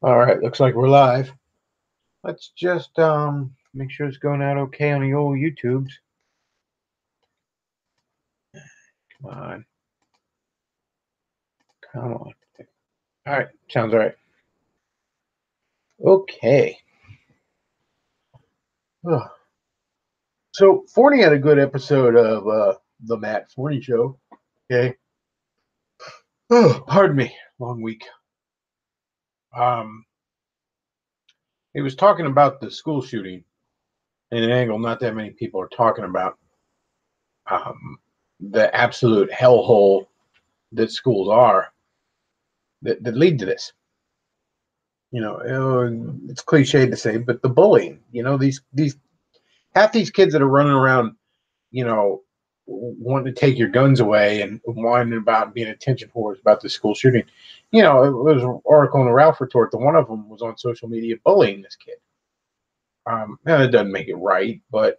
All right, looks like we're live. Let's just make sure it's going out okay on the old YouTubes. Come on. Come on. All right, sounds all right. Okay. Ugh. So Forney had a good episode of the Matt Forney Show. Okay. Oh, pardon me. Long week. Um, he was talking about the school shooting in an angle not that many people are talking about. Um, the absolute hellhole that schools are that lead to this. It's cliche to say, but the bullying. These half these kids that are running around, you know, wanting to take your guns away and whining about being attention whores about the school shooting. It was an article in the Ralph Report that one of them was on social media bullying this kid. Now it doesn't make it right, but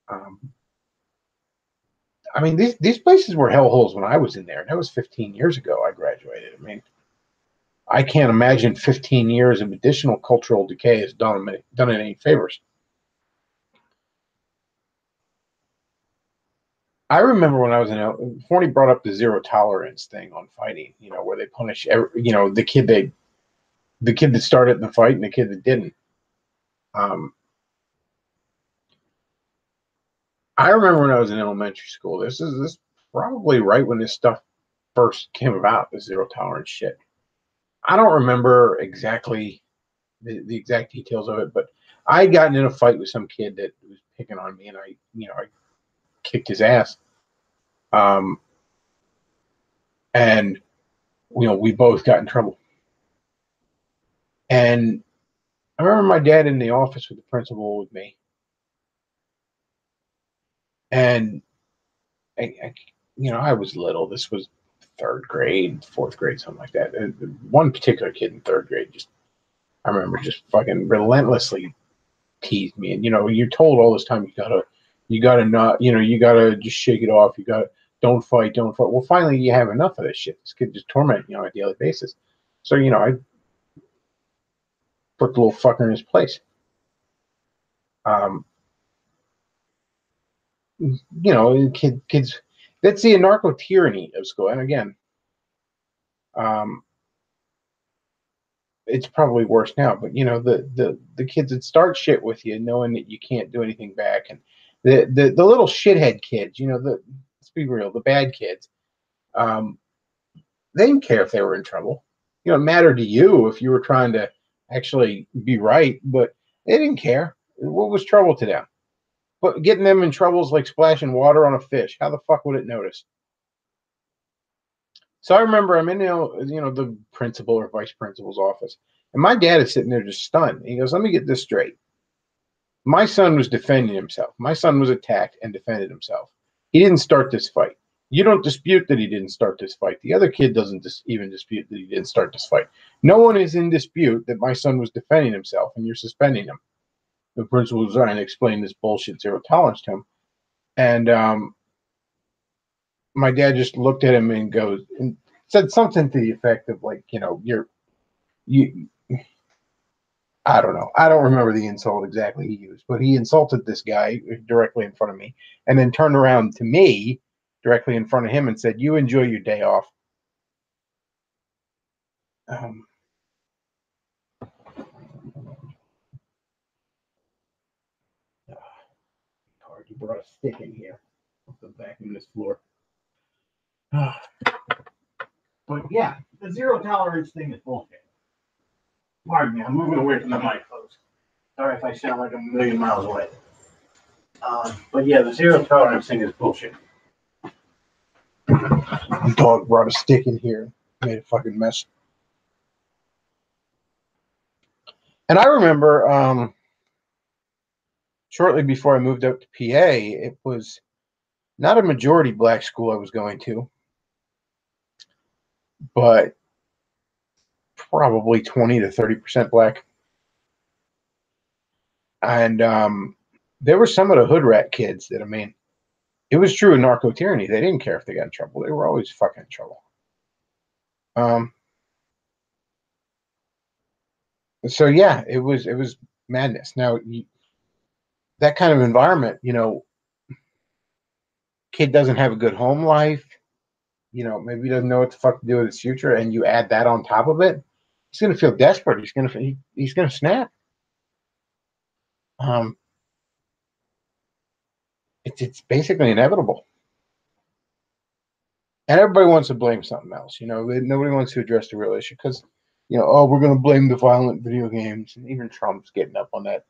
um, I mean these places were hellholes when I was in there. That was 15 years ago. I graduated. I mean, I can't imagine 15 years of additional cultural decay has done it any favors. I remember when I was Forney brought up the zero tolerance thing on fighting, where they punish the kid that started the fight and the kid that didn't. Um, I remember when I was in elementary school. This probably right when this stuff first came about, the zero tolerance shit. I don't remember exactly the exact details of it, but I had gotten in a fight with some kid that was picking on me, and I kicked his ass. Um, and we both got in trouble. And I remember my dad in the office with the principal with me, and I was little. This was third grade, fourth grade, something like that. One particular kid in third grade I remember just fucking relentlessly teased me. And you're told all this time you gotta not, you gotta just shake it off. You gotta don't fight. Well, finally, you have enough of this shit. This kid just tormenting you on a daily basis. So I put the little fucker in his place. Um, kids. That's the anarcho tyranny of school. And again, um, it's probably worse now. But the kids that start shit with you, knowing that you can't do anything back, and the little shithead kids. Let's be real, the bad kids. Um, they didn't care if they were in trouble. It mattered to you if you were trying to actually be right, but they didn't care. What was trouble to them? But getting them in trouble is like splashing water on a fish. How the fuck would it notice? So I remember I'm in the principal or vice principal's office, and my dad is sitting there just stunned. He goes, "Let me get this straight. My son was defending himself. My son was attacked and defended himself. He didn't start this fight. You don't dispute that he didn't start this fight. The other kid doesn't even dispute that he didn't start this fight. No one is in dispute that my son was defending himself, and you're suspending him." The principal was trying to explain this bullshit zero tolerance to him, and my dad just looked at him and goes and said something to the effect of like, you. I don't know. I don't remember the insult exactly he used, but he insulted this guy directly in front of me, and then turned around to me directly in front of him and said, "You enjoy your day off." Um, Hard. You brought a stick in here. I'll have to vacuum this floor. But yeah, the zero tolerance thing is bullshit. Pardon me, I'm moving away from the mic, folks. Sorry if I sound like I'm a million miles away. But yeah, the zero tolerance thing is bullshit. The dog brought a stick in here, made a fucking mess. And I remember shortly before I moved up to PA, it was not a majority black school I was going to, but probably 20 to 30% black. And there were some of the hood rat kids that, I mean, it was true in narco tyranny. They didn't care if they got in trouble. They were always fucking in trouble. Um, So yeah, it was madness. Now that kind of environment, kid doesn't have a good home life. Maybe he doesn't know what the fuck to do with his future, and you add that on top of it, he's gonna feel desperate. He's gonna snap. Um, it's basically inevitable, and everybody wants to blame something else. Nobody wants to address the real issue because, oh, we're gonna blame the violent video games, and even Trump's getting up on that.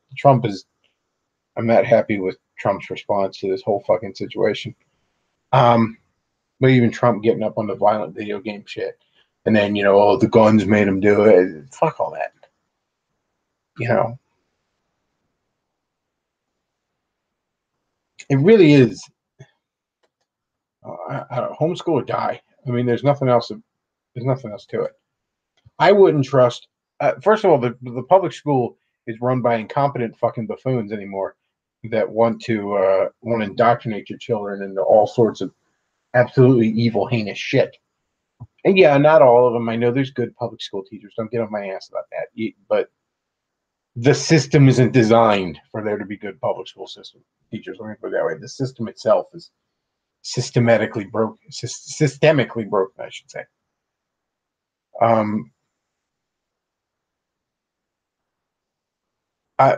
I'm not happy with Trump's response to this whole fucking situation. Um, but even Trump getting up on the violent video game shit, and then oh, the guns made him do it. Fuck all that. You know, it really is. Homeschool or die. I mean, there's nothing else. There's nothing else to it. I wouldn't trust. First of all, the public school is run by incompetent fucking buffoons anymore that want to indoctrinate your children into all sorts of absolutely evil, heinous shit. And yeah, not all of them. I know there's good public school teachers. Don't get on my ass about that. But the system isn't designed for there to be good public school system teachers. Let me put it that way. The system itself is systemically broken, I should say. Um, I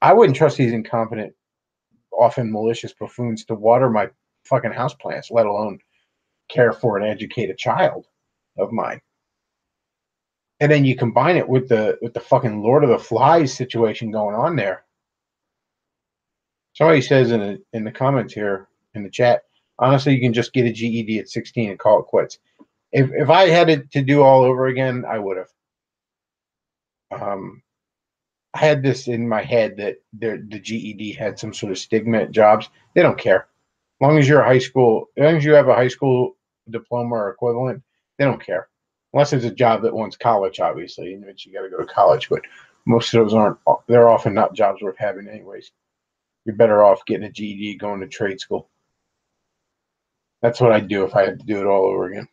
I wouldn't trust these incompetent, often malicious buffoons to water my fucking houseplants, let alone care for and educate a child of mine. And then you combine it with the fucking Lord of the Flies situation going on there. Somebody says in the comments here in the chat, honestly, you can just get a GED at 16 and call it quits. If I had it to do all over again, I would have. I had this in my head that the GED had some sort of stigma at jobs. They don't care. As long as you have a high school diploma or equivalent, they don't care. Unless it's a job that wants college, obviously, in which you got to go to college. But most of those aren't. They're often not jobs worth having, anyways. You're better off getting a GED, going to trade school. That's what I'd do if I had to do it all over again.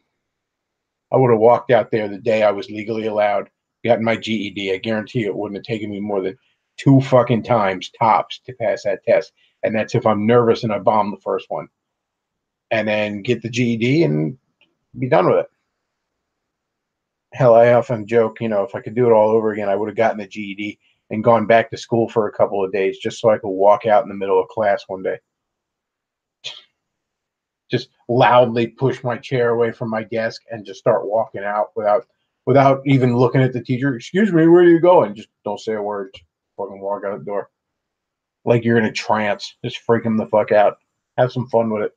I would have walked out there the day I was legally allowed, gotten my GED. I guarantee it wouldn't have taken me more than 2 fucking times tops to pass that test. And that's if I'm nervous and I bomb the first one. And then get the GED and be done with it. Hell, I often joke, if I could do it all over again, I would have gotten the GED and gone back to school for a couple of days just so I could walk out in the middle of class one day. Just loudly push my chair away from my desk and just start walking out without even looking at the teacher. Excuse me, where are you going? Just don't say a word. Just fucking walk out the door. Like you're in a trance. Just freak them the fuck out. Have some fun with it.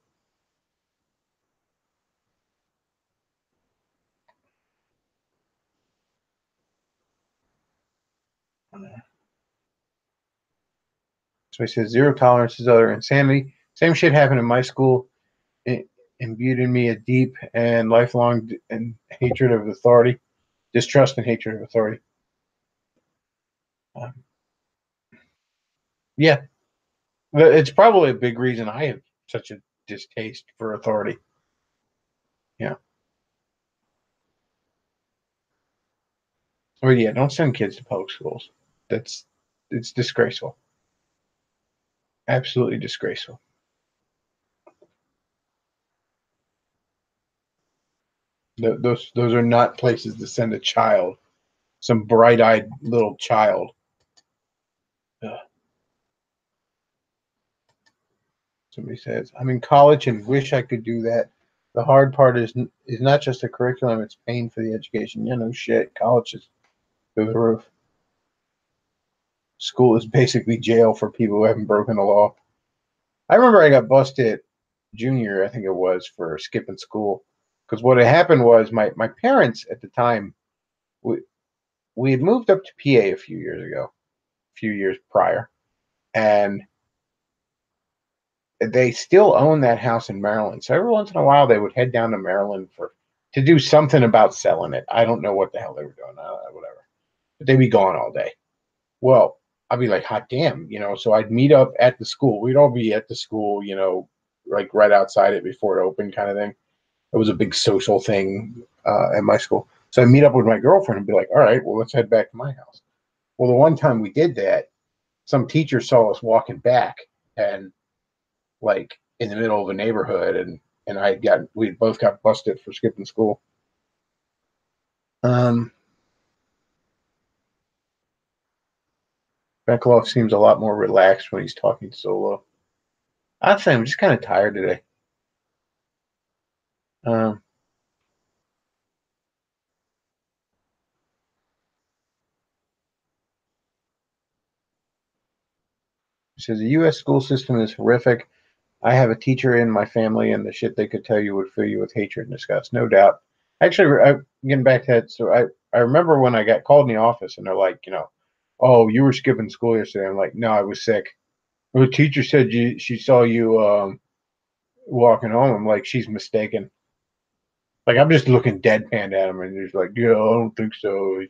So he says zero tolerance is other insanity. Same shit happened in my school. It imbued in me a deep and lifelong hatred of authority, distrust and hatred of authority. Um, yeah, it's probably a big reason I have such a distaste for authority. Yeah. Well, yeah, don't send kids to public schools. It's disgraceful. Absolutely disgraceful. Those are not places to send a child. Some bright-eyed little child. Ugh. Somebody says, I'm in college and wish I could do that. The hard part is not just the curriculum, it's paying for the education. No shit. College is through the roof. School is basically jail for people who haven't broken the law. I remember I got busted junior, I think it was, for skipping school. Because what had happened was my parents at the time, we had moved up to PA a few years ago, a few years prior. And they still own that house in Maryland. So every once in a while, they would head down to Maryland to do something about selling it. I don't know what the hell they were doing, whatever. But they'd be gone all day. Well, I'd be like, hot damn, So I'd meet up at the school. We'd all be at the school, like right outside it before it opened, kind of thing. It was a big social thing at my school. So I'd meet up with my girlfriend and be like, all right, well, let's head back to my house. Well, the one time we did that, some teacher saw us walking back and like in the middle of a neighborhood, and we both got busted for skipping school. Bechtloff seems a lot more relaxed when he's talking solo. I'd say I'm just kind of tired today. Um, he says the U.S. school system is horrific. I have a teacher in my family, and the shit they could tell you would fill you with hatred and disgust, no doubt. Actually, getting back to that, so I remember when I got called in the office, and they're like, oh, you were skipping school yesterday. I'm like, no, I was sick. Well, the teacher said she saw you walking home. I'm like, she's mistaken. Like I'm just looking deadpan at him, and he's like, yeah, I don't think so.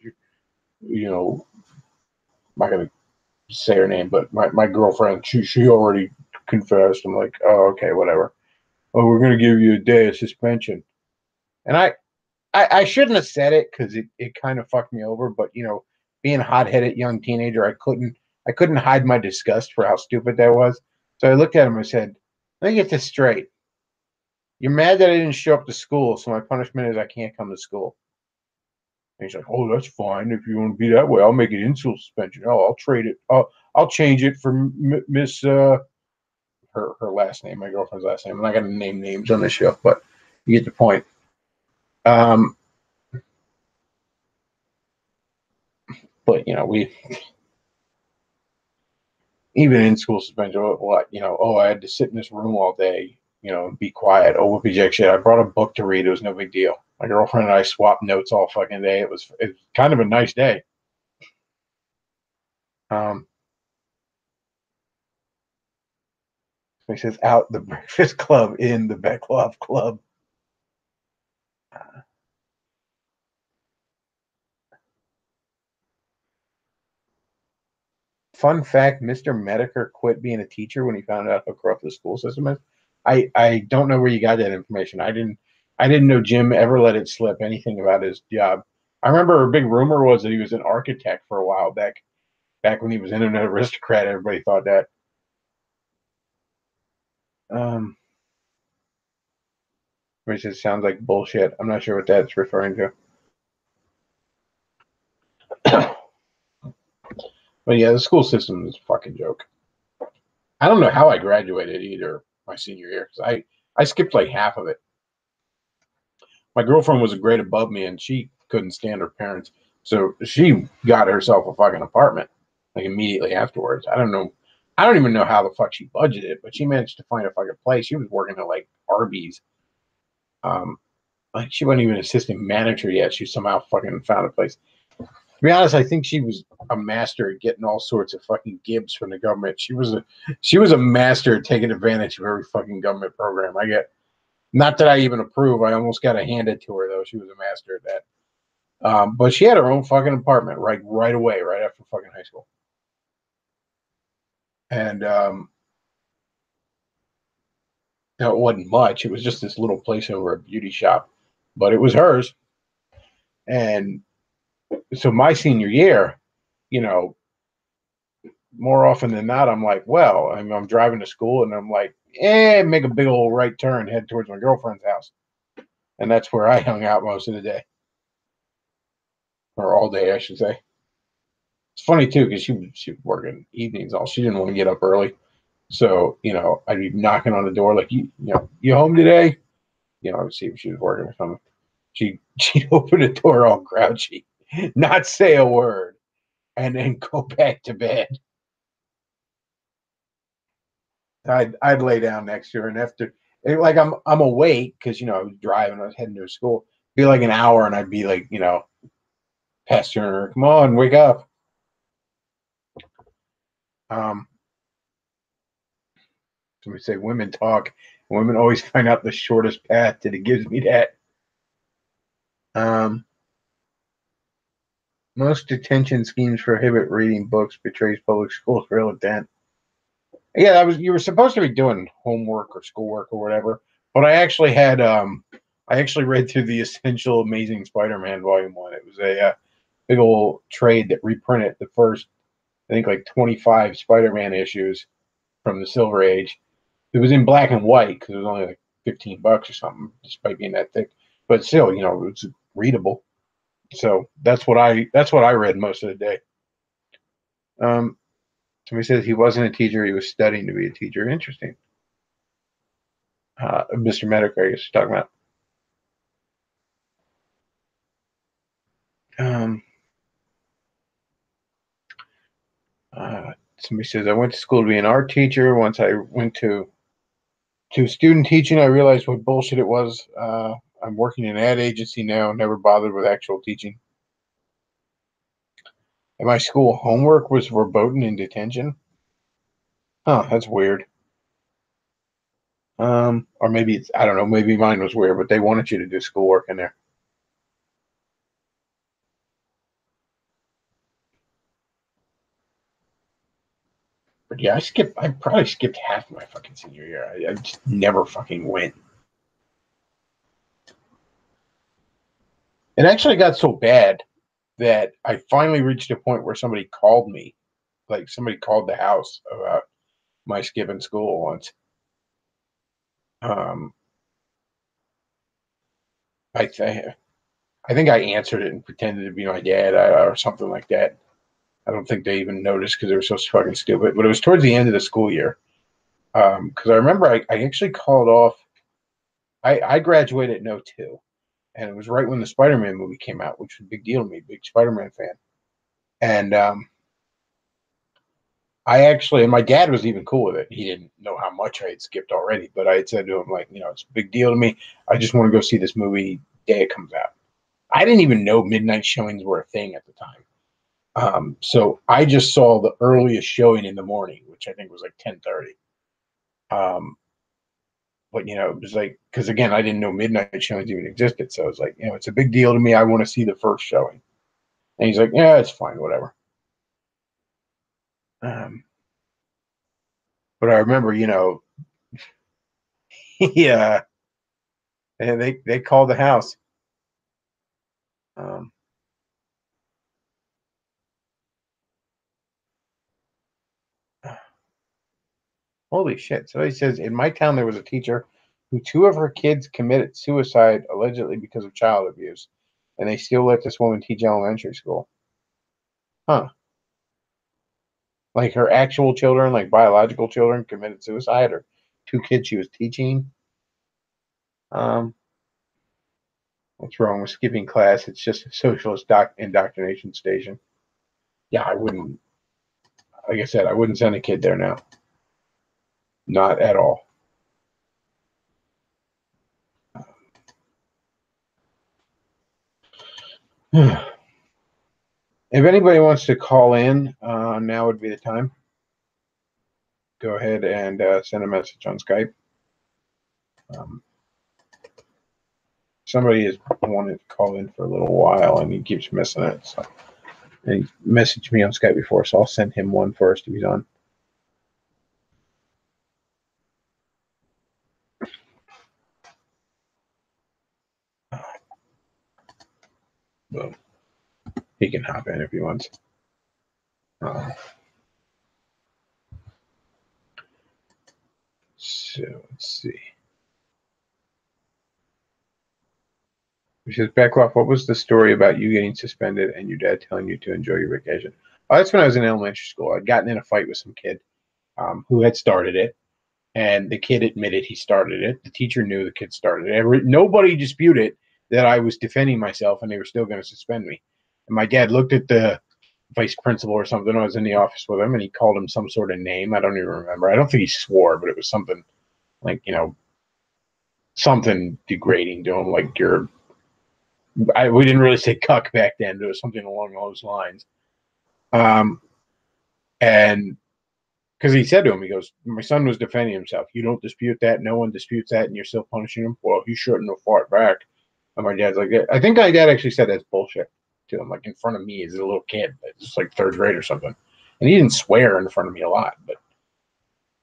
You know, I'm not gonna say her name, but my girlfriend, she already confessed. I'm like, oh, okay, whatever. Oh, we're gonna give you a day of suspension. And I shouldn't have said it because it kind of fucked me over. But being a hot-headed young teenager, I couldn't hide my disgust for how stupid that was. So I looked at him and said, "Let me get this straight. You're mad that I didn't show up to school, so my punishment is I can't come to school." And he's like, "Oh, that's fine. If you want to be that way, I'll make it in-school suspension. Oh, I'll trade it. I'll change it for Miss her last name, my girlfriend's last name. I'm not gonna name names on this show, but you get the point." Um, but we even in school suspension, oh, I had to sit in this room all day, and be quiet. Oh, whoopee jack shit. I brought a book to read. It was no big deal. My girlfriend and I swapped notes all fucking day. It was kind of a nice day. Um, he says out the Breakfast Club in the Bechtloff Club. Fun fact: Mr. Medicare quit being a teacher when he found out how corrupt the school system is. I don't know where you got that information. I didn't know Jim ever let it slip anything about his job. I remember a big rumor was that he was an architect for a while back when he was internet aristocrat. Everybody thought that. Um, which just sounds like bullshit. I'm not sure what that's referring to. But yeah, the school system is a fucking joke. I don't know how I graduated either my senior year because I skipped like half of it. My girlfriend was a grade above me, and she couldn't stand her parents, so she got herself a fucking apartment like immediately afterwards. I don't know. I don't even know how the fuck she budgeted, but she managed to find a fucking place. She was working at like Arby's. Um, like she wasn't even assistant manager yet. She somehow fucking found a place. To be honest, I think she was a master at getting all sorts of fucking gibs from the government. She was a master at taking advantage of every fucking government program. I get not that I even approve. I almost got to hand it to her though. She was a master at that. But she had her own fucking apartment right away, right after fucking high school. And it wasn't much. It was just this little place over a beauty shop, but it was hers. And so my senior year, you know, more often than not, I'm like, well, I'm driving to school and I'm like, make a big old right turn, head towards my girlfriend's house. And that's where I hung out most of the day, or all day, I should say. It's funny too, because she was working evenings all. She didn't want to get up early. So, I'd be knocking on the door like, you home today? I would see if she was working or something. She'd open the door all grouchy, not say a word, and then go back to bed. I'd lay down next to her, and after like I'm awake because I was driving, I was heading to school. Be like an hour, and I'd be like pestering her, come on, wake up. Um, Somebody say women talk. Women always find out the shortest path, and it gives me that. Um, Most detention schemes prohibit reading books, betrays public schools' real intent. Yeah, you were supposed to be doing homework or schoolwork or whatever, but I actually read through the Essential Amazing Spider-Man Volume 1. It was big old trade that reprinted the first, I think, like 25 Spider-Man issues from the Silver Age. It was in black and white because it was only like $15 or something, despite being that thick. But still, you know, it's readable. So that's what I read most of the day. Um, Somebody says he wasn't a teacher; he was studying to be a teacher. Interesting. Mr. Medical, I guess you're talking about. Um, Somebody says I went to school to be an art teacher. Once I went to student teaching, I realized what bullshit it was. I'm working in an ad agency now. Never bothered with actual teaching. And my school homework was verboten in detention. Huh, that's weird. Or maybe it's, I don't know, maybe mine was weird, but they wanted you to do schoolwork in there. But yeah, I probably skipped half my fucking senior year. I just never fucking went. It actually got so bad that I finally reached a point where somebody called me, like somebody called the house about my skipping school once. Um, I think I think I answered it and pretended to be my dad or something like that. I don't think they even noticed because they were so fucking stupid. But it was towards the end of the school year. Because I remember I actually called off. I graduated in '02, and it was right when the Spider-Man movie came out, which was a big deal to me, big Spider-Man fan. And and my dad was even cool with it. He didn't know how much I had skipped already, but I had said to him, like, you know, it's a big deal to me. I just want to go see this movie day it comes out. I didn't even know midnight showings were a thing at the time. So I just saw the earliest showing in the morning, which I think was like 10:30. Um, but you know, it was like because again, I didn't know midnight showings even existed. So I was like, you know, it's a big deal to me. I want to see the first showing. And he's like, yeah, it's fine, whatever. Um, but I remember, you know, yeah, and they called the house. Um, Holy shit! So he says in my town there was a teacher who two of her kids committed suicide allegedly because of child abuse, and they still let this woman teach elementary school. Huh? Like her actual children, like biological children, committed suicide, or two kids she was teaching. Um, what's wrong with skipping class? It's just a socialist indoctrination station. Yeah, I wouldn't. Like I said, I wouldn't send a kid there now. Not at all. If anybody wants to call in, now would be the time. Go ahead and send a message on Skype. Um, Somebody has wanted to call in for a little while, and he keeps missing it. So, and he messaged me on Skype before, so I'll send him one first if he's on. Boom. He can hop in if he wants. Uh, so let's see. He says, Bechtloff, what was the story about you getting suspended and your dad telling you to enjoy your vacation? Oh, that's when I was in elementary school. I'd gotten in a fight with some kid who had started it, and the kid admitted he started it. The teacher knew the kid started it. Nobody disputed that I was defending myself, and they were still going to suspend me. And my dad looked at the vice principal or something. I was in the office with him, and he called him some sort of name. I don't even remember. I don't think he swore, but it was something like, you know, something degrading to him, like we didn't really say cuck back then. It was something along those lines. Um, and because he said to him, he goes, my son was defending himself. You don't dispute that. No one disputes that. And you're still punishing him. Well, he shouldn't have fought back. And my dad's like, I think my dad actually said that's bullshit to him, like in front of me as a little kid. It's like third grade or something. And he didn't swear in front of me a lot, but,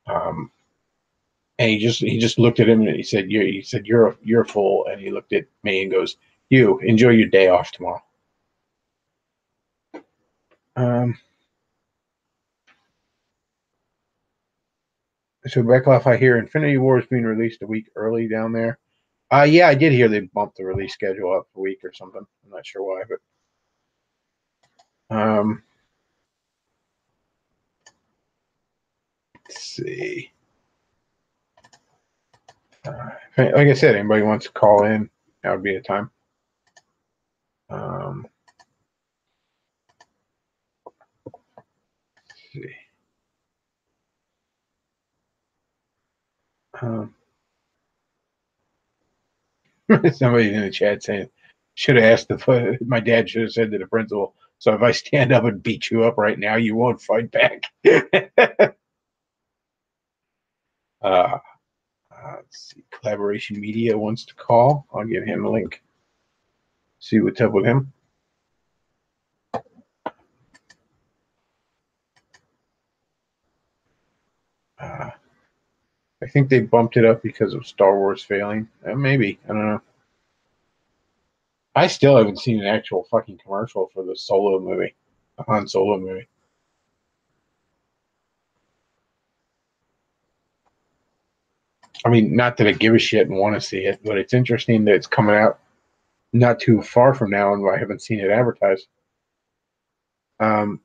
and he just looked at him and he said, you're a fool. And he looked at me and goes, you enjoy your day off tomorrow. So Bechtloff, I hear Infinity War is being released a week early down there. Yeah, I did hear they bumped the release schedule up a week or something. I'm not sure why, but let's see. Like I said, anybody wants to call in, that would be a time. Let's see. Somebody in the chat saying, should have asked my dad should have said to the principal, so if I stand up and beat you up right now, you won't fight back. Let's see. Collaboration Media wants to call. I'll give him a link. See what's up with him. I think they bumped it up because of Star Wars failing. Maybe. I don't know. I still haven't seen an actual fucking commercial for the Solo movie, the Han Solo movie. I mean, not that I give a shit and want to see it, but it's interesting that it's coming out not too far from now, and I haven't seen it advertised. So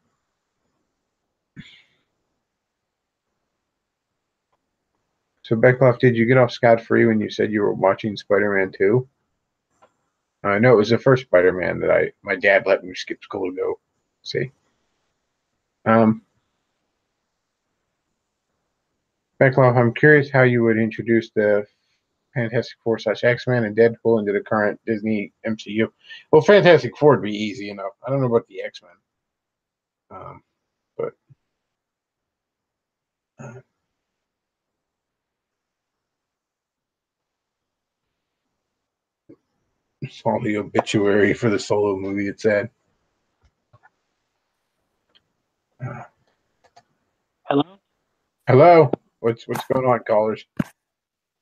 Bechtloff, did you get off scot-free when you said you were watching Spider-Man 2? I know it was the first Spider-Man that my dad let me skip school to go see. Bechtloff, I'm curious how you would introduce the Fantastic Four / X-Men and Deadpool into the current Disney MCU. Well, Fantastic Four would be easy enough. I don't know about the X-Men, but saw the obituary for the Solo movie. It said. Hello. Hello. What's going on, callers?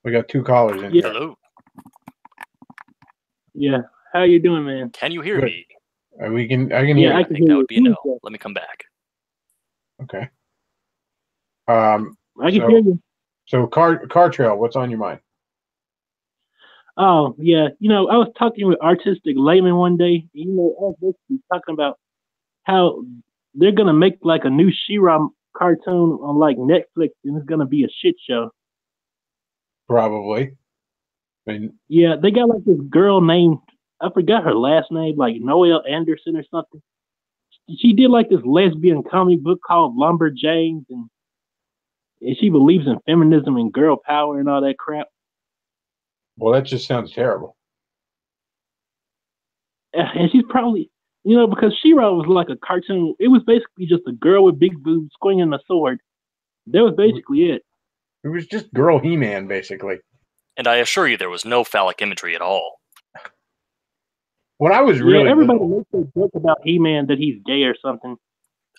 We got 2 callers in here. Hello. Yeah. How you doing, man? Can you hear me? I can hear you. I think that would be a no. Let me come back. Okay. I can hear you. So car trail, what's on your mind? Oh, yeah. I was talking with Artistic Layman one day. I was basically talking about how they're going to make like a new She-Ra cartoon on like Netflix, and it's going to be a shit show. Probably. I mean, yeah, they got like this girl named, I forgot her last name, like Noelle Anderson or something. She did like this lesbian comic book called Lumberjanes, and she believes in feminism and girl power and all that crap. Well, that just sounds terrible. And she's probably, because She-Ra was like a cartoon. It was basically just a girl with big boobs swinging a sword. That was basically it. It was just girl He-Man, basically. And I assure you, there was no phallic imagery at all. When I was really everybody little, makes a joke about He-Man that he's gay or something.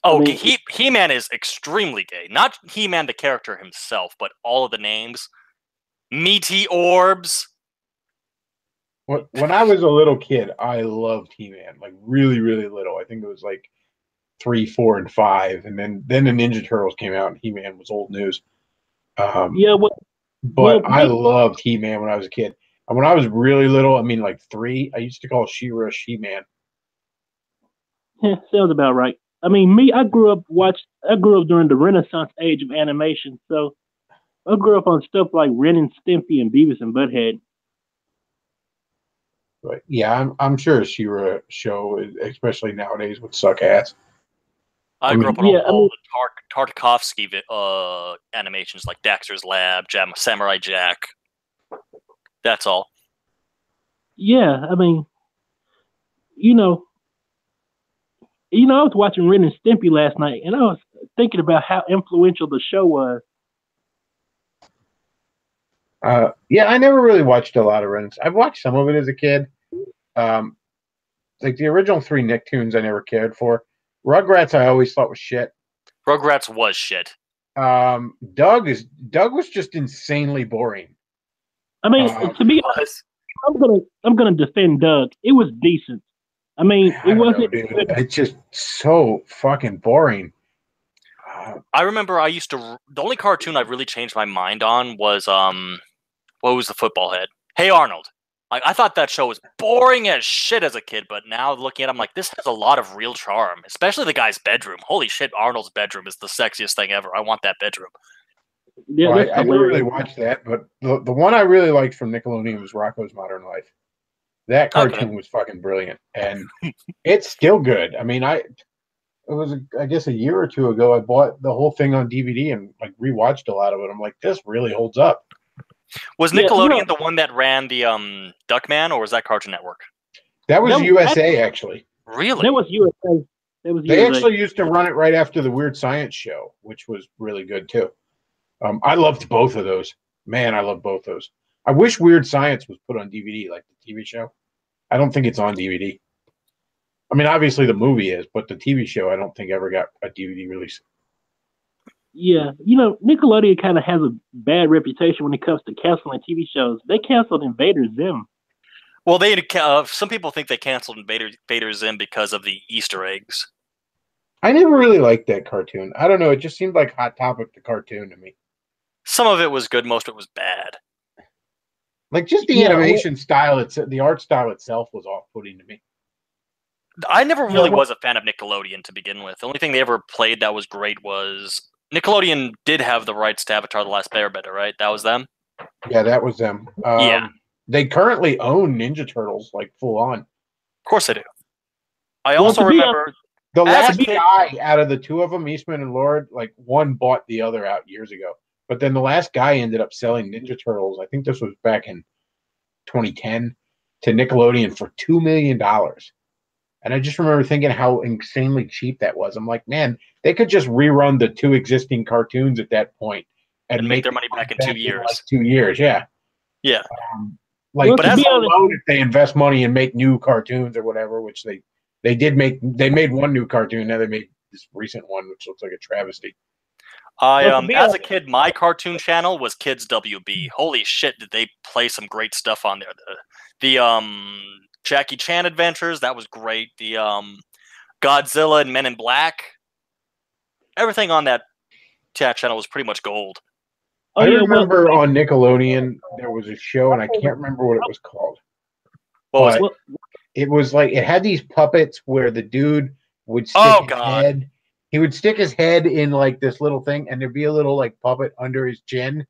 Oh, He-Man is extremely gay. Not He-Man the character himself, but all of the names. Meaty Orbs. When I was a little kid, I loved He-Man, like really, really little. I think it was like 3, 4, and 5, and then the Ninja Turtles came out, and He-Man was old news. But I loved He-Man when I was a kid. And when I was really little, I mean like 3, I used to call She-Ra She-Man. Yeah, sounds about right. I mean, I grew up during the Renaissance age of animation, so I grew up on stuff like Ren and Stimpy and Beavis and Butthead. But yeah, I'm sure a She-Ra show, especially nowadays, would suck ass. I grew up on all the Tartakovsky animations like Daxter's Lab, Samurai Jack. That's all. Yeah, I mean, I was watching Ren and Stimpy last night, and I was thinking about how influential the show was. Yeah, I never really watched a lot of Ren. I've watched some of it as a kid. Like the original 3 Nicktoons, I never cared for. Rugrats, I always thought was shit. Rugrats was shit. Doug was just insanely boring. I mean, to be honest, I'm gonna defend Doug. It was decent. I mean, it wasn't. Dude. It's just so fucking boring. I remember the only cartoon I really changed my mind on was what was the football head? Hey Arnold. I thought that show was boring as shit as a kid, but now looking at it, I'm like, this has a lot of real charm, especially the guy's bedroom. Holy shit, Arnold's bedroom is the sexiest thing ever. I want that bedroom. Yeah, well, I never really watched that, but the one I really liked from Nickelodeon was Rocko's Modern Life. That cartoon was fucking brilliant, and it's still good. I mean, it was I guess a year or two ago I bought the whole thing on DVD and like rewatched a lot of it. I'm like, this really holds up. Was Nickelodeon the one that ran the Duckman, or was that Cartoon Network? That was USA, actually. Really? That was USA. They actually used to run it right after the Weird Science show, which was really good too. I loved both of those. Man, I love both those. I wish Weird Science was put on DVD, like the TV show. I don't think it's on DVD. I mean, obviously the movie is, but the TV show I don't think ever got a DVD release. Yeah, Nickelodeon kind of has a bad reputation when it comes to canceling TV shows. They canceled Invader Zim. Well, some people think they canceled Invader Zim because of the Easter eggs. I never really liked that cartoon. I don't know. It just seemed like Hot Topic, the cartoon, to me. Some of it was good. Most of it was bad. Like just the animation style, the art style itself was off-putting to me. I never really was a fan of Nickelodeon to begin with. The only thing they ever played that was great was Nickelodeon did have the rights to Avatar: The Last Airbender, right? That was them? Yeah, that was them. Yeah. They currently own Ninja Turtles, like full on. Of course they do. I also remember the last guy out of the two of them, Eastman and Lord, like one bought the other out years ago. But then the last guy ended up selling Ninja Turtles. I think this was back in 2010 to Nickelodeon for $2 million. And I just remember thinking how insanely cheap that was. I'm like, man, they could just rerun the two existing cartoons at that point and make their money back in 2 years. Like 2 years, yeah. Yeah. But that's alone if they invest money and make new cartoons or whatever, which they did make. They made one new cartoon. Now they made this recent one, which looks like a travesty. As a kid, my cartoon channel was Kids WB. Holy shit, did they play some great stuff on there? The Jackie Chan Adventures, that was great. The Godzilla and Men in Black. Everything on that channel was pretty much gold. I remember on Nickelodeon there was a show, and I can't remember what it was called. It was like it had these puppets where the dude would stick his head. He would stick his head in like this little thing, and there'd be a little like puppet under his chin,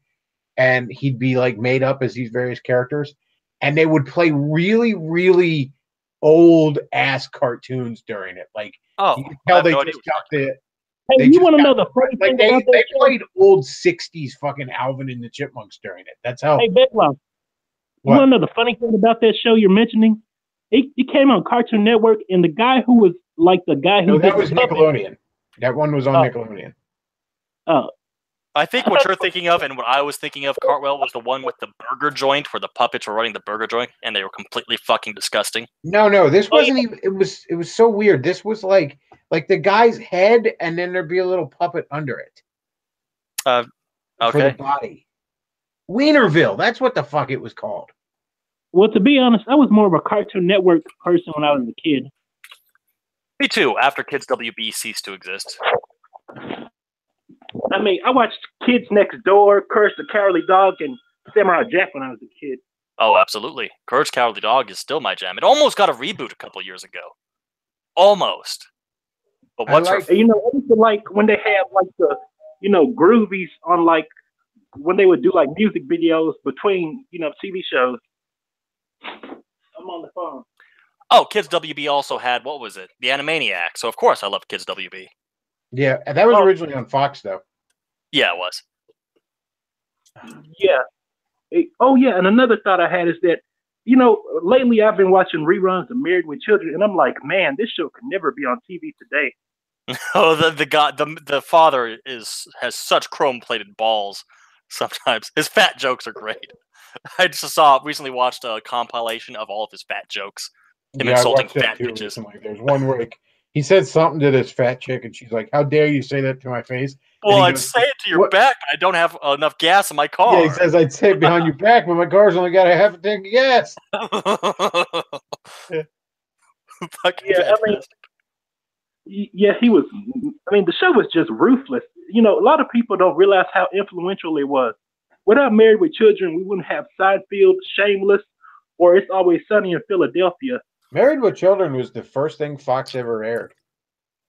and he'd be like made up as these various characters, and they would play really, really old ass cartoons during it. Like you could tell they just got the. Hey, you want to know the funny thing about that? They played old '60s fucking Alvin and the Chipmunks during it. That's how. Hey, Bechtloff, you want to know the funny thing about that show you're mentioning? It came on Cartoon Network, and the guy who was like the guy who that was Nickelodeon. That one was on Nickelodeon. Oh. I think what you're thinking of and what I was thinking of, Cartwell, was the one with the burger joint where the puppets were running the burger joint and they were completely fucking disgusting. No, this wasn't even. It was so weird. This was like the guy's head, and then there'd be a little puppet under it. Okay. For the body. Wienerville. That's what the fuck it was called. Well, to be honest, I was more of a Cartoon Network person when I was a kid. Me too. After Kids WB ceased to exist. I mean, I watched Kids Next Door, Courage the Cowardly Dog, and Samurai Jack when I was a kid. Oh, absolutely. Courage the Cowardly Dog is still my jam. It almost got a reboot a couple years ago. Almost. But what's I used to like when they had like the, groovies on like when they would do like music videos between, TV shows. I'm on the phone. Oh, Kids WB also had, what was it? The Animaniacs. So, of course, I love Kids WB. Yeah, that was originally on Fox, though. Yeah, it was. Yeah. And another thought I had is that, lately I've been watching reruns of Married with Children, and I'm like, man, this show could never be on TV today. Oh, the father has such chrome-plated balls sometimes. His fat jokes are great. I just recently watched a compilation of all of his fat jokes. Him insulting fat bitches. There's one where he said something to this fat chick, and she's like, "How dare you say that to my face?" Well, I'd say it to your back. I don't have enough gas in my car. Yeah, he says, "I'd say it behind your back, but my car's only got a half a tank of gas." Fucking Yeah, I mean, fantastic. yeah, he was. I mean, the show was just ruthless. You know, a lot of people don't realize how influential it was. Without Married with Children, we wouldn't have Seinfeld, Shameless, or It's Always Sunny in Philadelphia. Married with Children was the first thing Fox ever aired.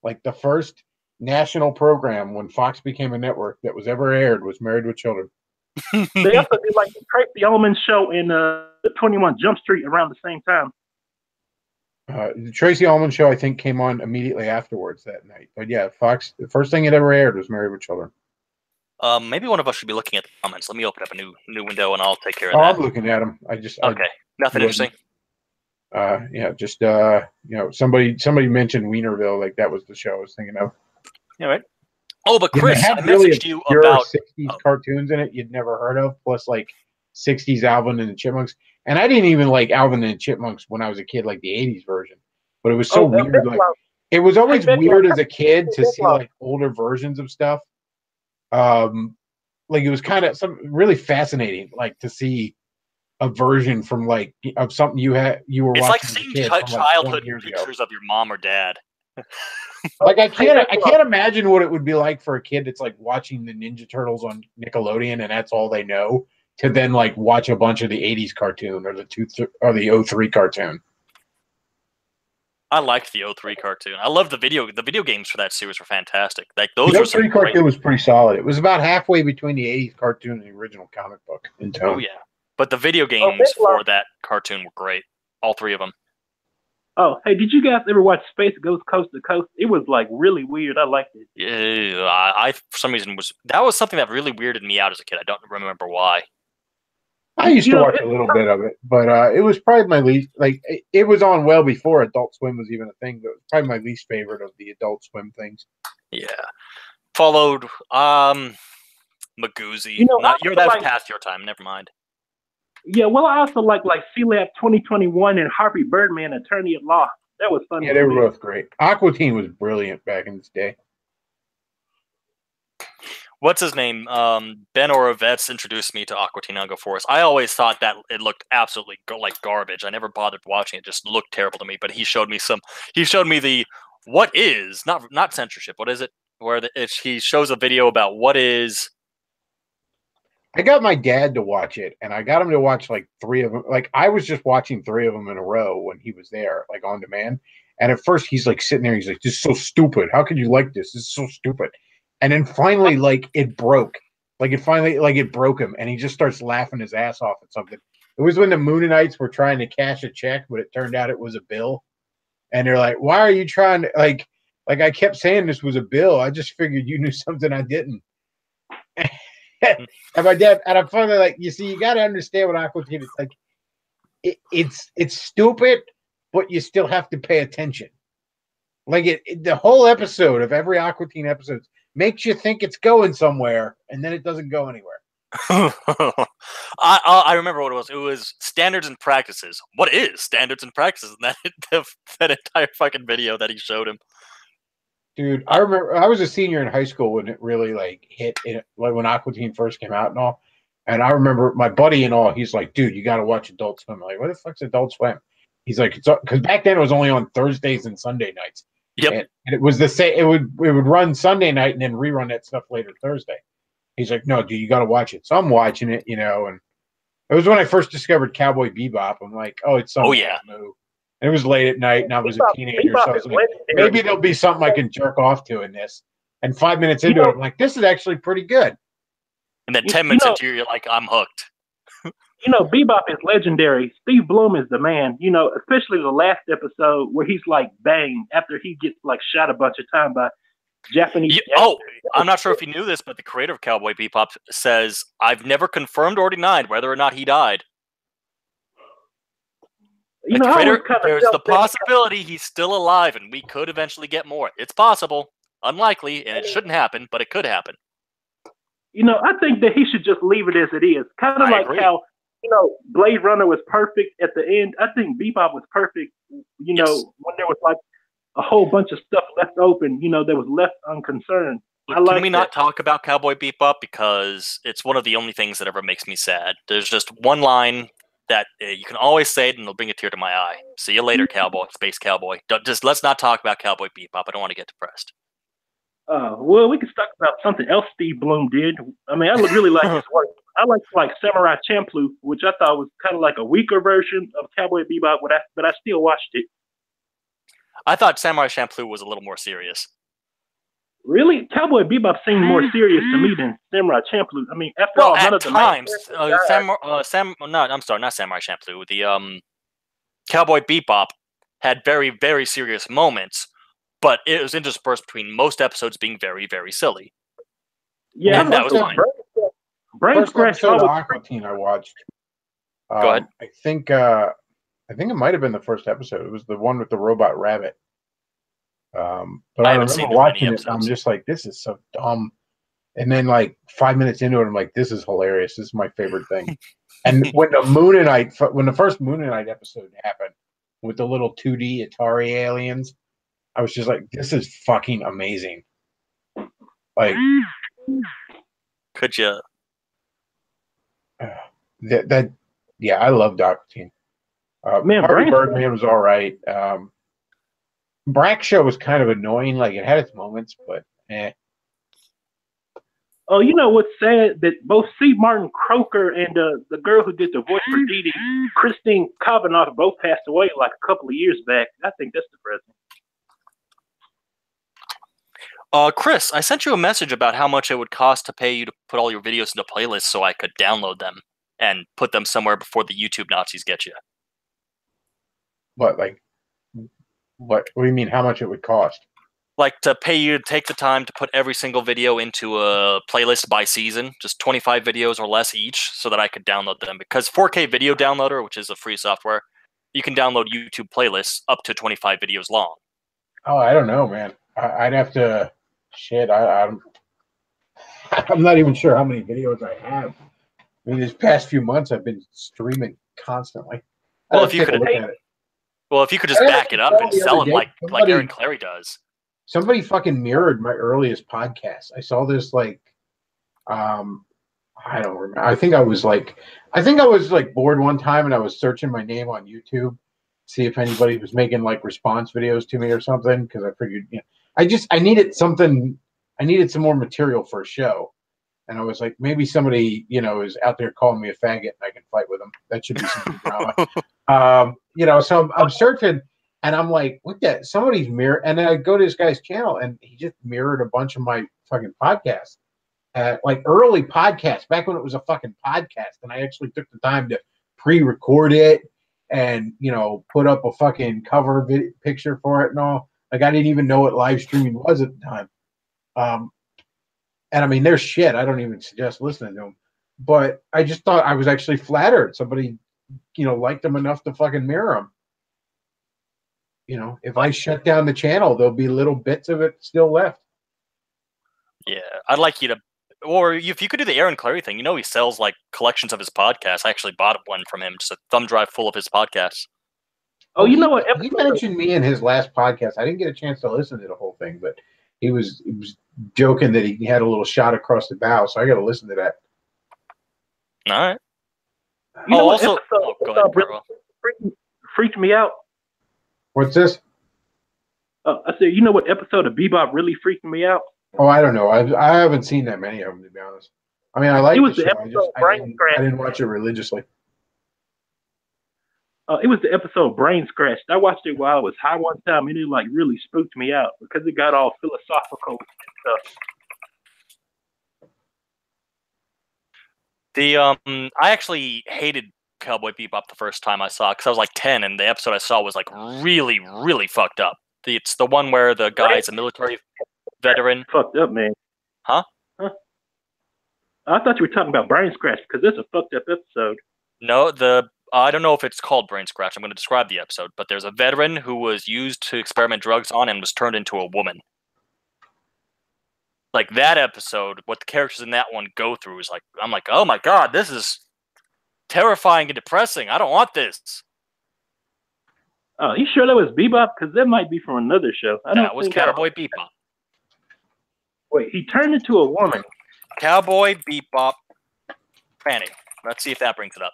Like the first national program when Fox became a network that was ever aired was Married with Children. They also did like the Tracy Ullman show in 21 Jump Street around the same time. The Tracy Ullman show, I think, came on immediately afterwards that night. But yeah, Fox, the first thing it ever aired was Married with Children. Maybe one of us should be looking at the comments. Let me open up a new window and I'll take care of Oh, that. I'm looking at them. Okay, nothing interesting. Yeah, just somebody mentioned Wienerville, like that was the show I was thinking of. All right. Oh, but Chris, I messaged you about 60s cartoons in it you'd never heard of, plus like 60s Alvin and the Chipmunks. And I didn't even like Alvin and the Chipmunks when I was a kid, like the 80s version. But it was so weird. Like it was always weird as a kid to see like older versions of stuff. Like it was kind of really fascinating, like to see a version from like of something you were it's watching. It's like seeing childhood pictures of your mom or dad. Like I can't imagine what it would be like for a kid that's like watching the Ninja Turtles on Nickelodeon and that's all they know, to then like watch a bunch of the 80s cartoon or the 03 cartoon. I liked the 03 cartoon. I love the video games for that series were fantastic. Like those the were 03 cartoon was pretty solid. It was about halfway between the 80s cartoon and the original comic book in tone. Oh yeah. But the video games for that cartoon were great. All three of them. Oh, hey, did you guys ever watch Space Ghost Coast to Coast? It was like really weird. I liked it. Yeah, I for some reason that was something that really weirded me out as a kid. I don't remember why. I used to watch a little bit of it, but it was probably my least. Like it was on well before Adult Swim was even a thing. But it was probably my least favorite of the Adult Swim things. Yeah, followed Magoozy. You're that's past your time. Never mind. Yeah, well, I also like C-Lab 2021 and Harvey Birdman, Attorney at Law. That was fun. Yeah, they were both great. Aqua Teen was brilliant back in its day. What's his name? Ben Orovets introduced me to Aqua Teen Hunger Force. I always thought that it looked absolutely like garbage. I never bothered watching it; it just looked terrible to me. But he showed me the what is not censorship. What is it? Where he shows a video about what is. I got my dad to watch it, and I got him to watch like 3 of them. Like I was just watching 3 of them in a row when he was there, like on demand. And at first, he's like sitting there. He's like, "This is so stupid. How can you like this? This is so stupid." And then finally, like it broke. It broke him, and he just starts laughing his ass off at something. It was when the Mooninites were trying to cash a check, but it turned out it was a bill. And they're like, "Why are you trying to like?" I kept saying this was a bill. I just figured you knew something I didn't. And my dad, and I'm finally like, you see, you got to understand what Aqua Teen is like. It's stupid, but you still have to pay attention. Like the whole episode of every Aqua Teen episode makes you think it's going somewhere, and then it doesn't go anywhere. I remember what it was. It was standards and practices. What is standards and practices? And that entire fucking video that he showed him. Dude, I remember I was a senior in high school when it really like hit it, like when Aqua Teen first came out and all. And I remember my buddy and all, he's like, "Dude, you got to watch Adult Swim." I'm like, what the fuck's Adult Swim? He's like, because back then it was only on Thursdays and Sunday nights. Yep. And it was the same. It would run Sunday night and then rerun that stuff later Thursday. He's like, "No, dude, you got to watch it." So I'm watching it, and it was when I first discovered Cowboy Bebop. I'm like, "Oh, it's something." Oh yeah. It was late at night, and I was a teenager, so I was like, maybe there'll be something I can jerk off to in this. And 5 minutes into it, I'm like, this is actually pretty good. And then 10 minutes into it, you're like, I'm hooked. Bebop is legendary. Steve Bloom is the man, especially the last episode where he's like bang after he gets like shot a bunch of times by Japanese. I'm not sure if you knew this, but the creator of Cowboy Bebop says, I've never confirmed or denied whether or not he died. There's the possibility he's still alive and we could eventually get more. It's possible, unlikely, and it shouldn't happen, but it could happen. I think that he should just leave it as it is. Kind of like how, Blade Runner was perfect at the end. I think Bebop was perfect, when there was like a whole bunch of stuff left open, that was left unconcerned. Can we not talk about Cowboy Bebop? Because it's one of the only things that ever makes me sad. There's just one line that you can always say it and it'll bring a tear to my eye. See you later, cowboy, space cowboy. Let's not talk about Cowboy Bebop. I don't want to get depressed. Well, we can talk about something else Steve Bloom did. I mean, I really like his work. I like Samurai Champloo, which I thought was kind of like a weaker version of Cowboy Bebop, but I still watched it. I thought Samurai Champloo was a little more serious. Really? Cowboy Bebop seemed more serious to me than Samurai Champloo. I mean, after all, none of the times, not Samurai Champloo. The Cowboy Bebop had very, very serious moments, but it was interspersed between most episodes being very, very silly. Yeah, and that was fine. Brain Scratch episode of Aqua Teen I watched. Go ahead. I think it might have been the first episode. It was the one with the robot rabbit. But I remember watching it. I'm just like, this is so dumb. And then, like 5 minutes into it, I'm like, this is hilarious. This is my favorite thing. And when the first Moon and Night episode happened with the little 2D Atari aliens, I was just like, this is fucking amazing. Like, could you? Yeah, I loved Aqua Teen. Harvey Birdman was all right. Brack Show was kind of annoying. Like, it had its moments, but eh. Oh, you know what's sad? That both C. Martin Croker and the girl who did the voice for Dee Dee, Christine Kavanaugh, both passed away like a couple of years back. I think that's depressing. Chris, I sent you a message about how much it would cost to pay you to put all your videos into playlists so I could download them and put them somewhere before the YouTube Nazis get you. What do you mean, how much it would cost? Like, to pay you to take the time to put every single video into a playlist by season, just 25 videos or less each, so that I could download them. Because 4K Video Downloader, which is a free software, you can download YouTube playlists up to 25 videos long. Oh, I don't know, man. I'd have to... Shit, I'm not even sure how many videos I have. I mean, these past few months, I've been streaming constantly. Well, if you could just back it up and sell them like Aaron Clary does. Somebody fucking mirrored my earliest podcast. I saw this I don't remember. I think I was bored one time and I was searching my name on YouTube, see if anybody was making like response videos to me or something, because I figured, I needed something. I needed some more material for a show, and I was like, maybe somebody is out there calling me a faggot, and I can fight with them. That should be some drama. So I'm searching, and I'm like, what that? Somebody's mirror, and then I go to this guy's channel, and he just mirrored a bunch of my fucking podcasts, like early podcasts, back when it was a fucking podcast, and I actually took the time to pre-record it and put up a fucking cover picture for it and all. Like, I didn't even know what live streaming was at the time. And I mean, there's shit. I don't even suggest listening to them. But I just thought I was actually flattered. Somebody, liked them enough to fucking mirror them. If I shut down the channel, there'll be little bits of it still left. Yeah, I'd like you to, or if you could do the Aaron Clary thing. He sells like collections of his podcasts. I actually bought one from him, just a thumb drive full of his podcasts. Oh, you know what? He mentioned me in his last podcast. I didn't get a chance to listen to the whole thing, but he was joking that he had a little shot across the bow, so I got to listen to that. All right. Go ahead, freaked me out. What's this? I said, you know what episode of Bebop really freaked me out? Oh, I don't know. I haven't seen that many of them, to be honest. I mean, I like the show. I didn't watch it religiously. It was the episode Brain Scratch. I watched it while I was high one time, and it really spooked me out because it got all philosophical and stuff. I actually hated Cowboy Bebop the first time I saw it because I was like 10, and the episode I saw was like really, really fucked up. It's the one where the guy's a military veteran. Fucked up, man. Huh? I thought you were talking about Brain Scratch because it's a fucked up episode. No, I don't know if it's called Brain Scratch. I'm going to describe the episode, but there's a veteran who was used to experiment drugs on and was turned into a woman. Like, that episode, what the characters in that one go through is like, I'm like, oh my god, this is terrifying and depressing. I don't want this. Oh, you sure that was Bebop? Because that might be from another show. That was Cowboy Bebop. Wait, he turned into a woman. Cowboy Bebop Fanny. Let's see if that brings it up.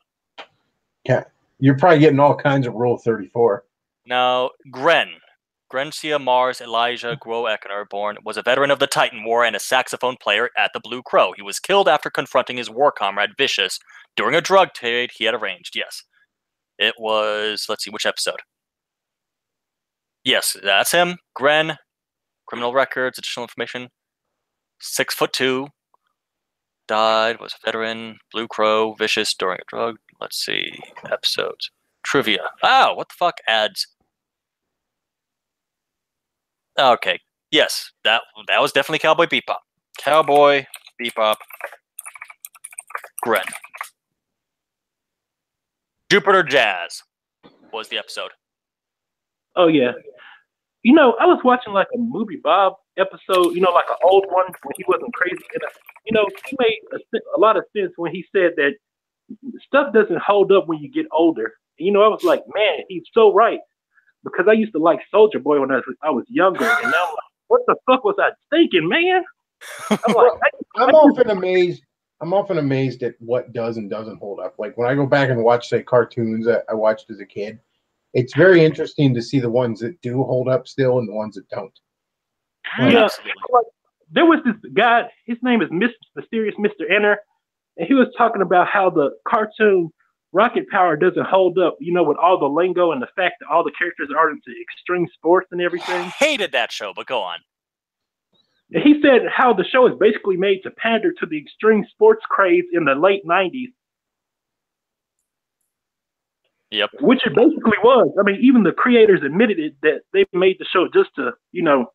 Yeah. You're probably getting all kinds of Rule 34. Now, Grencia Mars Elijah Grow Eckner, born, was a veteran of the Titan War and a saxophone player at the Blue Crow. He was killed after confronting his war comrade Vicious during a drug trade he had arranged. Yes. It was, let's see, which episode? Yes, that's him. Gren, criminal records, additional information. 6'2", died, was a veteran, Blue Crow, Vicious during a drug. Let's see, episodes. Trivia. Oh, what the fuck? Ads. Okay. Yes, that was definitely Cowboy Bebop. Cowboy Bebop. Gren. Jupiter Jazz was the episode. Oh yeah. You know, I was watching like a Movie Bob episode. You know, like an old one when he wasn't crazy. And, you know, he made a lot of sense when he said that stuff doesn't hold up when you get older. You know, I was like, man, he's so right. Because I used to like Soldier Boy when I was younger, and now I'm like, what the fuck was I thinking, man? I'm like, I'm often amazed at what does and doesn't hold up. Like when I go back and watch, say, cartoons that I watched as a kid, it's very interesting to see the ones that do hold up still and the ones that don't. Like, yeah, like, there was this guy. His name is Mysterious Mr. Enter, and he was talking about how the cartoon Rocket Power doesn't hold up, you know, with all the lingo and the fact that all the characters are into extreme sports and everything. Hated that show, but go on. And he said how the show is basically made to pander to the extreme sports craze in the late 90s. Yep. Which it basically was. I mean, even the creators admitted it, that they made the show just to, you know,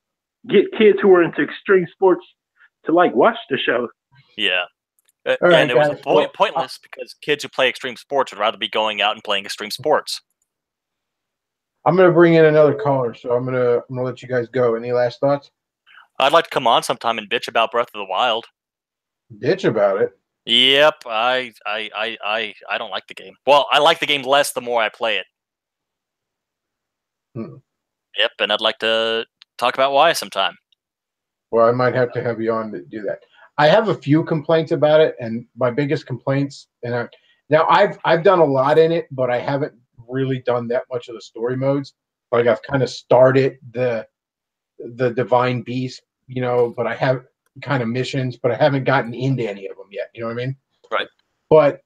get kids who are into extreme sports to, like, watch the show. Yeah. Right, and it guys, was pointless because kids who play extreme sports would rather be going out and playing extreme sports. I'm going to bring in another caller, so I'm going to let you guys go. Any last thoughts? I'd like to come on sometime and bitch about Breath of the Wild. Bitch about it? Yep, I don't like the game. Well, I like the game less the more I play it. Yep, and I'd like to talk about why sometime. Well, I might have to have you on to do that. I have a few complaints about it, and my biggest complaints, and I've done a lot in it, but I haven't really done that much of the story modes. Like I've kind of started the Divine Beast, you know, but I have kind of missions, but I haven't gotten into any of them yet. You know what I mean? Right. But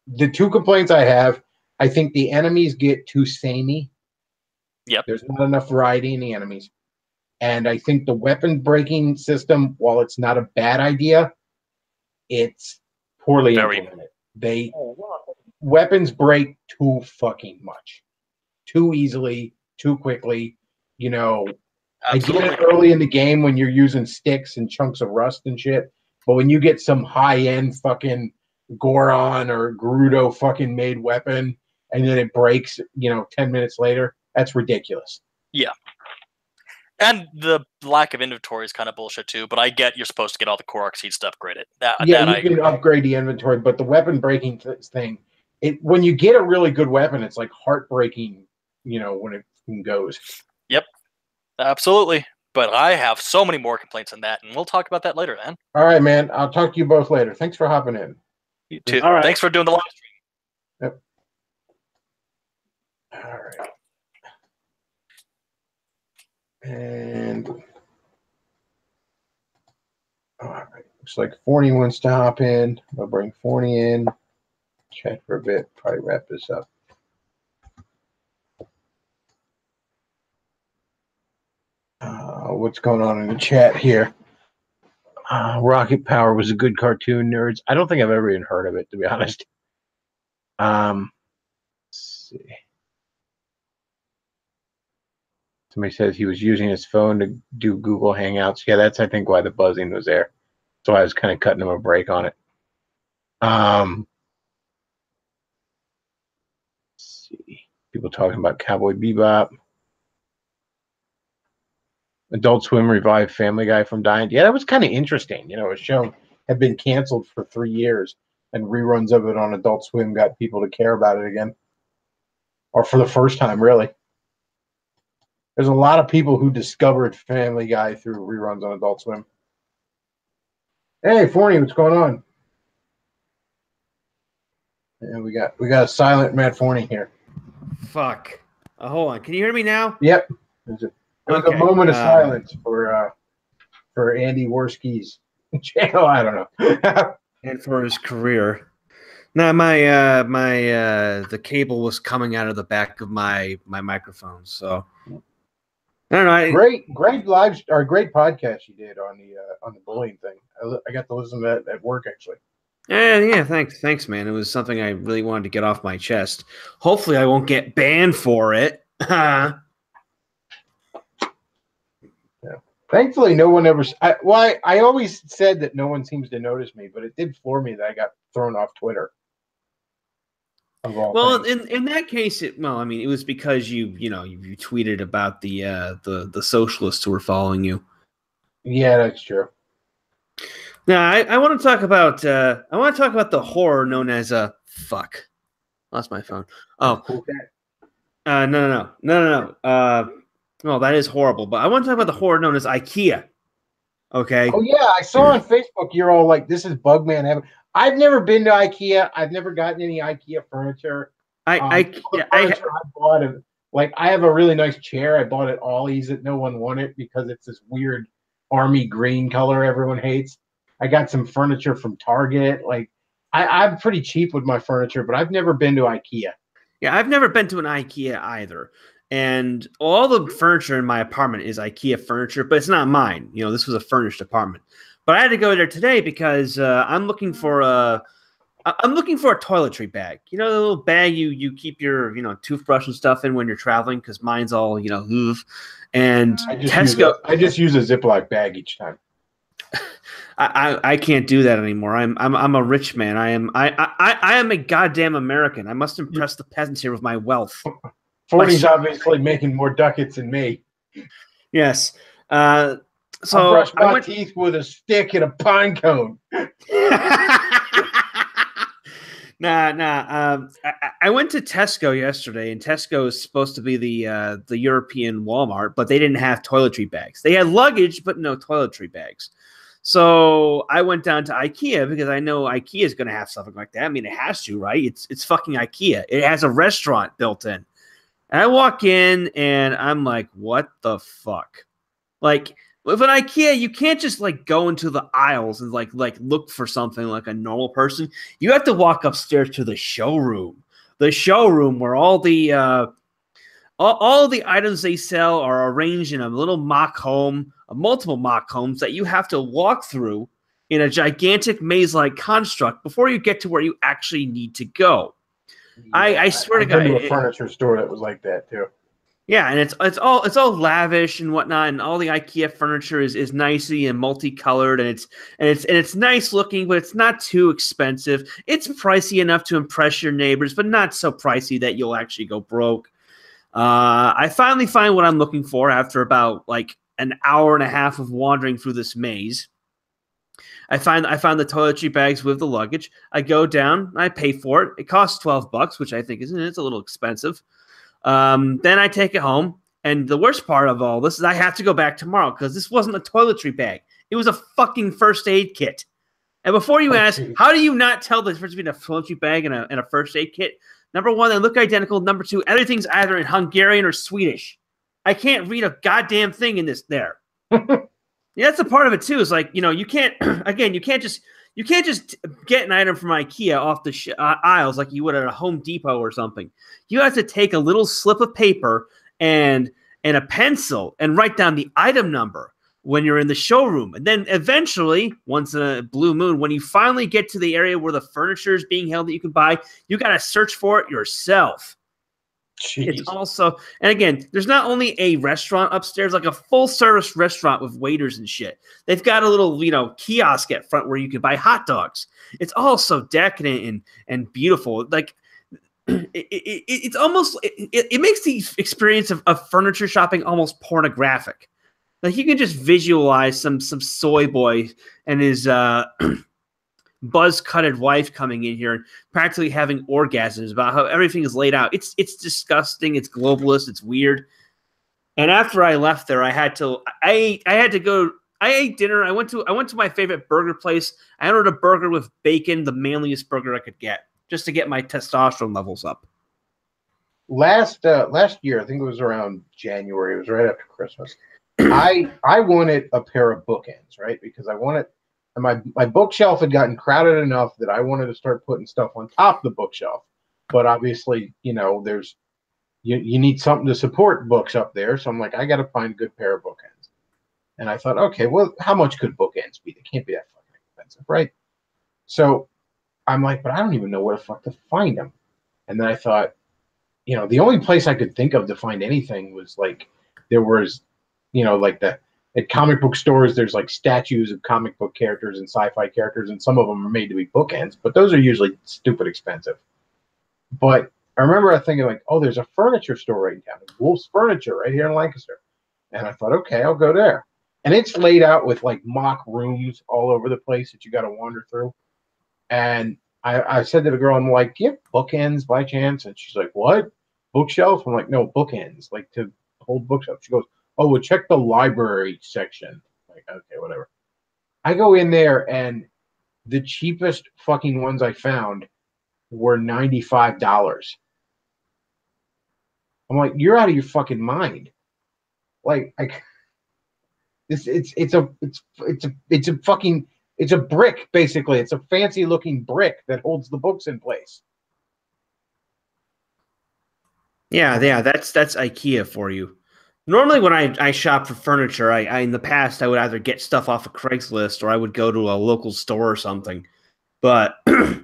the two complaints I have, I think the enemies get too samey. Yep. There's not enough variety in the enemies. And I think the weapon breaking system, while it's not a bad idea, it's poorly implemented. Weapons break too fucking much. Too easily, too quickly. You know, absolutely. I get it early in the game when you're using sticks and chunks of rust and shit. But when you get some high-end fucking Goron or Gerudo fucking made weapon and then it breaks, 10 minutes later, that's ridiculous. Yeah. And the lack of inventory is kind of bullshit too, but I get you're supposed to get all the Korok seeds to upgrade it. You can upgrade the inventory, but the weapon breaking thing, when you get a really good weapon, it's like heartbreaking, when it goes. Yep, absolutely. But I have so many more complaints than that, and we'll talk about that later, man. All right, man. I'll talk to you both later. Thanks for hopping in. You too. All right. Thanks for doing the live stream. Yep. All right. And all right, looks like Forney wants to hop in. I'll bring Forney in. Chat for a bit. Probably wrap this up. What's going on in the chat here? Rocket Power was a good cartoon, nerds. I don't think I've ever even heard of it, to be honest. Let's see. Somebody says he was using his phone to do Google Hangouts. Yeah, that's, I think, why the buzzing was there. So I was kind of cutting him a break on it. Let's see. People talking about Cowboy Bebop. Adult Swim revived Family Guy from dying. Yeah, that was kind of interesting. A show had been canceled for 3 years, and reruns of it on Adult Swim got people to care about it again. Or for the first time, really. There's a lot of people who discovered Family Guy through reruns on Adult Swim. Hey, Forney, what's going on? And we got a silent Matt Forney here. Fuck. Hold on. Can you hear me now? Yep. It was a moment of silence for Andy Worski's channel. I don't know. And for his career. No, the cable was coming out of the back of my microphone, so I don't know. Great great podcast you did on the bullying thing. I got to listen to that at work actually. Yeah, thanks, man. It was something I really wanted to get off my chest. Hopefully, I won't get banned for it. Yeah. Thankfully, no one ever. I always said that no one seems to notice me, but it did floor me that I got thrown off Twitter. Well, in that case, it was because you tweeted about the socialists who were following you. Yeah, that's true. Now, I want to talk about the horror known as fuck. Lost my phone. Oh, no. Well, that is horrible. But I want to talk about the horror known as IKEA. Okay. Oh yeah, I saw on Facebook you're all like, "This is Bugman heaven." I've never been to IKEA. I've never gotten any IKEA furniture. I bought it. Like I have a really nice chair. I bought at Ollie's that no one wanted because it's this weird army green color everyone hates. I got some furniture from Target. Like I'm pretty cheap with my furniture, but I've never been to IKEA. Yeah, I've never been to an IKEA either. And all the furniture in my apartment is IKEA furniture, but it's not mine. This was a furnished apartment. But I had to go there today because I'm looking for a toiletry bag. The little bag you keep your toothbrush and stuff in when you're traveling, because mine's all hoof. And I just use a Ziploc bag each time. I can't do that anymore. I'm a rich man. I am a goddamn American. I must impress the peasants here with my wealth. Forney's obviously making more ducats than me. Yes. So I brush my teeth with a stick and a pine cone. Nah. I went to Tesco yesterday, and Tesco is supposed to be the European Walmart, but they didn't have toiletry bags. They had luggage, but no toiletry bags. So I went down to IKEA because I know IKEA is going to have something like that. I mean, it has to, right? It's fucking IKEA. It has a restaurant built in. And I walk in, and I'm like, what the fuck? Like, with an IKEA, you can't just like go into the aisles and like look for something like a normal person. You have to walk upstairs to the showroom where all the items they sell are arranged in a little mock home, multiple mock homes that you have to walk through in a gigantic maze-like construct before you get to where you actually need to go. Yeah, I swear to God, I've been to a furniture store that was like that too. Yeah, and it's all lavish and whatnot, and all the IKEA furniture is nicey and multicolored, and it's nice looking, but it's not too expensive. It's pricey enough to impress your neighbors, but not so pricey that you'll actually go broke. I finally find what I'm looking for after about like an hour and a half of wandering through this maze. I found the toiletry bags with the luggage. I go down, I pay for it. It costs $12, which I think it's a little expensive. Then I take it home, and the worst part of all this is I have to go back tomorrow because this wasn't a toiletry bag. It was a fucking first aid kit. And before you ask, how do you not tell the difference between a toiletry bag and a first aid kit? Number one, they look identical. Number two, everything's either in Hungarian or Swedish. I can't read a goddamn thing in this there. Yeah, that's a part of it too. Is like, you can't again, you can't just get an item from IKEA off the aisles like you would at a Home Depot or something. You have to take a little slip of paper and a pencil and write down the item number when you're in the showroom. And then eventually, once in a blue moon, when you finally get to the area where the furniture is being held that you can buy, you got to search for it yourself. Jeez. It's also, and again, there's not only a restaurant upstairs, like a full service restaurant with waiters and shit. They've got a little, kiosk at front where you can buy hot dogs. It's all so decadent and beautiful. Like it's almost, it makes the experience of furniture shopping almost pornographic. Like you can just visualize some soy boy and his buzz-cutted wife coming in here and practically having orgasms about how everything is laid out. It's disgusting. It's globalist. It's weird. And after I left there, I ate dinner. I went to my favorite burger place. I ordered a burger with bacon, the manliest burger I could get. just to get my testosterone levels up. Last year, I think it was around January. It was right after Christmas. I wanted a pair of bookends, right? Because I wanted, and my bookshelf had gotten crowded enough that I wanted to start putting stuff on top of the bookshelf. But obviously, there's you need something to support books up there. So I'm like, I got to find a good pair of bookends. And I thought, okay, well, how much could bookends be? They can't be that fucking expensive, right? So I'm like, but I don't even know where the fuck to find them. And then I thought, the only place I could think of to find anything was like there was, like at comic book stores, there's like statues of comic book characters and sci-fi characters, and some of them are made to be bookends, but those are usually stupid expensive. But I remember thinking like, oh, there's a furniture store right in town, Wolf's Furniture right here in Lancaster. And I thought, okay, I'll go there. And it's laid out with like mock rooms all over the place that you got to wander through. And I said to the girl, I'm like, do you have bookends by chance? And she's like, what? Bookshelf? I'm like, no, bookends, like to hold bookshelf. She goes, oh, well, check the library section. I'm like, okay, whatever. I go in there, and the cheapest fucking ones I found were $95. I'm like, you're out of your fucking mind. Like, it's a brick, basically. It's a fancy looking brick that holds the books in place. Yeah, that's IKEA for you. Normally, when I shop for furniture, I in the past I would either get stuff off of Craigslist or I would go to a local store or something. But I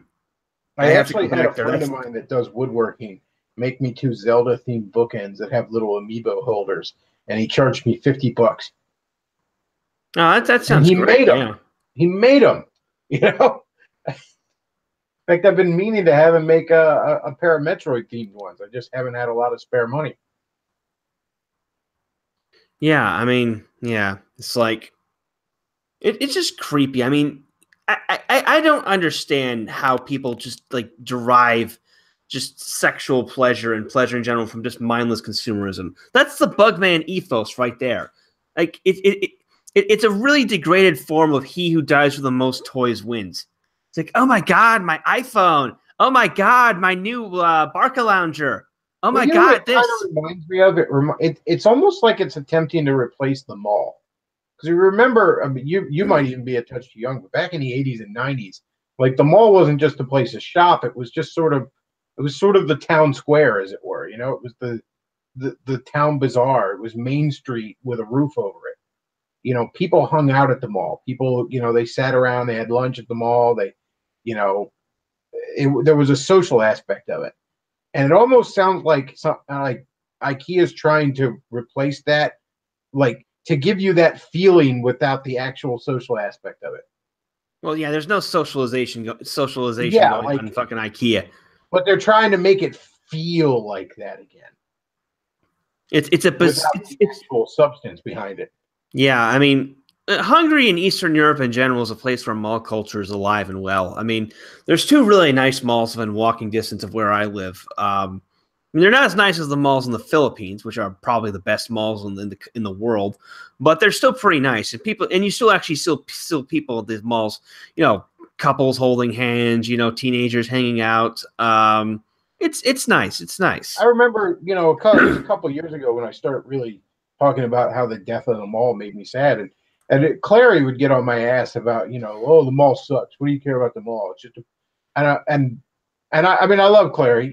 actually had a friend of mine that does woodworking make me 2 Zelda themed bookends that have little amiibo holders, and he charged me $50. Oh, that sounds great. Made them. Yeah. He made them. In fact, I've been meaning to have him make a pair of Metroid themed ones. I just haven't had a lot of spare money. Yeah, I mean, yeah, it's like it's just creepy. I mean, I don't understand how people just like derive just sexual pleasure and pleasure in general from just mindless consumerism. That's the Bugman ethos right there. Like it's a really degraded form of he who dies with the most toys wins. It's like, oh my God, my iPhone. Oh my God, my new Barca Lounger. Oh my God, this kind of reminds me of it. It's almost like it's attempting to replace the mall. Because you remember, I mean, you might even be a touch too young, but back in the 80s and 90s, like the mall wasn't just a place to shop. It was just sort of the town square, as it were. It was the town bazaar. It was Main Street with a roof over it. People hung out at the mall. People, they sat around. They had lunch at the mall. There was a social aspect of it. And it almost sounds like IKEA's trying to replace that, like to give you that feeling without the actual social aspect of it. Well, yeah, there's no socialization going on in fucking IKEA. But they're trying to make it feel like that again. It's actual substance behind it. Yeah, I mean, Hungary and Eastern Europe in general is a place where mall culture is alive and well. I mean, there's 2 really nice malls within walking distance of where I live. I mean, they're not as nice as the malls in the Philippines, which are probably the best malls in the world, but they're still pretty nice. And you still actually still people at these malls, couples holding hands, teenagers hanging out. It's nice. It's nice. I remember, it was a couple of years ago when I started really talking about how the death of the mall made me sad, and Clary would get on my ass about, oh, the mall sucks. What do you care about the mall? It's just, I mean, I love Clary.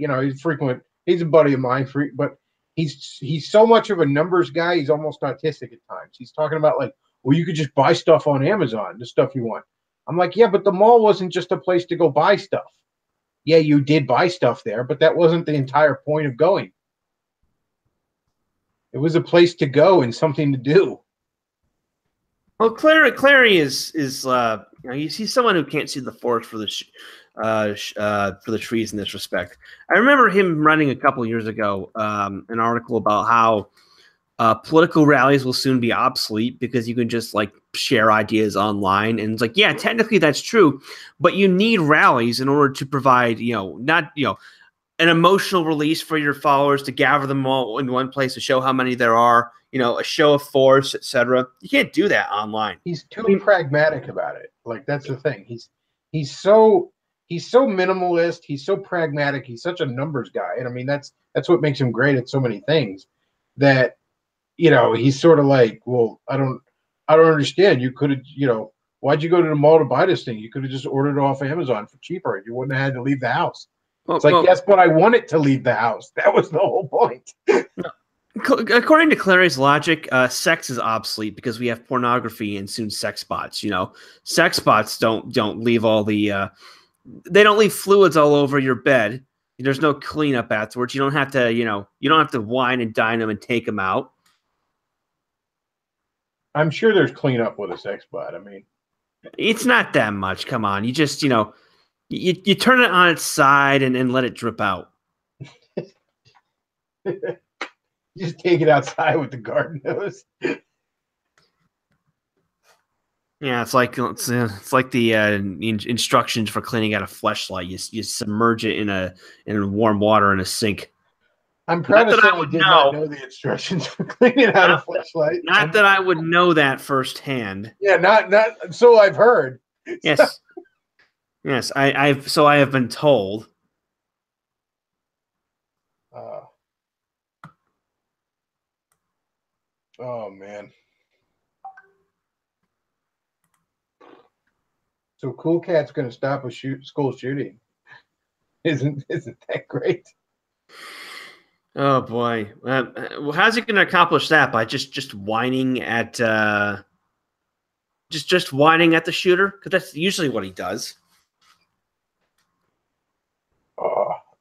He's a buddy of mine, but he's so much of a numbers guy. He's almost autistic at times. He's talking about like, well, you could just buy stuff on Amazon, the stuff you want. I'm like, yeah, but the mall wasn't just a place to go buy stuff. Yeah, you did buy stuff there, but that wasn't the entire point of going. It was a place to go and something to do. Well, Clary is he's someone who can't see the forest for the trees in this respect. I remember him writing a couple of years ago an article about how political rallies will soon be obsolete because you can just like share ideas online, and it's like, yeah, technically that's true, but you need rallies in order to provide an emotional release for your followers, to gather them all in one place to show how many there are, a show of force, etc. You can't do that online. He's too pragmatic about it. Like, that's the thing. He's so he's so minimalist. He's so pragmatic. He's such a numbers guy, and I mean that's what makes him great at so many things. That he's sort of like, well, I don't understand. You could have, why'd you go to the mall to buy this thing? You could have just ordered it off Amazon for cheaper. You wouldn't have had to leave the house. It's like, yes, but I wanted to leave the house. That was the whole point. According to Clary's logic, sex is obsolete because we have pornography and soon sex bots. Sex bots don't leave all the they don't leave fluids all over your bed. There's no cleanup afterwards. You don't have to, you don't have to wine and dine them and take them out. I'm sure there's cleanup with a sex bot. I mean, it's not that much. Come on, you just, you turn it on its side and let it drip out. You just take it outside with the garden hose. Yeah, it's like the instructions for cleaning out a fleshlight. You submerge it in warm water in a sink. I'm proud to say I did not know the instructions for cleaning out a fleshlight. Not that I would know that firsthand. Yeah, not so I've heard. Yes, yes, I have been told. Oh man. So Cool Cat's going to stop a school shooting. Isn't that great? Oh boy. How's he going to accomplish that? By just whining at just whining at the shooter? Because that's usually what he does.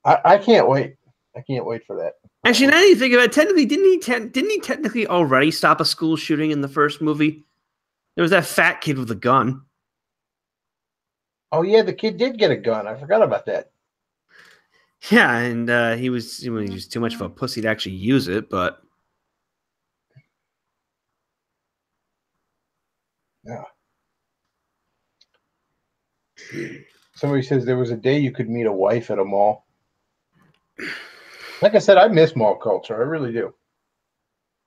I can't wait. I can't wait for that. Actually, now that you think about it, technically, didn't he technically already stop a school shooting in the first movie? There was that fat kid with a gun. Oh yeah, the kid did get a gun. I forgot about that. Yeah, and he was too much of a pussy to actually use it, but yeah. Somebody says there was a day you could meet a wife at a mall. Like I said, I miss mall culture. I really do.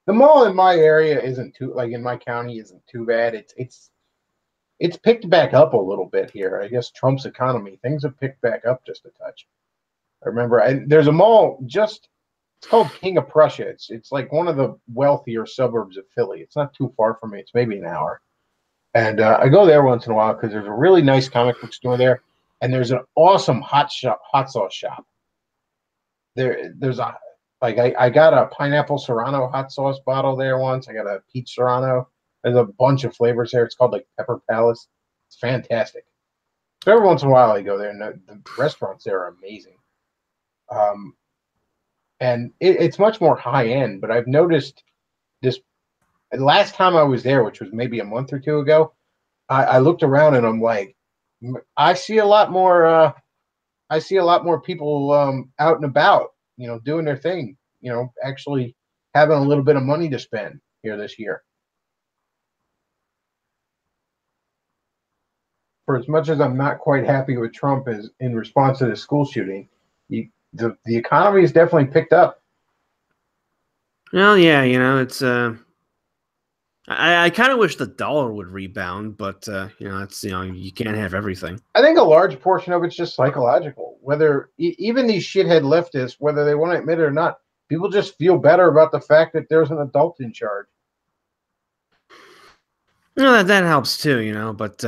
The mall in my area isn't too, like in my county, isn't too bad. It's picked back up a little bit here. I guess Trump's economy, things have picked back up just a touch. I remember there's a mall it's called King of Prussia. It's like one of the wealthier suburbs of Philly. It's not too far from me. It's maybe an hour. And I go there once in a while because there's a really nice comic book store there, and there's an awesome hot sauce shop. There's a I got a pineapple Serrano hot sauce bottle there once. I got a peach Serrano. There's a bunch of flavors there. It's called like Pepper Palace. It's fantastic. So every once in a while I go there, and the restaurants there are amazing. And it's much more high end. But I've noticed this. Last time I was there, which was maybe a month or two ago, I looked around and I'm like, I see a lot more people out and about, doing their thing, actually having a little bit of money to spend here this year. For as much as I'm not quite happy with Trump as in response to the school shooting, the economy has definitely picked up. Well, yeah, it's I kind of wish the dollar would rebound, but it's you can't have everything. I think a large portion of it's just psychological. Whether even these shithead leftists, whether they want to admit it or not, people just feel better about the fact that there's an adult in charge. That helps too, but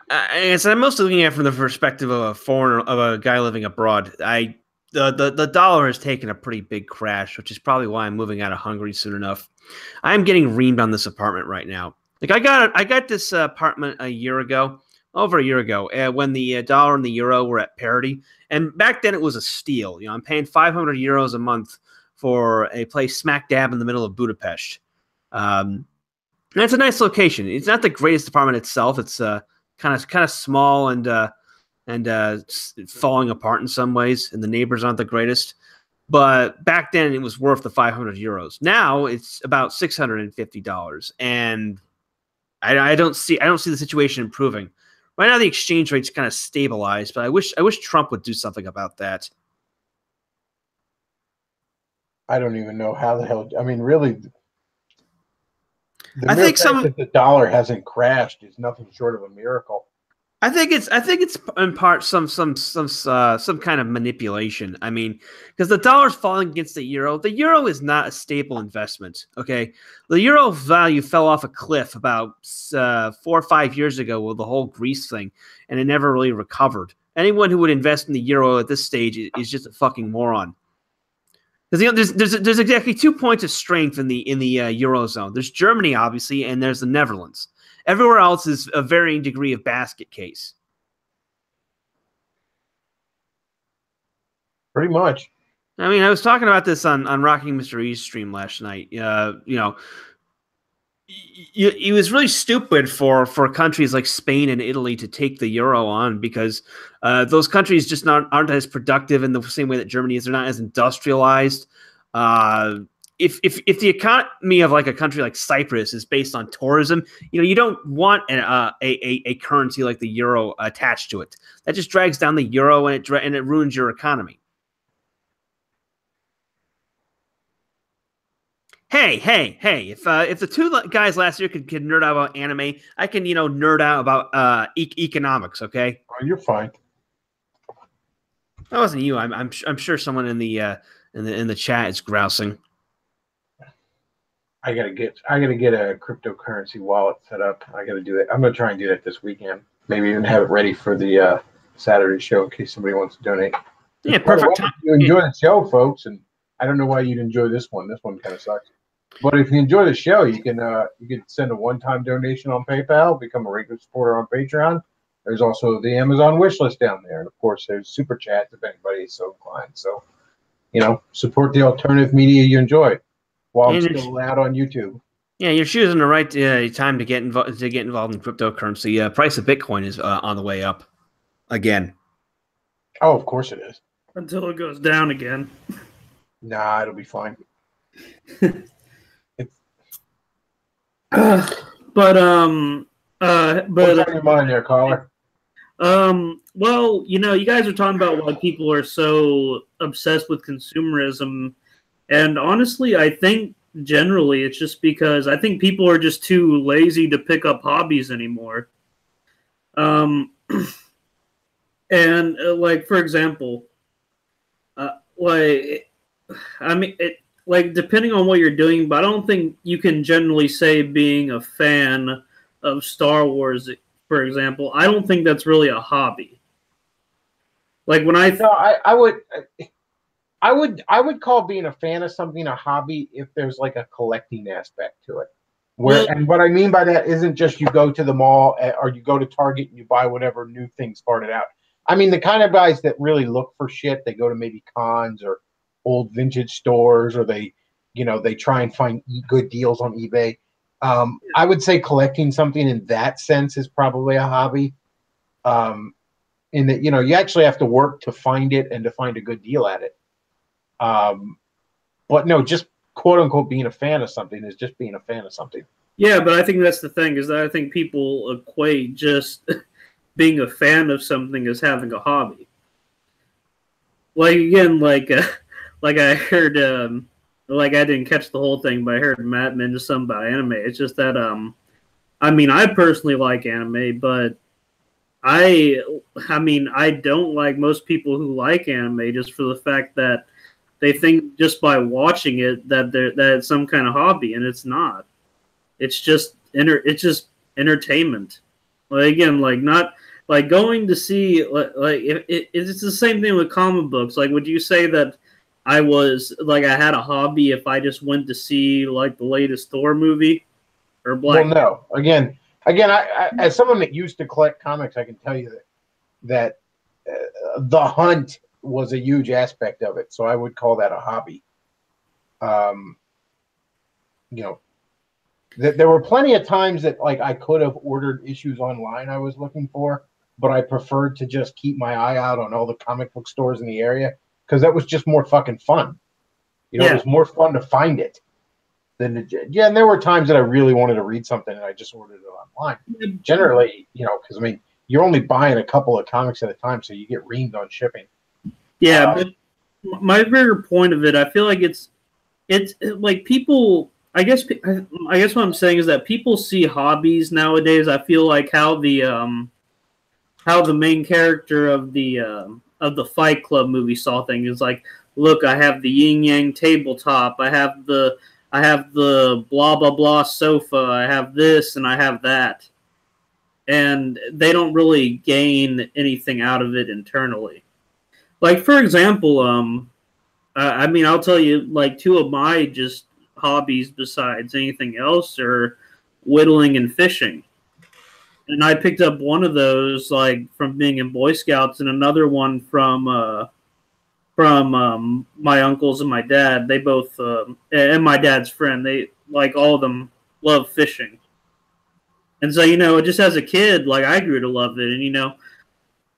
I guess I'm mostly looking at it from the perspective of a foreigner, of a guy living abroad. The dollar has taken a pretty big crash, which is probably why I'm moving out of Hungary soon enough. I'm getting reamed on this apartment right now. Like I got this apartment over a year ago, when the dollar and the euro were at parity, and back then it was a steal. I'm paying 500 euros a month for a place smack dab in the middle of Budapest. And it's a nice location. It's not the greatest apartment itself. It's kind of small and falling apart in some ways, and the neighbors aren't the greatest. But back then, it was worth the 500 euros. Now it's about $650, and I don't see the situation improving. Right now, the exchange rate's kind of stabilized, but I wish Trump would do something about that. I don't even know how the hell. I mean, really, I think that the dollar hasn't crashed is nothing short of a miracle. I think it's in part some kind of manipulation. I mean, because the dollar's falling against the euro. The euro is not a stable investment. Okay, the euro value fell off a cliff about 4 or 5 years ago with the whole Greece thing, and it never really recovered. Anyone who would invest in the euro at this stage is just a fucking moron. Because there's exactly 2 points of strength in the eurozone. There's Germany, obviously, and there's the Netherlands. Everywhere else is a varying degree of basket case. Pretty much. I mean, I was talking about this on Rocking Mr. E's stream last night. It was really stupid for countries like Spain and Italy to take the euro on because those countries just aren't as productive in the same way that Germany is. They're not as industrialized. If the economy of like a country like Cyprus is based on tourism, you don't want a currency like the euro attached to it. That just drags down the euro and it ruins your economy. Hey! If the two guys last year could nerd out about anime, I can nerd out about economics. Okay. Oh, you're fine. That wasn't you. I'm sure someone in the chat is grousing. I gotta get a cryptocurrency wallet set up. I gotta do it. I'm gonna try and do that this weekend. Maybe even have it ready for the Saturday show in case somebody wants to donate. Yeah, perfect time. You enjoy the show, folks, and I don't know why you'd enjoy this one. This one kind of sucks. But if you enjoy the show, you can send a one-time donation on PayPal, become a regular supporter on Patreon. There's also the Amazon wish list down there, and of course, there's super chats if anybody is so inclined. So, support the alternative media you enjoy. While I'm still allowed on YouTube. Yeah, you're choosing the right time to get involved in cryptocurrency. Price of Bitcoin is on the way up again. Oh, of course it is. Until it goes down again. Nah, it'll be fine. What's on your mind there, caller? Well, you guys are talking about why people are so obsessed with consumerism. And honestly, I think generally it's just because I think people are just too lazy to pick up hobbies anymore. And for example, depending on what you're doing, but I don't think you can generally say being a fan of Star Wars, for example, I don't think that's really a hobby. Like when I would call being a fan of something a hobby if there's like a collecting aspect to it. And what I mean by that isn't just you go to the mall or you go to Target and you buy whatever new thing started out. I mean the kind of guys that really look for shit. They go to maybe cons or old vintage stores, or they try and find good deals on eBay. I would say collecting something in that sense is probably a hobby. In that you actually have to work to find it and to find a good deal at it. But no, just quote unquote being a fan of something is just being a fan of something. Yeah, but I think that's the thing is that I think people equate just being a fan of something as having a hobby. Like again, like I heard, I didn't catch the whole thing, but I heard Matt mention something about anime. It's just that, I personally like anime, but I don't like most people who like anime just for the fact that they think just by watching it that it's some kind of hobby, and it's not. It's just entertainment. Like again, not like going to see it's the same thing with comic books. Like, would you say that I had a hobby if I just went to see like the latest Thor movie or Black? Well, no. Again, I as someone that used to collect comics, I can tell you that the hunt was a huge aspect of it. So I would call that a hobby. There were plenty of times that I could have ordered issues online I was looking for, but I preferred to just keep my eye out on all the comic book stores in the area because that was just more fucking fun. It was more fun to find it than and there were times that I really wanted to read something and I just ordered it online. Generally, because you're only buying a couple of comics at a time, so you get reamed on shipping. Yeah, but my bigger point of it, I feel like it's like people. I guess what I'm saying is that people see hobbies nowadays. I feel like how the how the main character of the Fight Club movie saw things. Is like, look, I have the yin yang tabletop, I have the blah blah blah sofa, I have this and I have that, and they don't really gain anything out of it internally. Like, for example, I mean, I'll tell you, like, two of my just hobbies besides anything else are whittling and fishing. And I picked up one of those, like, from being in Boy Scouts, and another one from my uncles and my dad. They both, and my dad's friend, they, like, all of them love fishing. And so, just as a kid, like, I grew to love it. And,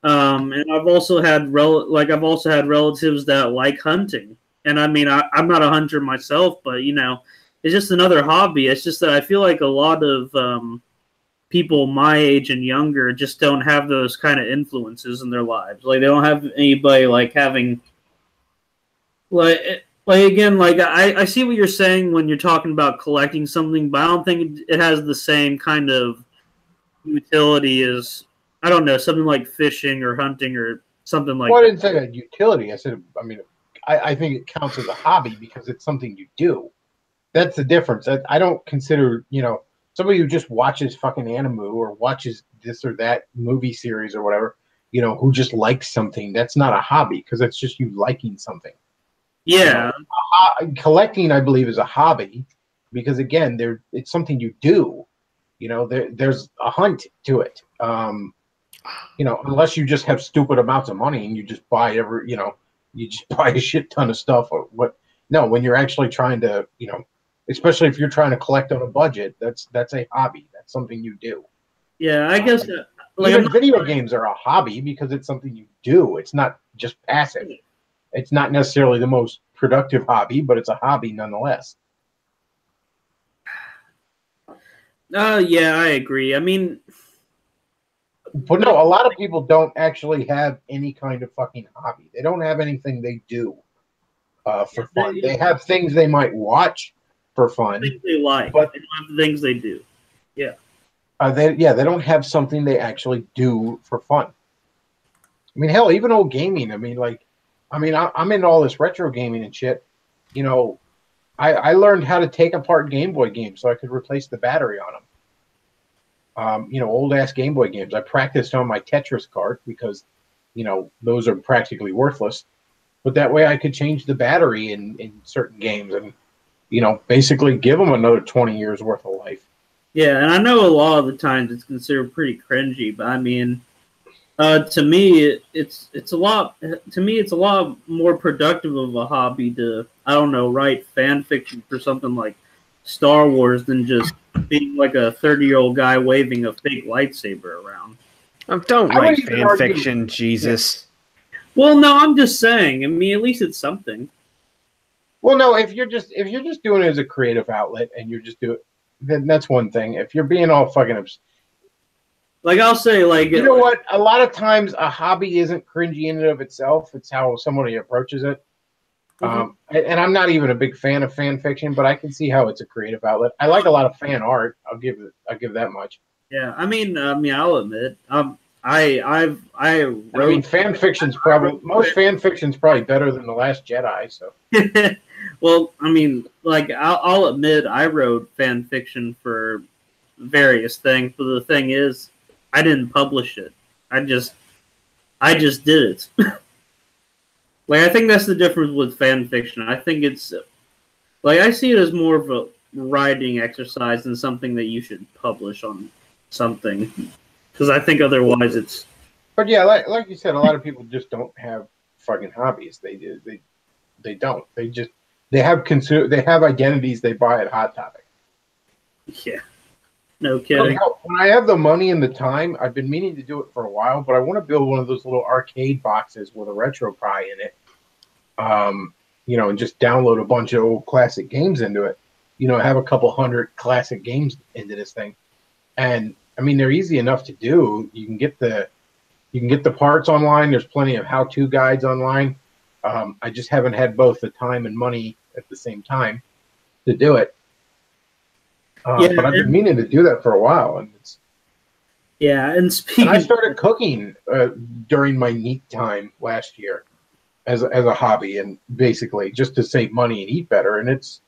and I've also had relatives that like hunting. And I mean, I'm not a hunter myself, but, it's just another hobby. It's just that I feel like a lot of people my age and younger just don't have those kind of influences in their lives. Like, they don't have anybody like having like again, like I see what you're saying when you're talking about collecting something, but I don't think it has the same kind of utility as, I don't know, something like fishing or hunting or something like well, that. I didn't say that utility. I said, I mean, I think it counts as a hobby because it's something you do. That's the difference. I don't consider, somebody who just watches fucking anime or watches this or that movie series or whatever, who just likes something. That's not a hobby because it's just you liking something. Yeah. Collecting, I believe, is a hobby because, again, it's something you do. There's a hunt to it. Unless you just have stupid amounts of money and you just buy you just buy a shit ton of stuff or what. No, when you're actually trying to, especially if you're trying to collect on a budget, that's a hobby. That's something you do. Yeah, I guess even video games are a hobby because it's something you do. It's not just passive. It's not necessarily the most productive hobby, but it's a hobby nonetheless. Yeah, I agree. I mean, but no, a lot of people don't actually have any kind of fucking hobby. They don't have anything they do for fun. They have things they might watch for fun. Things they like, but they don't have the things they do. Yeah. They don't have something they actually do for fun. I mean, hell, even old gaming. I mean, I'm into all this retro gaming and shit. I learned how to take apart Game Boy games so I could replace the battery on them. Old ass Game Boy games. I practiced on my Tetris card because, those are practically worthless. But that way I could change the battery in certain games and, basically give them another 20 years worth of life. Yeah, and I know a lot of the times it's considered pretty cringy, but I mean, to me, it's a lot. To me, it's a lot more productive of a hobby to, I don't know, write fan fiction for something like Star Wars than just being like a 30-year-old guy waving a fake lightsaber around. Don't write fan fiction, Jesus. Yeah. Well, no, I'm just saying. I mean, at least it's something. Well, no, if you're just doing it as a creative outlet and you're just doing, then that's one thing. If you're being all fucking like, I'll say, like, you know what? A lot of times, a hobby isn't cringy in and of itself. It's how somebody approaches it. Mm-hmm. And I'm not even a big fan of fan fiction, but I can see how it's a creative outlet. I like a lot of fan art. I'll give that much. Yeah, I mean, I'll admit, fan fiction's most fan fiction's probably better than The Last Jedi. So. Well, I mean, like, I'll admit I wrote fan fiction for various things, but the thing is, I didn't publish it. I just did it. Like, I think that's the difference with fan fiction. I think it's, like, I see it as more of a writing exercise than something that you should publish on something. Because I think otherwise it's... But yeah, like you said, a lot of people just don't have fucking hobbies. They don't. They have identities they buy at Hot Topic. Yeah. No kidding. When I have the money and the time, I've been meaning to do it for a while, but I want to build one of those little arcade boxes with a RetroPie in it. And just download a bunch of old classic games into it. Have a couple hundred classic games into this thing. And I mean, they're easy enough to do. You can get the parts online. There's plenty of how-to guides online. I just haven't had both the time and money at the same time to do it. But I've been meaning to do that for a while, and Yeah, and And I started cooking during my neat time last year as a hobby, and basically just to save money and eat better, and it's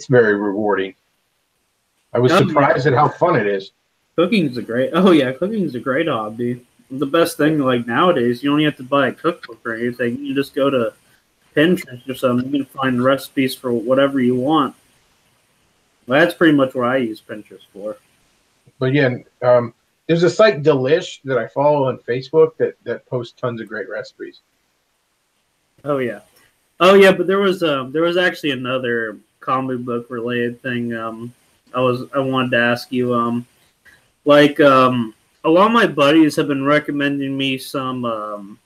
very rewarding. I was surprised at how fun it is. Cooking's a great hobby. The best thing, like nowadays, you don't have to buy a cookbook or anything. You just go to Pinterest or something. You can find recipes for whatever you want. Well, that's pretty much what I use Pinterest for. But yeah, there's a site Delish that I follow on Facebook that posts tons of great recipes. Oh yeah, but there was actually another comic book related thing. I wanted to ask you. A lot of my buddies have been recommending me some of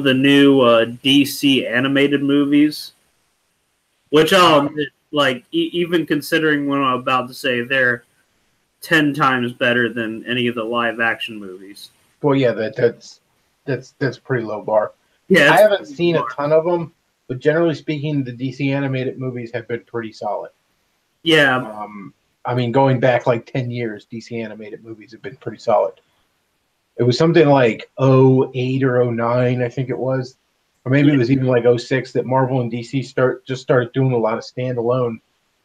the new DC animated movies, which I'll admit, even considering what I'm about to say, they're 10 times better than any of the live action movies. Well, yeah, that's pretty low bar. Yeah, I haven't seen a ton of them, but generally speaking, the DC animated movies have been pretty solid. Yeah. I mean, going back like 10 years, DC animated movies have been pretty solid. It was something like 08 or 09, I think it was. Or maybe it was even like 06 that Marvel and DC started doing a lot of standalone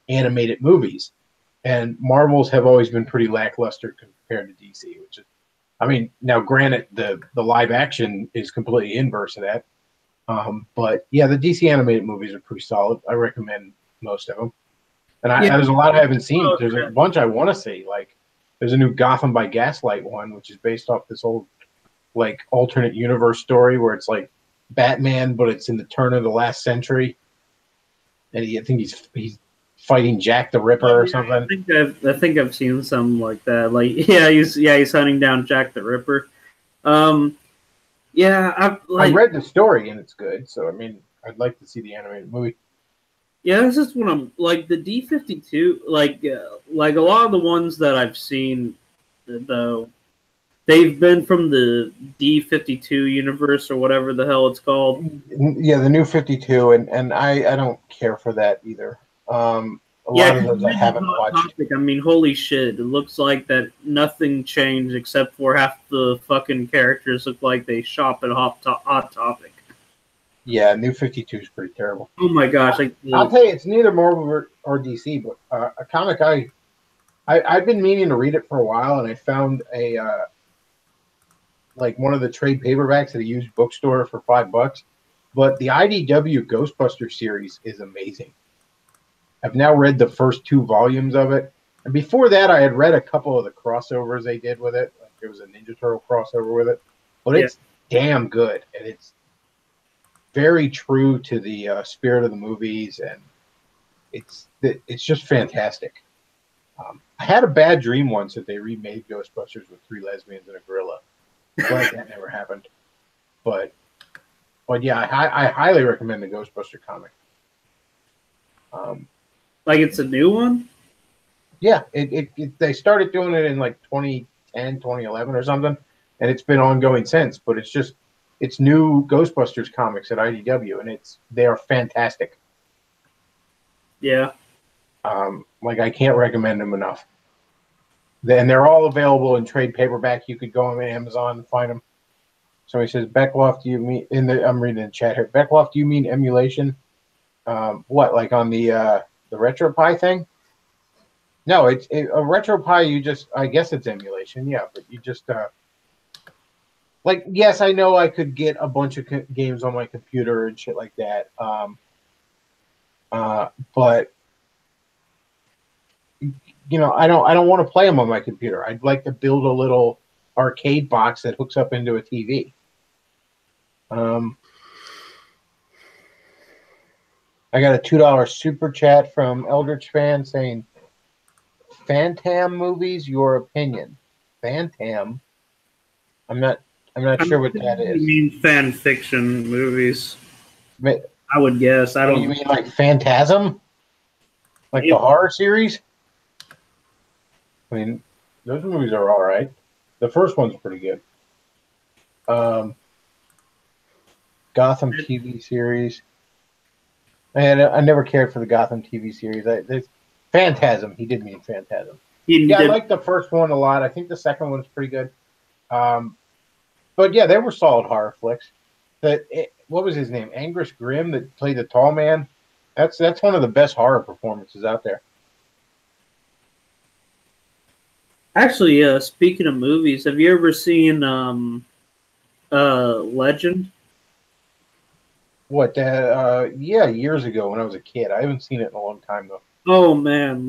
animated movies. And Marvel's have always been pretty lackluster compared to DC, which is, I mean, now granted, the live action is completely inverse of that. But yeah, the DC animated movies are pretty solid. I recommend most of them. And there's a lot I haven't seen. But there's a bunch I want to see. Like, there's a new Gotham by Gaslight one, which is based off this old, like, alternate universe story where it's like Batman, but it's in the turn of the last century. And I think he's fighting Jack the Ripper or something. I think I've seen something like that. Like, he's hunting down Jack the Ripper. I read the story and it's good. So I mean, I'd like to see the animated movie. Yeah, this is what I'm like. The D-52, like a lot of the ones that I've seen, though, they've been from the D-52 universe or whatever the hell it's called. Yeah, the new 52, and I don't care for that either. A lot of those I haven't watched. I mean, holy shit! It looks like that nothing changed except for half the fucking characters look like they shop at Hot Topic. Yeah, New 52 is pretty terrible. Oh my gosh! I'll tell you, it's neither Marvel or DC, but a comic I've been meaning to read it for a while, and I found one of the trade paperbacks at a used bookstore for $5. But the IDW Ghostbusters series is amazing. I've now read the first 2 volumes of it, and before that, I had read a couple of the crossovers they did with it. Like, there was a Ninja Turtle crossover with it, but it's damn good, and it's very true to the spirit of the movies, and it's just fantastic. I had a bad dream once that they remade Ghostbusters with 3 lesbians and a gorilla. Glad that never happened. But yeah, I highly recommend the Ghostbuster comic. Like, it's a new one? Yeah, they started doing it in like 2010, 2011 or something, and it's been ongoing since. But it's new Ghostbusters comics at IDW, and they are fantastic. Yeah. I can't recommend them enough. And they're all available in trade paperback. You could go on Amazon and find them. Somebody says, Bechtloff, do you mean I'm reading in the chat here. Bechtloff, do you mean emulation? What, like on the RetroPie thing? No, a RetroPie. I guess it's emulation. Yeah, but you just yes, I know I could get a bunch of games on my computer and shit like that. But I don't want to play them on my computer. I'd like to build a little arcade box that hooks up into a TV. I got a $2 super chat from Eldritch Fan saying, "Phantom movies, your opinion." Phantom. I'm not sure what that is. You mean fan fiction movies? I would guess. I don't. You mean like Phantasm? Like the horror series? I mean, those movies are all right. The first one's pretty good. Gotham TV series. And I never cared for the Gotham TV series. Phantasm. He did mean Phantasm. I like the first one a lot. I think the second one's pretty good. But yeah, they were solid horror flicks. What was his name? Angus Grimm that played the tall man. That's one of the best horror performances out there. Actually, speaking of movies, have you ever seen Legend? What? Yeah, years ago when I was a kid. I haven't seen it in a long time though. Oh man,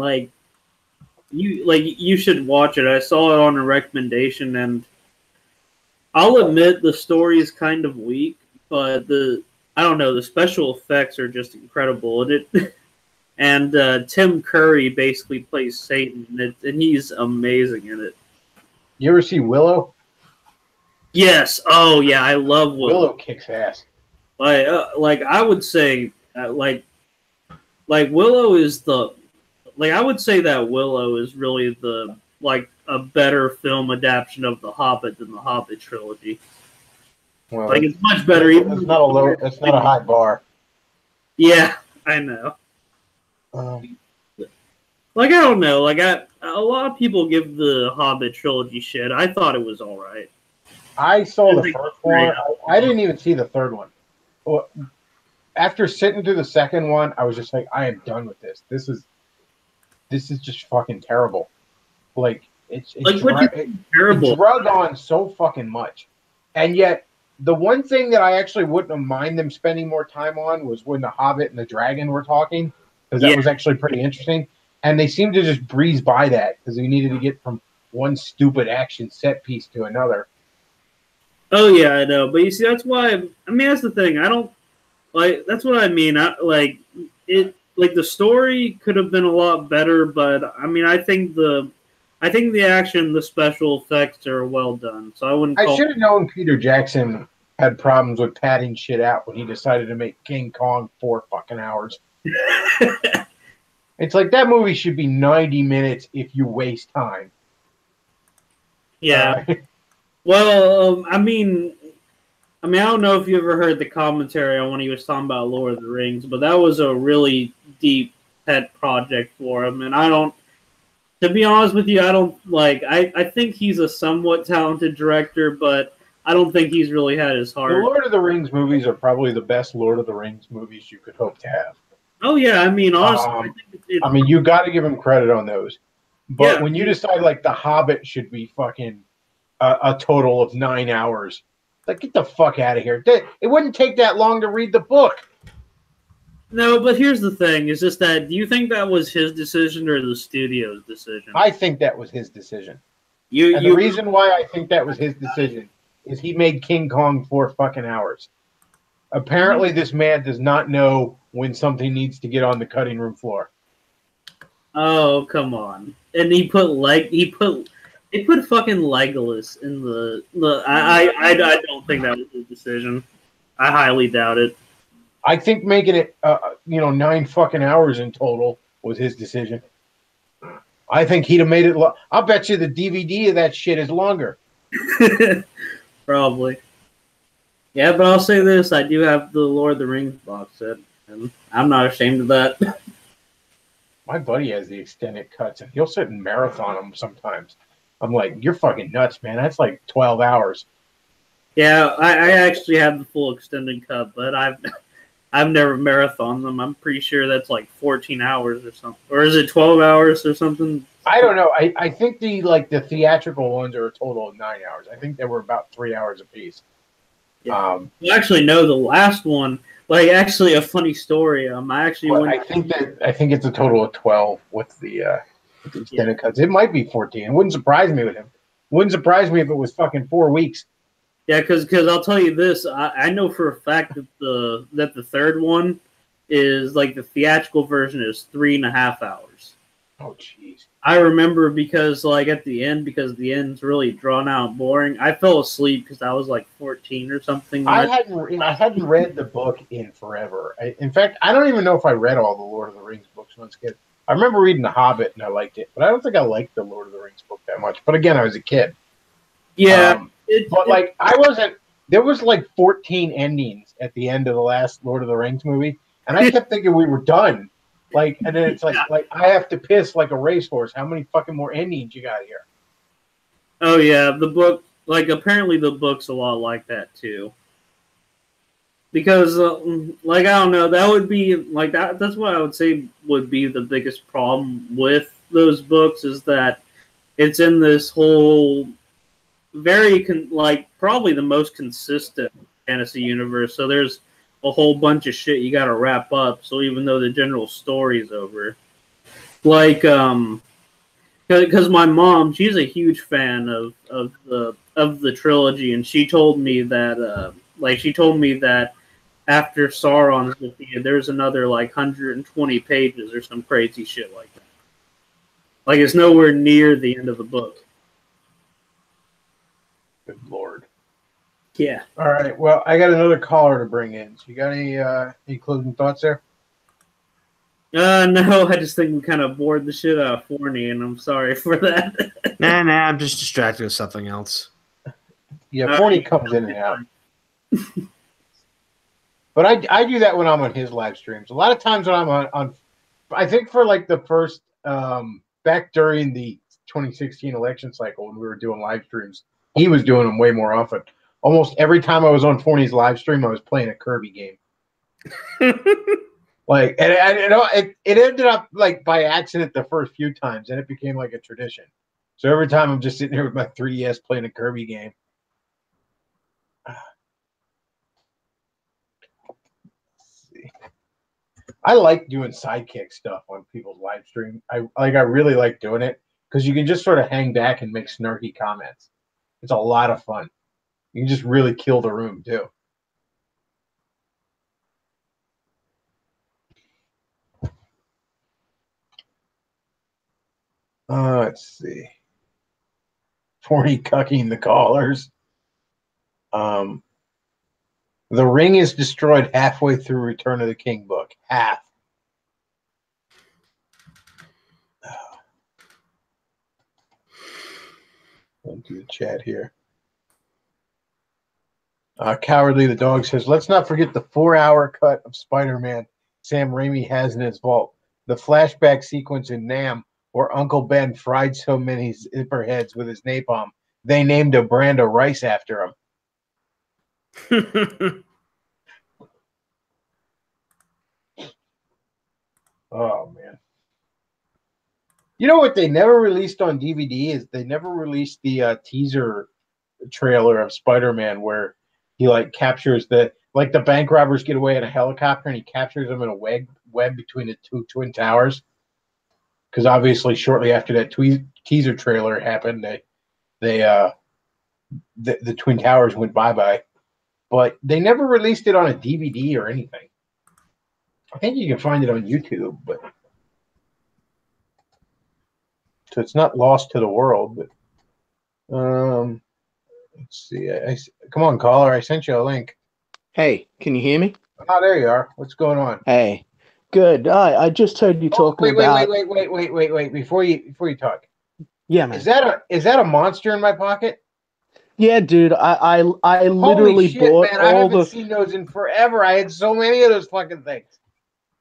you should watch it. I saw it on a recommendation, and I'll admit the story is kind of weak, but I don't know, the special effects are just incredible. And Tim Curry basically plays Satan, and he's amazing in it. You ever see Willow? Yes. Oh yeah, I love Willow. Willow kicks ass. Like I would say, like Willow is I would say that Willow is really a better film adaptation of The Hobbit than the Hobbit trilogy. Well, it's much better. It's not a high bar. Yeah, I know. I don't know. A lot of people give the Hobbit trilogy shit. I thought it was all right. I saw the first one. I didn't even see the third one. After sitting through the second one, I was just like, I am done with this. This is just fucking terrible. It's terrible. It drug on so fucking much, and yet the one thing that I actually wouldn't have mind them spending more time on was when the Hobbit and the dragon were talking, because that was actually pretty interesting. And they seemed to just breeze by that because we needed to get from one stupid action set piece to another. Oh yeah, I know, but you see, that's why. I mean, that's the thing. I don't that's what I mean. The story could have been a lot better, but I mean, I think the action, the special effects are well done. So I wouldn't. I should have known Peter Jackson had problems with padding shit out when he decided to make King Kong 4 fucking hours. It's like that movie should be 90 minutes if you waste time. Yeah. Well, I mean, I don't know if you ever heard the commentary on when he was talking about Lord of the Rings, but that was a really deep pet project for him. And to be honest with you, I think he's a somewhat talented director, but I don't think he's really had his heart. The Lord of the Rings movies are probably the best Lord of the Rings movies you could hope to have. Oh, yeah. I mean, honestly. You got to give him credit on those. But when you decide, The Hobbit should be fucking a total of 9 hours, get the fuck out of here. It wouldn't take that long to read the book. No, but here's the thing. Is just that, do you think that was his decision or the studio's decision? I think that was his decision. The reason why I think that was his decision is he made King Kong 4 fucking hours. Apparently, this man does not know when something needs to get on the cutting room floor. Oh, come on! And he put fucking Legolas in the. I don't think that was his decision. I highly doubt it. I think making it 9 fucking hours in total was his decision. I think he'd have made it. I'll bet you the DVD of that shit is longer. Probably. Yeah, but I'll say this: I do have the Lord of the Rings box set, and I'm not ashamed of that. My buddy has the extended cuts, and he'll sit and marathon them sometimes. I'm like, you're fucking nuts, man. That's 12 hours. Yeah, I actually have the full extended cut, but I've never marathoned them. I'm pretty sure that's 14 hours or something. Or is it 12 hours or something? I don't know. I think the theatrical ones are a total of 9 hours. I think they were about 3 hours apiece. Yeah. Actually, no, the last one, actually a funny story. I think it's a total of 12 with the extended cuts. It might be 14. It wouldn't surprise me with him. Wouldn't surprise me if it was fucking 4 weeks. Yeah, because I'll tell you this, I know for a fact that the third one is the theatrical version is 3.5 hours. Oh, jeez. I remember because at the end, because the end's really drawn out and boring, I fell asleep because I was 14 or something. I hadn't read the book in forever. In fact, I don't even know if I read all the Lord of the Rings books when I was a kid. I remember reading The Hobbit and I liked it, but I don't think I liked the Lord of the Rings book that much. But again, I was a kid. Yeah. I wasn't. There was 14 endings at the end of the last Lord of the Rings movie, and I kept thinking we were done. And then it's I have to piss like a racehorse. How many fucking more endings you got here? Oh yeah, the book. like apparently the book's a lot like that too. Because like I don't know, that would be like that's what I would say would be the biggest problem with those books is that it's in this whole very like probably the most consistent fantasy universe. So there's a whole bunch of shit you got to wrap up. So even though the general story's over, like because my mom, she's a huge fan of the trilogy, and she told me that after Sauron's defeated, there's another like 120 pages or some crazy shit like that. Like it's nowhere near the end of the book. Good Lord. Yeah. All right. Well, I got another caller to bring in. So you got any closing thoughts there? No, I just think we kind of bored the shit out of Forney, and I'm sorry for that. Nah, I'm just distracted with something else. Yeah, Forney comes in and out. But I do that when I'm on his live streams. A lot of times when I'm on I think for like the first back during the 2016 election cycle when we were doing live streams, he was doing them way more often. Almost every time I was on Forney's live stream, I was playing a Kirby game. Like, and it ended up like by accident the first few times, and it became like a tradition. So every time I'm just sitting here with my 3DS playing a Kirby game. I like doing sidekick stuff on people's live stream. I really like doing it because you can just sort of hang back and make snarky comments. It's a lot of fun. You can just really kill the room too. Let's see. Forney cucking the callers. The ring is destroyed halfway through Return of the King book. Half. Into the chat here. Cowardly the Dog says, let's not forget the 4-hour cut of Spider-Man Sam Raimi has in his vault. The flashback sequence in Nam where Uncle Ben fried so many zipper heads with his napalm, they named a brand of rice after him. Oh, man. You know what they never released on DVD is they never released the teaser trailer of Spider-Man where he like captures the bank robbers get away in a helicopter and he captures them in a web between the two twin towers. Because obviously shortly after that teaser trailer happened, the twin towers went bye-bye. But they never released it on a DVD or anything. I think you can find it on YouTube, but so it's not lost to the world. But let's see. Come on, caller. I sent you a link. Hey, can you hear me? Oh, there you are. What's going on? Hey, good. I just heard you talking about. Wait. Before you talk. Yeah, man. Is that a monster in my pocket? Yeah, dude. I literally Holy shit, bought man, all I haven't the. seen those in forever. I had so many of those fucking things.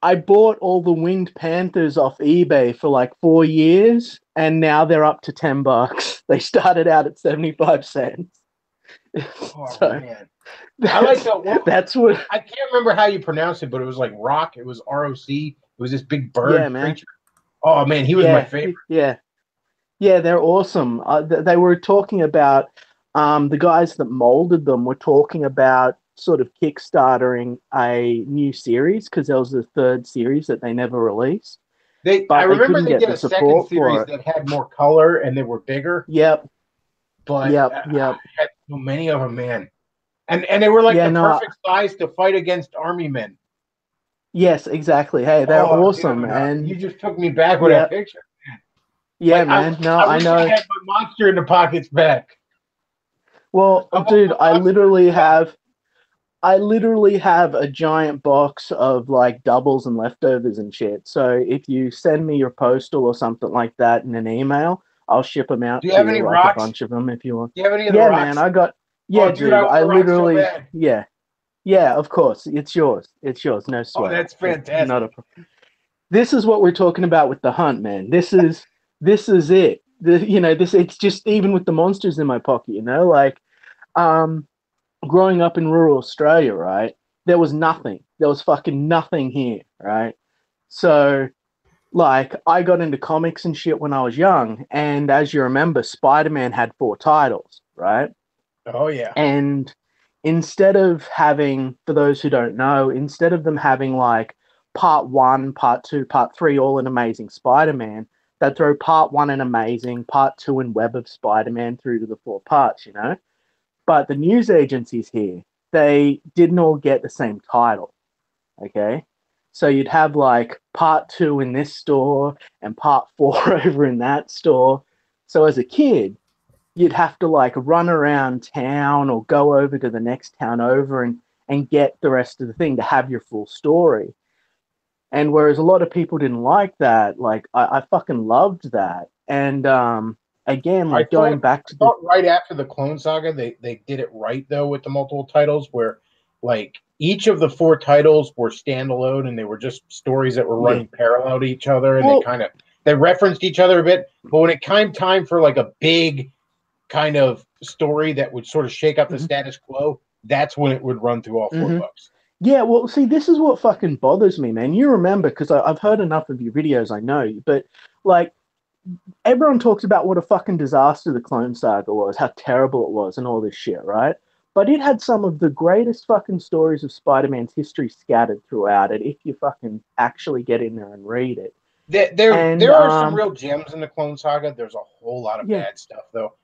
I bought all the winged panthers off eBay for like 4 years, and now they're up to $10. They started out at 75 cents. Oh, man. I like that one. That's what I can't remember how you pronounce it, but it was like rock. It was ROC. It was this big bird creature. Oh man, he was my favorite. Yeah, they're awesome. They were talking about the guys that molded them were talking about sort of kickstartering a new series because there was a third series that they never released. I remember they did a second series that had more color and they were bigger. Yep. But I had so many of them, man. And they were like perfect size to fight against army men. Yes, exactly. Hey, they're awesome, dude, man. You just took me back with that picture. Yeah, like, man. I know. I had my monster in the pockets back. Well, dude, I literally have a giant box of like doubles and leftovers and shit. So if you send me your postal or something like that in an email, I'll ship them out. Do you have any rocks? A bunch of them if you want. Do you have any of the rocks? Man, I got. Yeah, dude, I literally. So yeah, of course, it's yours. It's yours. No sweat. Oh, that's fantastic. This is what we're talking about with the hunt, man. This is it. it's just even with the monsters in my pocket, like, growing up in rural Australia, right? There was nothing. There was fucking nothing here, right? So, like, I got into comics and shit when I was young, and as you remember, Spider-Man had 4 titles, right? Oh yeah. And instead of having, for those who don't know, instead of them having like part 1, part 2, part 3, all in Amazing Spider-Man, they'd throw part 1 in Amazing, part 2 in Web of Spider-Man through to the 4 parts, But the news agencies here, they didn't all get the same title, okay? So you'd have like part 2 in this store and part 4 over in that store. So as a kid, you'd have to like run around town or go over to the next town over and get the rest of the thing to have your full story. And whereas a lot of people didn't like that, like I fucking loved that. And again, like going back to right after the Clone Saga, they did it right though with the multiple titles where like each of the 4 titles were standalone and they were just stories that were running parallel to each other, and they referenced each other a bit. But when it came time for like a big kind of story that would sort of shake up the status quo, that's when it would run through all 4 books. Yeah, well, see, this is what fucking bothers me, man. You remember, because I've heard enough of your videos, I know, but like, everyone talks about what a fucking disaster the Clone Saga was, how terrible it was, and all this shit, right? But it had some of the greatest fucking stories of Spider-Man's history scattered throughout it, if you fucking actually get in there and read it. There are some real gems in the Clone Saga. There's a whole lot of bad stuff, though.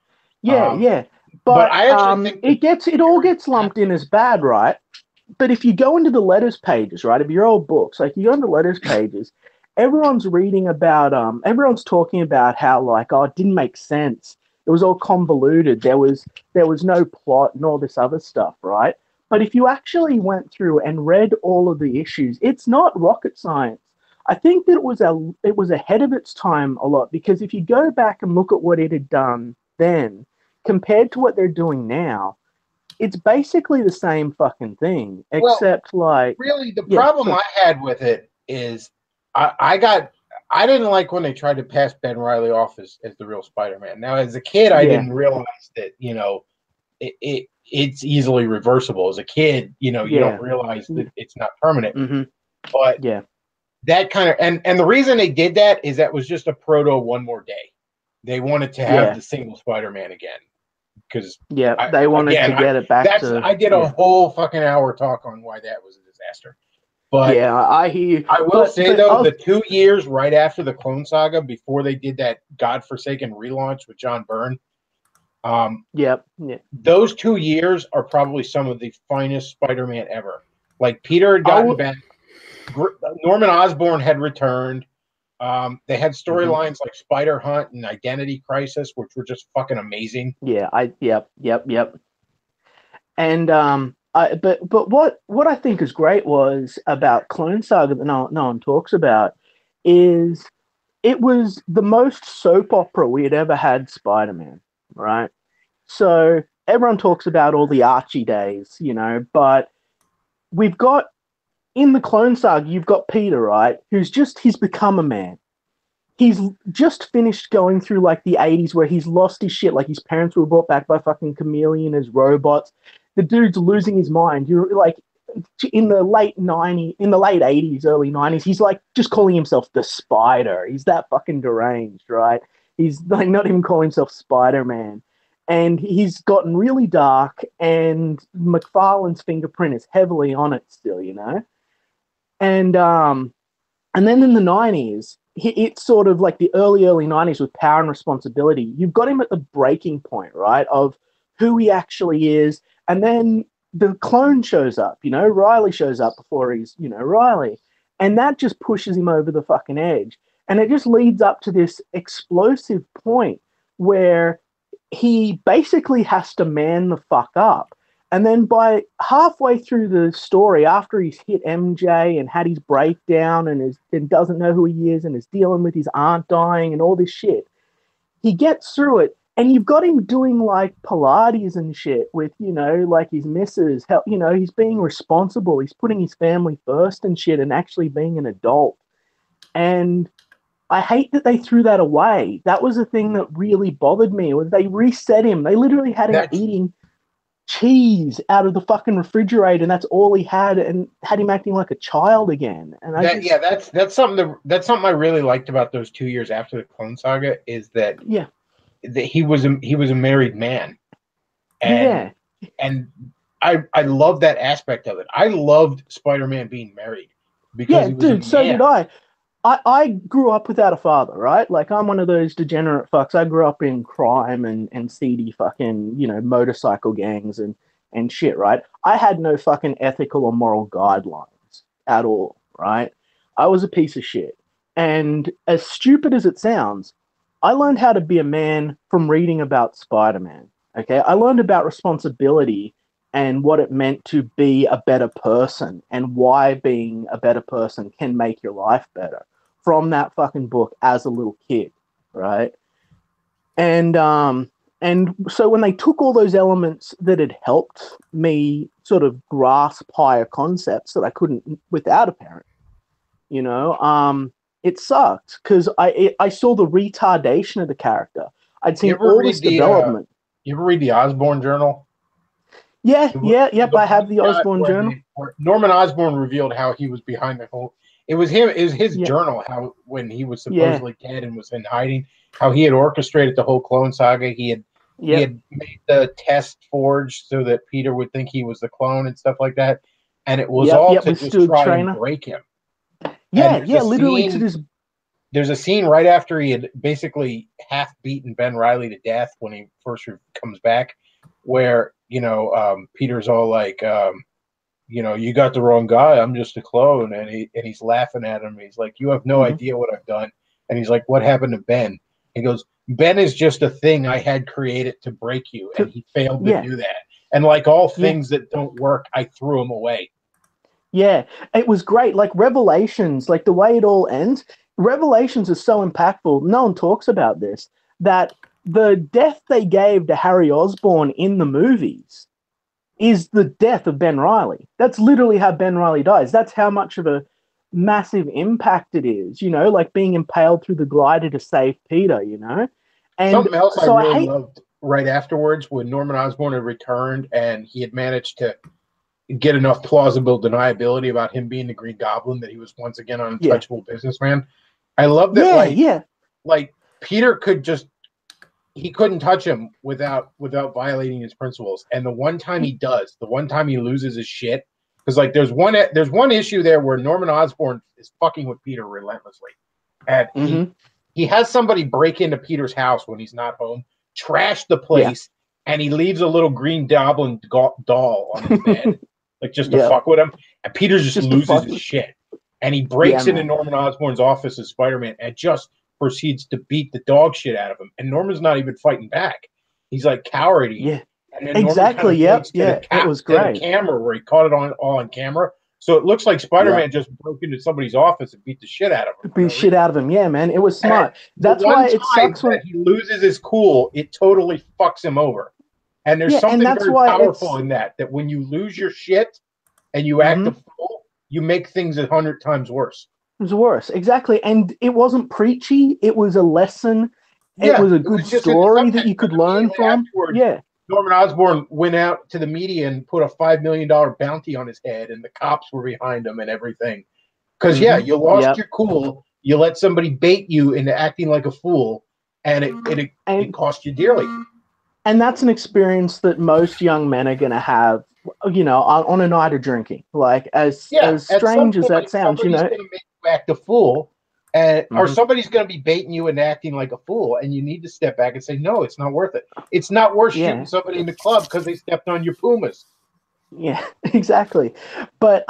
Yeah. But I actually think it all gets lumped in as bad, right? But if you go into the letters pages, right, of your old books, like you go into letters pages, everyone's reading about, everyone's talking about how, like, oh, it didn't make sense. It was all convoluted. There was no plot and all this other stuff, right? But if you actually went through and read all of the issues, it's not rocket science. I think that it was ahead of its time a lot, because if you go back and look at what it had done then compared to what they're doing now, it's basically the same fucking thing, except really the problem I had with it is I didn't like when they tried to pass Ben Reilly off as the real Spider-Man. Now, as a kid, I didn't realize that it's easily reversible. As a kid, you don't realize that it's not permanent. But that kind of and the reason they did that is that was just a proto One More Day. They wanted to have the single Spider-Man again. Because they wanted to get it back to. I did a whole fucking hour talk on why that was a disaster. But I hear you. I will say though, the 2 years right after the Clone Saga, before they did that godforsaken relaunch with John Byrne, those 2 years are probably some of the finest Spider-Man ever. Like Peter had gotten back, Norman Osborn had returned. They had storylines like Spider Hunt and Identity Crisis, which were just fucking amazing. Yep. And but what I think is great was about Clone Saga that no one talks about is it was the most soap opera we had ever had Spider-Man, right? So everyone talks about all the Archie days, but we've got in the Clone Saga, you've got Peter, right? He's become a man. He's just finished going through like the 80s where he's lost his shit. Like his parents were brought back by fucking Chameleon as robots. The dude's losing his mind. You're like in the late 80s, early 90s, he's like just calling himself the Spider. He's that fucking deranged, right? He's like not even calling himself Spider-Man. And he's gotten really dark, and McFarlane's fingerprint is heavily on it still, And then in the 90s, it's sort of like the early 90s with Power and Responsibility. You've got him at the breaking point, right, of who he actually is. And then the clone shows up, Riley shows up before he's, Riley. And that just pushes him over the fucking edge. And it just leads up to this explosive point where he basically has to man the fuck up. And then by halfway through the story, after he's hit MJ and had his breakdown and doesn't know who he is and is dealing with his aunt dying and all this shit, he gets through it. And you've got him doing like Pilates and shit with, like his missus. He's being responsible. He's putting his family first and shit and actually being an adult. And I hate that they threw that away. That was the thing that really bothered me. Was they reset him? They literally had him eating cheese out of the fucking refrigerator, and that's all he had, and had him acting like a child again. And that's something I really liked about those 2 years after the Clone Saga is that he was a married man, and I love that aspect of it. I loved Spider-Man being married because he was a man. So did I. I grew up without a father, right? Like, I'm one of those degenerate fucks. I grew up in crime and seedy fucking, motorcycle gangs and shit, right? I had no fucking ethical or moral guidelines at all, right? I was a piece of shit. And as stupid as it sounds, I learned how to be a man from reading about Spider-Man, okay? I learned about responsibility and what it meant to be a better person and why being a better person can make your life better from that fucking book as a little kid, right? And so when they took all those elements that had helped me sort of grasp higher concepts that I couldn't without a parent, it sucked because I saw the retardation of the character. I'd seen all this development. You ever read the Osborn Journal? Yep, I have the Osborn Journal. Norman Osborn revealed how he was behind the whole. It was him. It was his journal. How when he was supposedly dead and was in hiding, how he had orchestrated the whole Clone Saga. He had made the test forged so that Peter would think he was the clone and stuff like that. And it was all to just try and break him. Literally to just. There's a scene right after he had basically half beaten Ben Reilly to death when he first comes back, where Peter's all like. You got the wrong guy. I'm just a clone. And he's laughing at him. He's like, you have no idea what I've done. And he's like, what happened to Ben? He goes, Ben is just a thing I had created to break you. And he failed to do that. And like all things that don't work, I threw him away. Yeah, it was great. Like Revelations, like the way it all ends. Revelations is so impactful. No one talks about this. That the death they gave to Harry Osborn in the movies is the death of Ben Reilly. That's literally how Ben Reilly dies. That's how much of a massive impact it is, like being impaled through the glider to save Peter, And something else I really loved right afterwards when Norman Osborn had returned and he had managed to get enough plausible deniability about him being the Green Goblin that he was once again an untouchable businessman. I love that like Peter could just he couldn't touch him without violating his principles. And the one time he does, the one time he loses his shit, because like there's one issue there where Norman Osborn is fucking with Peter relentlessly, and he has somebody break into Peter's house when he's not home, trash the place, and he leaves a little green goblin doll on his bed, like just to fuck with him. And Peter just loses his shit, and he breaks into Norman Osborn's office as Spider-Man and just proceeds to beat the dog shit out of him, and Norman's not even fighting back. He's like cowardy. Yeah, and then exactly. It was great. The camera where he caught it all on camera, so it looks like Spider-Man just broke into somebody's office and beat the shit out of him. Beat the shit out of him, yeah, man. It was smart. That's why it sucks when he loses his cool. It totally fucks him over. And there's something very powerful in that when you lose your shit and you act a fool, you make things 100 times worse. It was worse, exactly. And it wasn't preachy. It was a lesson. It was a good story that you could learn from. Norman Osborn went out to the media and put a $5 million bounty on his head, and the cops were behind him and everything. Because, you lost your cool. You let somebody bait you into acting like a fool, and it cost you dearly. And that's an experience that most young men are going to have, on a night of drinking. Like, as strange as that sounds, Somebody's going to make you act a fool, or somebody's going to be baiting you and acting like a fool, and you need to step back and say, no, it's not worth it. It's not worth shooting somebody in the club because they stepped on your Pumas. Yeah, exactly. But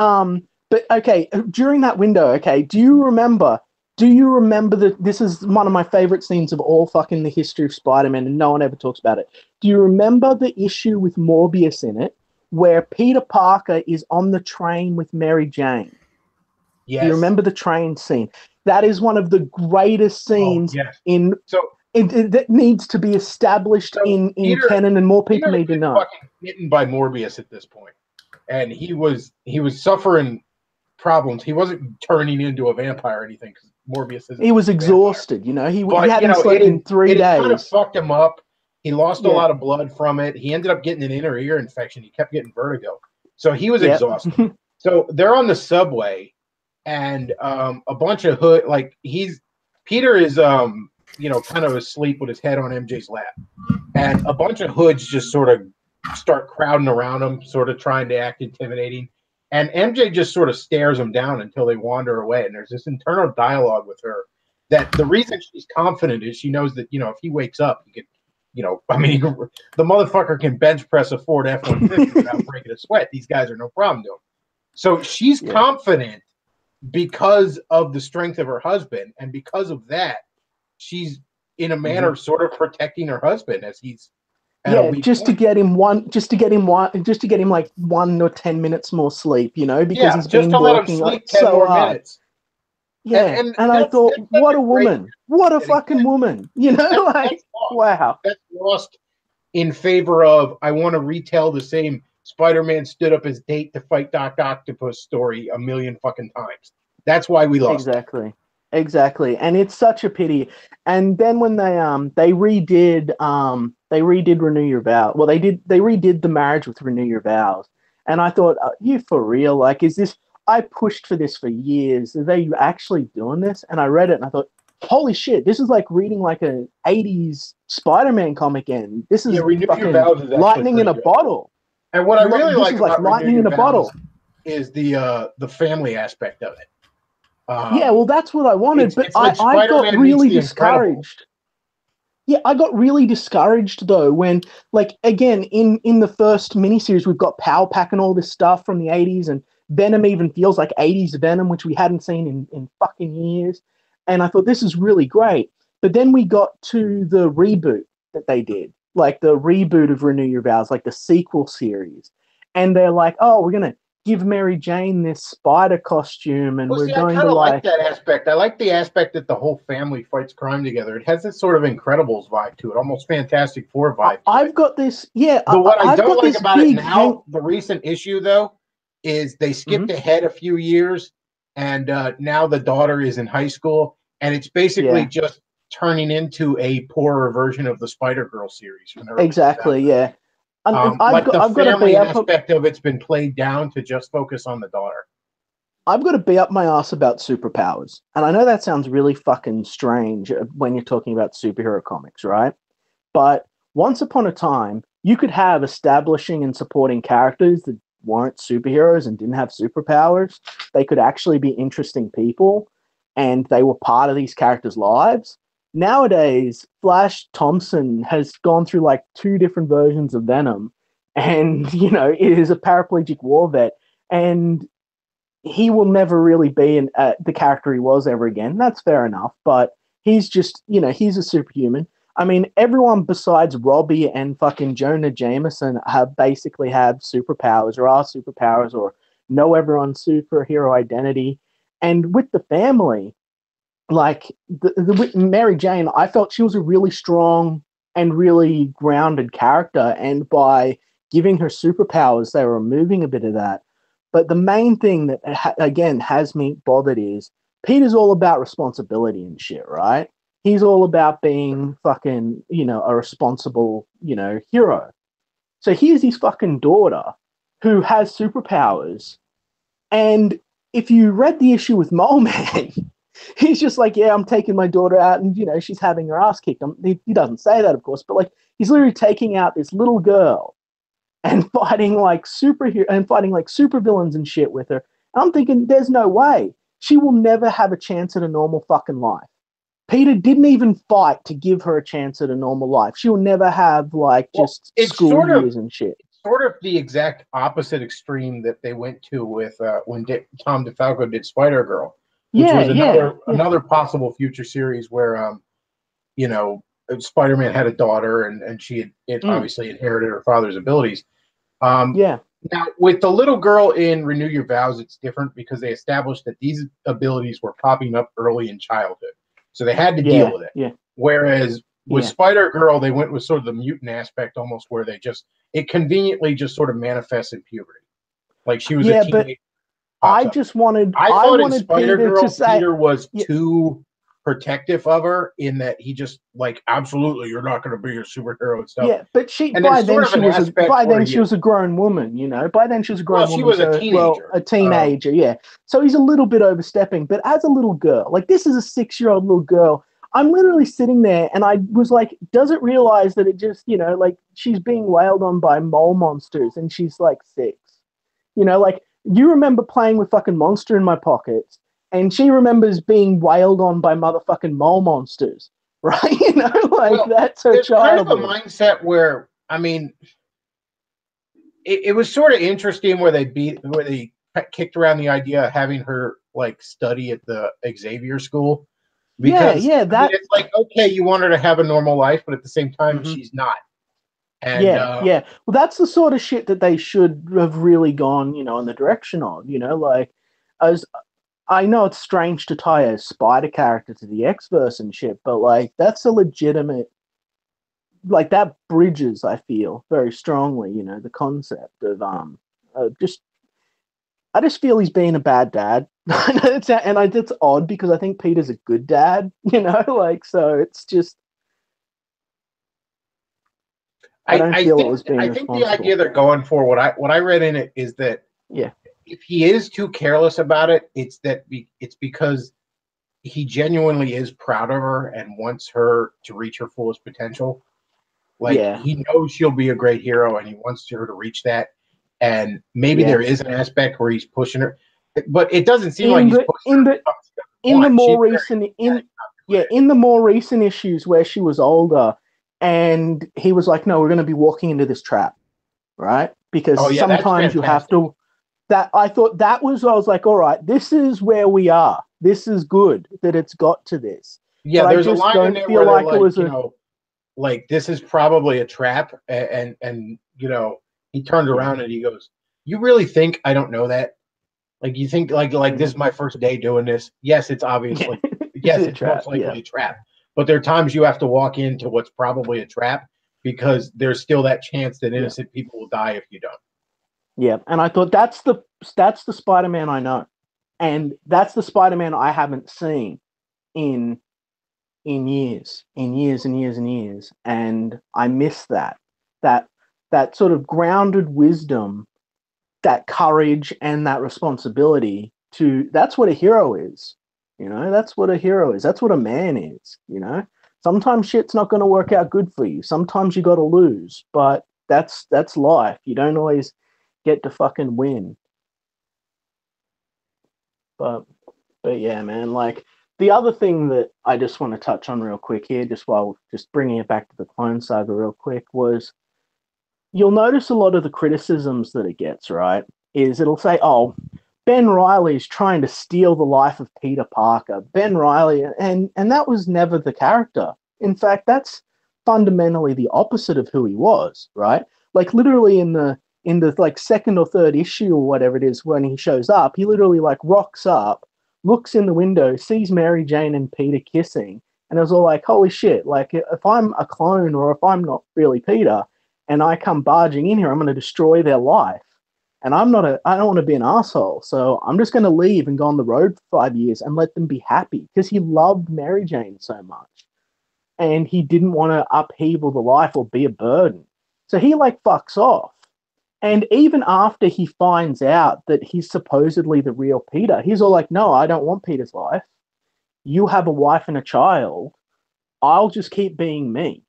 okay, during that window, okay, do you remember that this is one of my favorite scenes of all fucking the history of Spider-Man, and no one ever talks about it. Do you remember the issue with Morbius in it where Peter Parker is on the train with Mary Jane? Yes. Do you remember the train scene? That is one of the greatest scenes that needs to be established in canon, and more people need to know. Fucking bitten by Morbius at this point, and he was suffering problems. He wasn't turning into a vampire or anything because Morbius is. He was exhausted, you know. He hadn't you know, slept in 3 days. It kind of fucked him up. He lost a lot of blood from it. He ended up getting an inner ear infection. He kept getting vertigo. So he was exhausted. So they're on the subway, and a bunch of Peter is you know, kind of asleep with his head on MJ's lap. And a bunch of hoods just sort of start crowding around him, sort of trying to act intimidating. And MJ just sort of stares them down until they wander away. And there's this internal dialogue with her that the reason she's confident is she knows that, you know, if he wakes up, he can, you know, I mean, the motherfucker can bench press a Ford F-150 without breaking a sweat. These guys are no problem to him. So she's confident because of the strength of her husband. And because of that, she's in a manner sort of protecting her husband as he's just to get him like 1 or 10 minutes more sleep, you know, because he's been working like so hard. Minutes. Yeah, and I thought, what a woman, what a fucking woman, you know, like wow. That's lost in favor of I want to retell the same Spider-Man stood up his date to fight Doc Octopus story a million fucking times. That's why we lost. Exactly, and it's such a pity. And then when they redid Renew Your Vows. Well, they redid The Marriage with Renew Your Vows, and I thought, you for real? Like, is this? I pushed for this for years. Are they actually doing this? And I read it, and I thought, holy shit! This is like reading like an '80s Spider-Man comic. And this is fucking lightning in a bottle. And what I really like about lightning in a bottle is the family aspect of it. Yeah, well, that's what I wanted, but I got really discouraged. Yeah, I got really discouraged though when, like, again in the first miniseries, we've got Power Pack and all this stuff from the '80s, and Venom even feels like '80s Venom, which we hadn't seen in fucking years. And I thought this is really great, but then we got to the reboot that they did, like the reboot of Renew Your Vows, like the sequel series, and they're like, oh, we're gonna give Mary Jane this spider costume, and we're going to like that aspect. I like the aspect that the whole family fights crime together. It has this sort of Incredibles vibe to it, almost Fantastic Four vibe. I've got this, But what I don't like about it now, the recent issue though, is they skipped ahead a few years, and now the daughter is in high school, and it's basically just turning into a poorer version of the Spider-Girl series. Exactly, yeah. Like the family aspect of it's been played down to just focus on the daughter. I've got to be up my ass about superpowers. And I know that sounds really fucking strange when you're talking about superhero comics, right? But once upon a time, you could have establishing and supporting characters that weren't superheroes and didn't have superpowers. They could actually be interesting people, and they were part of these characters' lives. Nowadays, Flash Thompson has gone through like 2 different versions of Venom, and, you know, is a paraplegic war vet, and he will never really be the character he was ever again. That's fair enough, but he's just, you know, he's a superhuman. I mean, everyone besides Robbie and fucking Jonah Jameson basically have superpowers or are superpowers or know everyone's superhero identity. And with the family, like the Mary Jane, I felt she was a really strong and really grounded character, and by giving her superpowers, they were removing a bit of that. But the main thing that again has me bothered is Peter's all about responsibility and shit, right? He's all about being fucking, you know, a responsible, you know, hero. So here's his fucking daughter who has superpowers, and if you read the issue with Mole Man, he's just like, yeah, I'm taking my daughter out, and, you know, she's having her ass kicked. He doesn't say that, of course, but like he's literally taking out this little girl and fighting like supervillains and shit with her. And I'm thinking, there's no way. She will never have a chance at a normal fucking life. Peter didn't even fight to give her a chance at a normal life. She'll never have like just school years and shit. Sort of the exact opposite extreme that they went to with when Tom DeFalco did Spider-Girl. Which was another possible future series where, you know, Spider-Man had a daughter, and she had obviously inherited her father's abilities. Now, with the little girl in Renew Your Vows, it's different because they established that these abilities were popping up early in childhood. So they had to deal with it. Yeah. Whereas with Spider-Girl, they went with sort of the mutant aspect almost, where it conveniently just sort of manifests in puberty. Like she was a teenage I just wanted. I I thought in wanted Spider Peter Girl, to say. Peter was too protective of her in that he just like, absolutely, you're not going to be a superhero and stuff. Yeah, but she and by then sort of she an was aspect by then where she was a grown woman, you know. By then she was a grown she woman. was a so, teenager. a teenager, yeah. So he's a little bit overstepping. But as a little girl, like this is a 6-year-old little girl. I'm literally sitting there and I was like, doesn't realize that it just, you know, like she's being wailed on by mole monsters and she's like 6. You know, like you remember playing with fucking Monster in My Pockets and she remembers being wailed on by motherfucking mole monsters, right? You know, like that's her childhood. Kind of a mindset where, I mean, it was sort of interesting where they kicked around the idea of having her like study at the Xavier school. Because it's like, okay, you want her to have a normal life, but at the same time, she's not. And Well, that's the sort of shit that they should have really gone, you know, in the direction of, you know, like as I know it's strange to tie a spider character to the X-verse and shit, but like that's a legitimate, like that bridges, I feel very strongly, you know, the concept of I just feel he's being a bad dad. It's odd because I think Peter's a good dad, you know, like, so it's just, I don't feel it was being responsible. I think the idea they're going for, what I read in it is that if he is too careless about it, it's because he genuinely is proud of her and wants her to reach her fullest potential. Like he knows she'll be a great hero and he wants her to reach that. And maybe there is an aspect where he's pushing her, but it doesn't seem like he's pushing her. In the more recent issues where she was older, and he was like, "No, we're going to be walking into this trap, right? Because sometimes you have to." I thought I was like, "All right, this is where we are. This is good that it's got to this." Yeah, but there's I just a line don't in there feel where like it was like this is probably a trap, and you know. He turned around and he goes, "You really think I don't know that? Like you think like this is my first day doing this? Yes, it's obviously it's most likely a trap. But there are times you have to walk into what's probably a trap because there's still that chance that innocent people will die if you don't." Yeah, and I thought that's the Spider-Man I know, and that's the Spider-Man I haven't seen in years, and years, and I miss that sort of grounded wisdom, that courage, and that responsibility that's what a hero is. You know, that's what a hero is. That's what a man is, you know? Sometimes shit's not going to work out good for you. Sometimes you got to lose, but that's life. You don't always get to fucking win. But yeah, man, like the other thing that I just want to touch on real quick here, just bringing it back to the Clone Saga real quick, was you'll notice a lot of the criticisms that it gets, right, is it'll say, oh, Ben Reilly's trying to steal the life of Peter Parker. Ben Reilly, and that was never the character. In fact, that's fundamentally the opposite of who he was, right? Like literally in the like second or third issue or whatever it is when he shows up, he literally like rocks up, looks in the window, sees Mary Jane and Peter kissing, and it was all like, holy shit, like if I'm a clone or if I'm not really Peter, and I come barging in here, I'm going to destroy their life. And I don't want to be an asshole. So I'm just going to leave and go on the road for 5 years and let them be happy because he loved Mary Jane so much. And he didn't want to upheaval the life or be a burden. So he like fucks off. And even after he finds out that he's supposedly the real Peter, he's all like, no, I don't want Peter's life. You have a wife and a child. I'll just keep being me.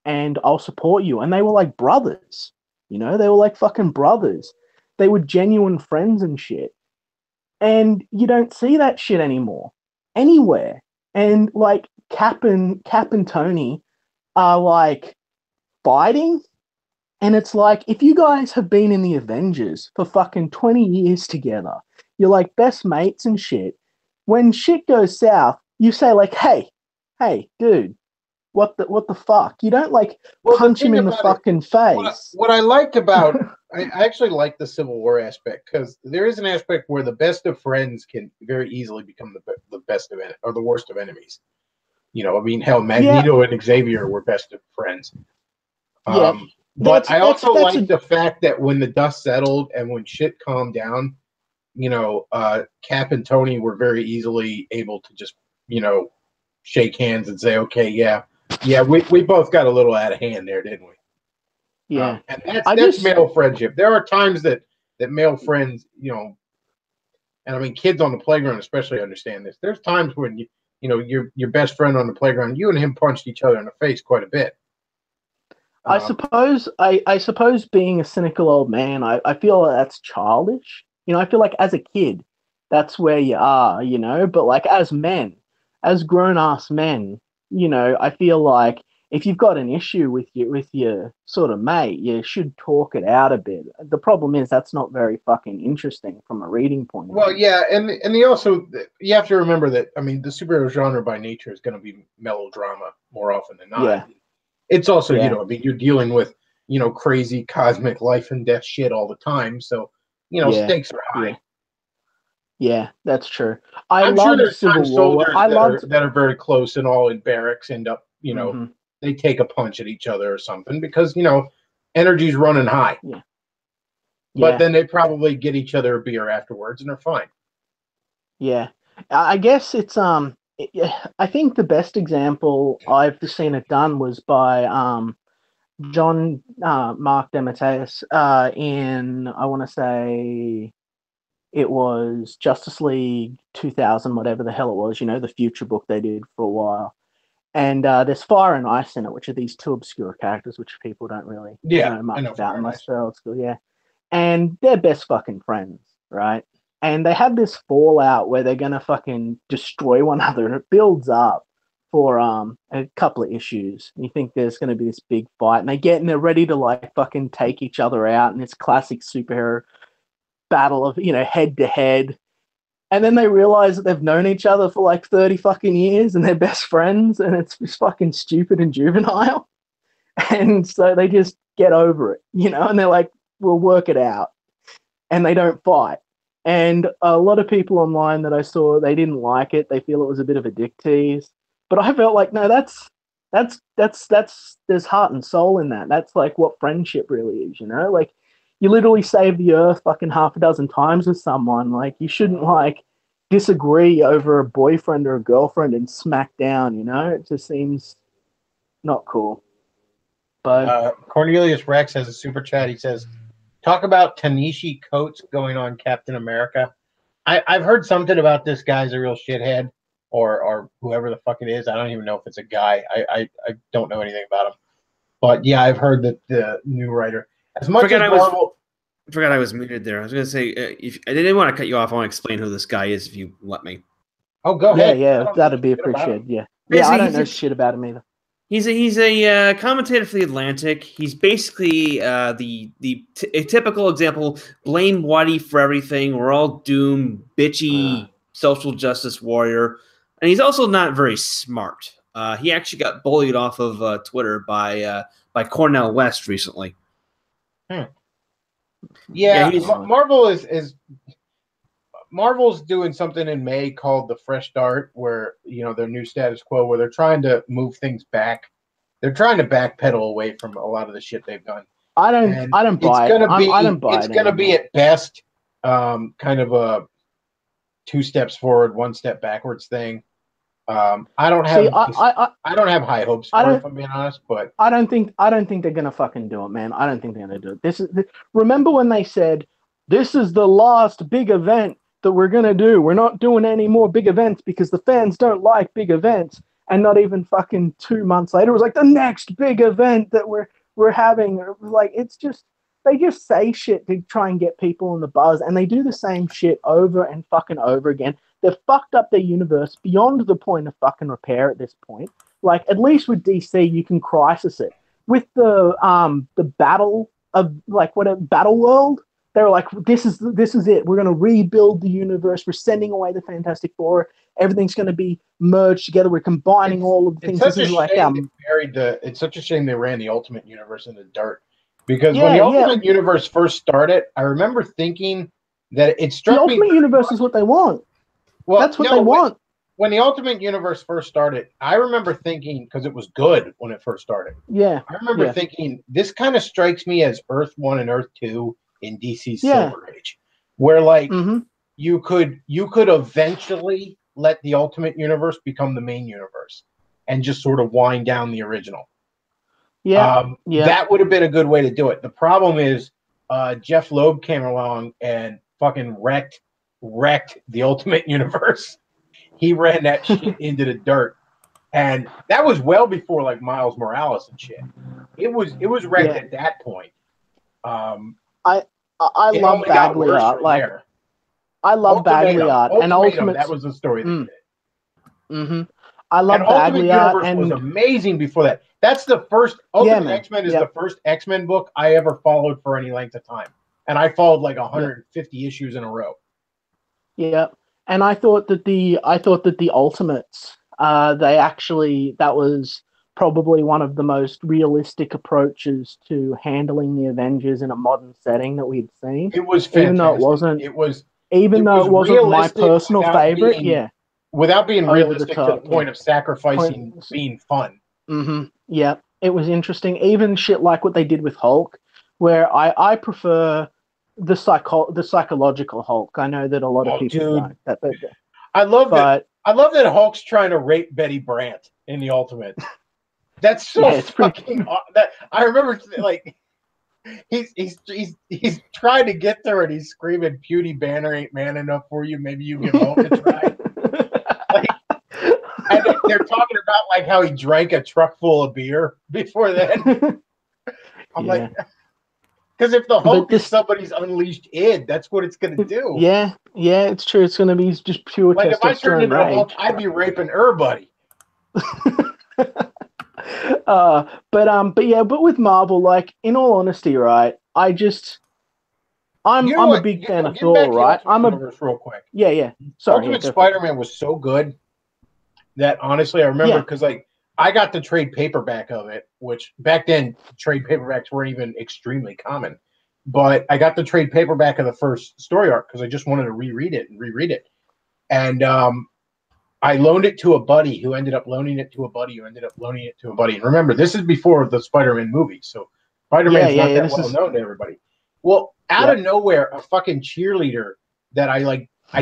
And I'll support you. And they were like brothers, you know, they were like fucking brothers. They were genuine friends and shit. And you don't see that shit anymore, anywhere. And like Cap and Tony are like fighting. And it's like, if you guys have been in the Avengers for fucking 20 years together, you're like best mates and shit. When shit goes south, you say like, hey, dude, what the fuck? You don't like punch him in the fucking face. What I liked about, I actually like the Civil War aspect because there is an aspect where the best of friends can very easily become the best of or the worst of enemies. You know, I mean, hell, Magneto and Xavier were best of friends. But I also like the fact that when the dust settled and when shit calmed down, Cap and Tony were very easily able to just, shake hands and say, okay, yeah, we both got a little out of hand there, didn't we? Yeah. And that's male friendship. There are times that male friends, and I mean, kids on the playground especially understand this. There's times when your best friend on the playground, you and him punched each other in the face quite a bit. I suppose being a cynical old man, I feel that's childish. I feel like as a kid, that's where you are, but like as men, as grown-ass men, I feel like if you've got an issue with your sort of mate, you should talk it out a bit. The problem is that's not very fucking interesting from a reading point of view. Well, yeah, and you have to remember that, I mean, the superhero genre by nature is going to be melodrama more often than not. Yeah. It's also, I mean, you're dealing with, crazy cosmic life and death shit all the time. So, stakes are high. Yeah, that's true. I'm sure there's Civil War. soldiers that are very close and all in barracks end up, they take a punch at each other or something because, energy's running high. Yeah. But then they probably get each other a beer afterwards and they're fine. Yeah. I guess it's I think the best example I've seen it done was by John Mark DeMatteis in, I want to say it was Justice League 2000, whatever the hell it was, the future book they did for a while. And there's Fire and Ice in it, which are these two obscure characters, which people don't really know much about unless they're old school. Yeah. And they're best fucking friends, right? And they have this fallout where they're going to fucking destroy one another. And it builds up for a couple of issues. You think there's going to be this big fight. And they're ready to like fucking take each other out in this classic superhero battle of, head to head. And then they realize that they've known each other for like 30 fucking years and they're best friends. And it's just fucking stupid and juvenile. And so they just get over it, and they're like, we'll work it out. And they don't fight. And a lot of people online that I saw, they didn't like it. They feel it was a bit of a dick tease. But I felt like, no, that's there's heart and soul in that. That's like what friendship really is, Like you literally save the earth fucking half a dozen times with someone. Like you shouldn't like disagree over a boyfriend or a girlfriend and smack down, It just seems not cool. But Cornelius Rex has a super chat. He says, talk about Ta-Nehisi Coates going on Captain America. I've heard something about this guy's a real shithead or whoever the fuck it is. I don't even know if it's a guy. I don't know anything about him. But yeah, I've heard that the new writer, as much as Marvel. I forgot I was muted there. I was going to say, if I didn't want to cut you off, I want to explain who this guy is if you let me. Oh, go ahead. Yeah, that'd be appreciated. Yeah. Yeah, I don't know shit about him either. He's a commentator for the Atlantic. He's basically a typical example. Blame Whitey for everything. We're all doomed. Bitchy social justice warrior, and he's also not very smart. He actually got bullied off of Twitter by Cornell West recently. Yeah, Marvel's doing something in May called the Fresh Start, where their new status quo, where they're trying to move things back. They're trying to backpedal away from a lot of the shit they've done. I don't buy it. I don't buy it. It's going to be at best kind of a 2 steps forward, 1 step backwards thing. I don't have high hopes for it, if I'm being honest, but I don't think they're gonna fucking do it, man. I don't think they're gonna do it. Remember when they said this is the last big event that we're gonna do? We're not doing any more big events because the fans don't like big events. And not even fucking 2 months later, it was like the next big event that we're having. Like it's just they just say shit to try and get people in the buzz, and they do the same shit over and fucking over again. They've fucked up their universe beyond the point of fucking repair at this point. Like, at least with DC, you can crisis it. With the battle of, like, what a battle world, they're like, this is it. We're going to rebuild the universe. We're sending away the Fantastic Four. Everything's going to be merged together. We're combining all of the things. It's such a shame they ran the Ultimate Universe in the dirt. Because when the Ultimate Universe first started, I remember thinking that it struck me. The Ultimate Universe is what they want. Well, that's what they want. When the Ultimate Universe first started, I remember thinking, because it was good when it first started. Yeah. I remember thinking, this kind of strikes me as Earth 1 and Earth 2 in DC's Silver Age. Where, like, you could eventually let the Ultimate Universe become the main universe and just sort of wind down the original. Yeah, that would have been a good way to do it. The problem is Jeff Loeb came along and fucking wrecked the Ultimate Universe. He ran that shit into the dirt, and that was well before like Miles Morales and shit. It was wrecked at that point. I love Bagley art. Like there. I love Bagley art and Ultimate. That was the story that did it. Mm-hmm. I love Bagley art, and was amazing before that. That's the first Ultimate X-Men is the first X-Men book I ever followed for any length of time, and I followed like 150 issues in a row. Yeah, and I thought that the Ultimates, that was probably one of the most realistic approaches to handling the Avengers in a modern setting that we'd seen. It was fantastic. Even though it wasn't. It wasn't my personal favorite. Without being realistic to the point of sacrificing being fun. Mm-hmm. Yeah, it was interesting. Even shit like what they did with Hulk, where I prefer the psychological Hulk. I know that a lot of people don't. I love that Hulk's trying to rape Betty Brant in the Ultimate. That's so fucking. I remember like he's trying to get there and he's screaming, "Puny Banner ain't man enough for you. Maybe you give Hulk a try." And they're talking about like how he drank a truck full of beer before then. I'm like, because if the Hulk is somebody's unleashed id, that's what it's going to do. Yeah, it's true. It's going to be just pure like testosterone. If I turned into a Hulk, I'd be raping everybody. But with Marvel, like in all honesty, right? I'm a big fan of Thor, right? Real quick. Yeah. Sorry, Ultimate Spider-Man was so good that honestly, I remember because like I got the trade paperback of it, which back then trade paperbacks weren't even extremely common. But I got the trade paperback of the first story arc because I just wanted to reread it. And I loaned it to a buddy who ended up loaning it to a buddy who ended up loaning it to a buddy. And remember, this is before the Spider-Man movie, so Spider-Man's not that well known to everybody. Well, out of nowhere, a fucking cheerleader that I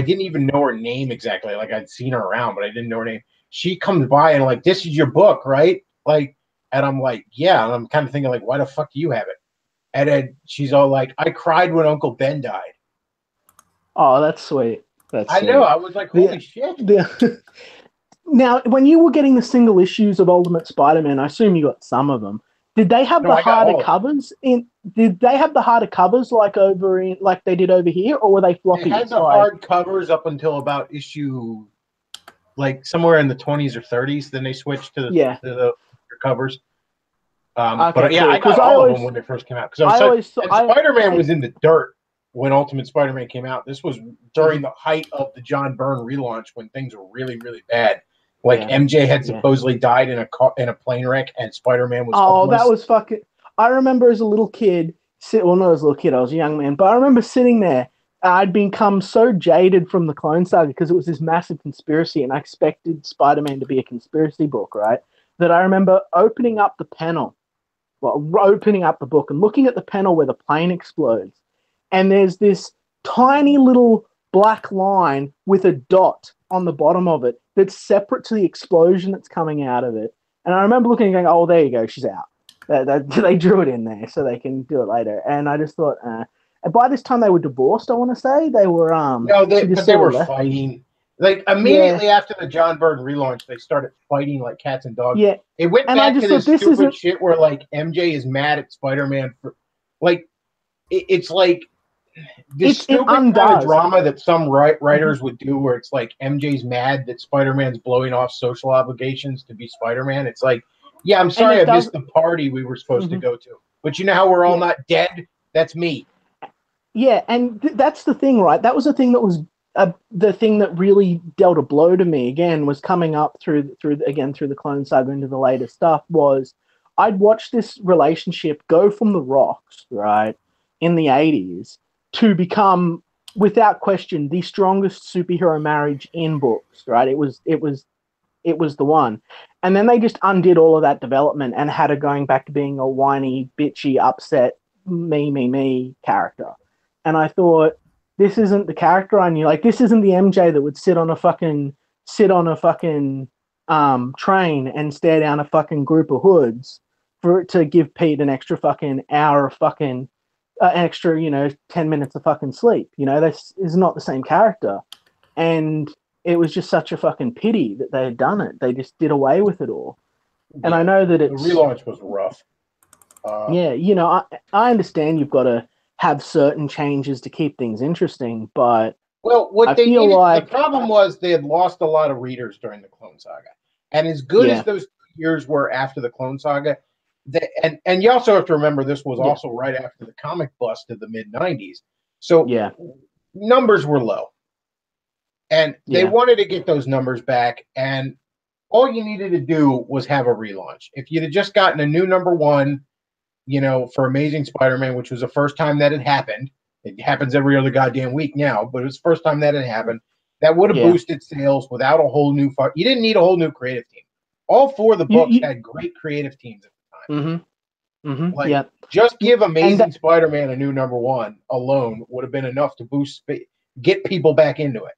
didn't even know her name exactly. Like I'd seen her around, but I didn't know her name. She comes by and like, this is your book, right? Like, and I'm like, yeah. And I'm kind of thinking like, why the fuck do you have it? And then she's all like, I cried when Uncle Ben died. Oh, that's sweet. I know. I was like, holy shit. Now, when you were getting the single issues of Ultimate Spider-Man, I assume you got some of them. Did they have the harder covers Did they have the harder covers like they did over here, or were they floppy? They had the hard covers up until about issue, like somewhere in the 20s or 30s. Then they switched to the covers. I got all of them when they first came out because Spider-Man was in the dirt when Ultimate Spider-Man came out. This was during the height of the John Byrne relaunch when things were really, really bad. Like MJ had supposedly died in a plane wreck, and Spider-Man was. Oh, homeless. That was fucking. I remember as a little kid. Well, not as a little kid. I was a young man, but I remember sitting there. I'd become so jaded from the Clone Saga because it was this massive conspiracy, and I expected Spider-Man to be a conspiracy book, right? That I remember opening up the panel, opening up the book and looking at the panel where the plane explodes, and there's this tiny little black line with a dot on the bottom of it that's separate to the explosion that's coming out of it. And I remember looking and going, oh, there you go, she's out. They drew it in there so they can do it later. And I just thought, and by this time they were divorced, I want to say. They were they were fighting. Like immediately after the John Byrne relaunch, they started fighting like cats and dogs. Yeah. It went back to this stupid shit where like MJ is mad at Spider-Man for like it's like this stupid kind of drama that some writers would do where it's like MJ's mad that Spider-Man's blowing off social obligations to be Spider-Man. It's like, yeah, I'm sorry I missed the party we were supposed to go to. But you know how we're all not dead? That's me. Yeah, and that's the thing, right? That was the thing that was the thing that really dealt a blow to me, again, was coming up through the Clone Saga into the later stuff, was I'd watched this relationship go from the rocks, right, in the 80s, to become, without question, the strongest superhero marriage in books, right? It was the one. And then they just undid all of that development and had her going back to being a whiny, bitchy, upset, me character. And I thought, this isn't the character I knew. Like, this isn't the MJ that would sit on a fucking train and stare down a fucking group of hoods to give Pete an extra fucking hour of fucking extra, 10 minutes of fucking sleep. This is not the same character. And it was just such a fucking pity that they had done it. They just did away with it all. And I know that the relaunch was rough. I understand you've got to have certain changes to keep things interesting, but the problem was they had lost a lot of readers during the Clone Saga. And as good as those years were after the Clone Saga, and you also have to remember this was also right after the comic bust of the mid-90s. So numbers were low. And they wanted to get those numbers back, and all you needed to do was have a relaunch. If you'd have just gotten a new number one, for Amazing Spider-Man, which was the first time that had happened. It happens every other goddamn week now, but it was the first time that had happened. That would have boosted sales without a whole new you didn't need a whole new creative team. All four of the books had great creative teams at the time. Just give Amazing Spider-Man a new number one alone would have been enough to get people back into it.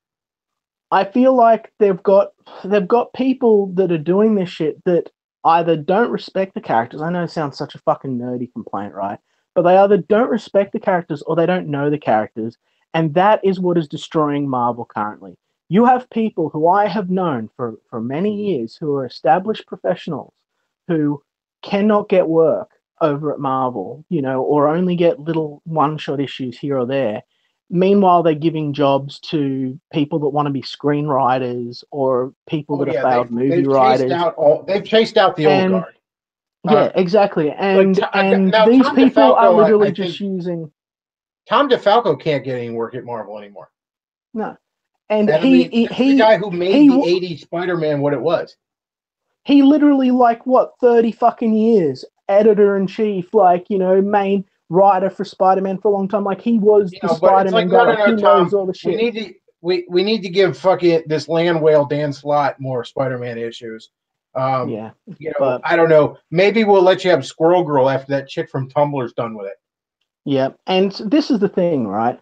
I feel like they've got people that are doing this shit that either don't respect the characters. I know it sounds such a fucking nerdy complaint, right? But they either don't respect the characters or they don't know the characters. And that is what is destroying Marvel currently. You have people who I have known for many years who are established professionals who cannot get work over at Marvel, or only get little one-shot issues here or there. Meanwhile, they're giving jobs to people that want to be screenwriters or people that are failed movie writers. They've chased out the old guard. Yeah, exactly. And these people are literally just using... Tom DeFalco can't get any work at Marvel anymore. No. And he's the guy who made the 80s Spider-Man what it was. He literally, 30 fucking years, editor-in-chief, main writer for Spider-Man for a long time. He was the Spider-Man guy. He knows all the shit. We need to give fucking this land whale Dan Slott more Spider-Man issues. I don't know. Maybe we'll let you have Squirrel Girl after that chick from Tumblr's done with it. Yeah, and this is the thing, right?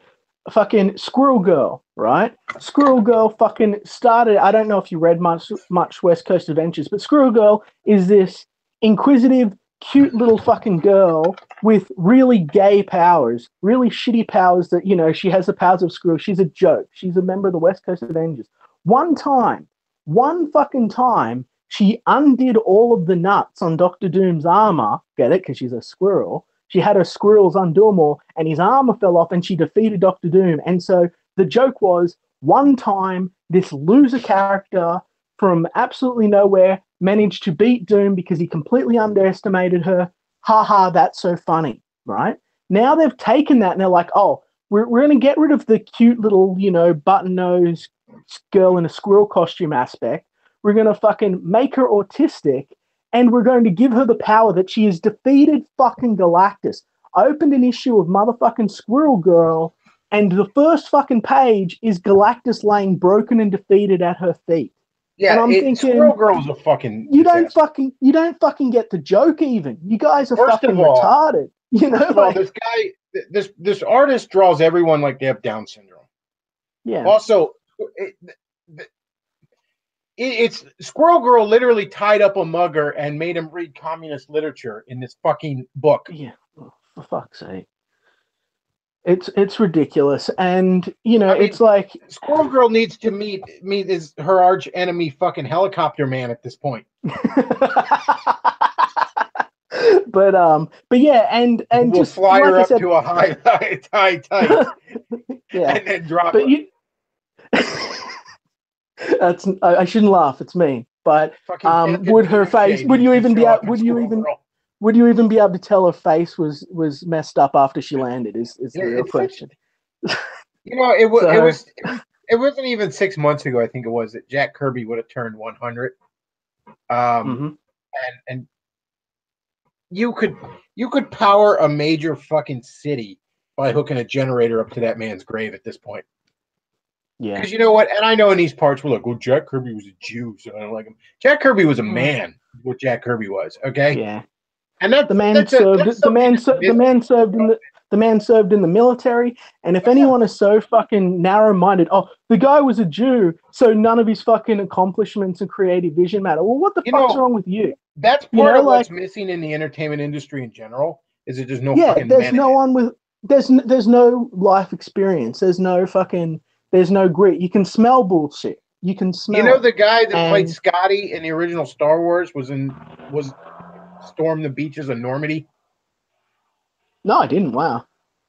Fucking Squirrel Girl, right? Squirrel Girl fucking started. I don't know if you read much West Coast Adventures, but Squirrel Girl is this inquisitive, cute little fucking girl with really gay powers, really shitty powers that, she has the powers of Squirrel. She's a joke. She's a member of the West Coast Avengers. One fucking time, she undid all of the nuts on Doctor Doom's armor. Get it? Because she's a squirrel. She had her squirrels undo them all, and his armor fell off, and she defeated Doctor Doom. And so the joke was, one time, this loser character from absolutely nowhere managed to beat Doom because he completely underestimated her. Ha ha, that's so funny, right? Now they've taken that, and they're like, oh, we're going to get rid of the cute little, button-nosed girl in a squirrel costume aspect. We're going to fucking make her autistic, and we're going to give her the power that she has defeated fucking Galactus. I opened an issue of motherfucking Squirrel Girl, and the first fucking page is Galactus laying broken and defeated at her feet. Yeah, and I'm thinking, Squirrel Girl's a fucking you don't fucking get the joke even. You guys are fucking retarded. First of all, this guy, this artist draws everyone like they have Down syndrome. Yeah. Also, it's Squirrel Girl literally tied up a mugger and made him read communist literature in this fucking book. Yeah, for fuck's sake. It's ridiculous, and it's like Squirrel Girl needs to meet her arch enemy, fucking Helicopter Man, at this point. but yeah, and we'll just fly her up to a high yeah, and then drop but her. That's I shouldn't laugh. It's mean, but would her face? Would you even be able? Would you even be able to tell her face was messed up after she landed? Is the real question. It wasn't even 6 months ago. I think it was that Jack Kirby would have turned 100. And you could power a major fucking city by hooking a generator up to that man's grave at this point. Yeah, because you know what, and I know in these parts we're like, well, Jack Kirby was a Jew, so I don't like him. Jack Kirby was a man. What Jack Kirby was, okay? Yeah. And that the The man served in the military, and if anyone is so fucking narrow-minded, oh, the guy was a Jew, so none of his fucking accomplishments and creative vision matter. Well, what the fuck's wrong with you? That's part of what's missing in the entertainment industry in general, is that there's no fucking men there's no one with there's no life experience. There's no grit. You can smell bullshit. You can smell. The guy that played Scotty in the original Star Wars was Storm the Beaches of Normandy? No, I didn't. Wow.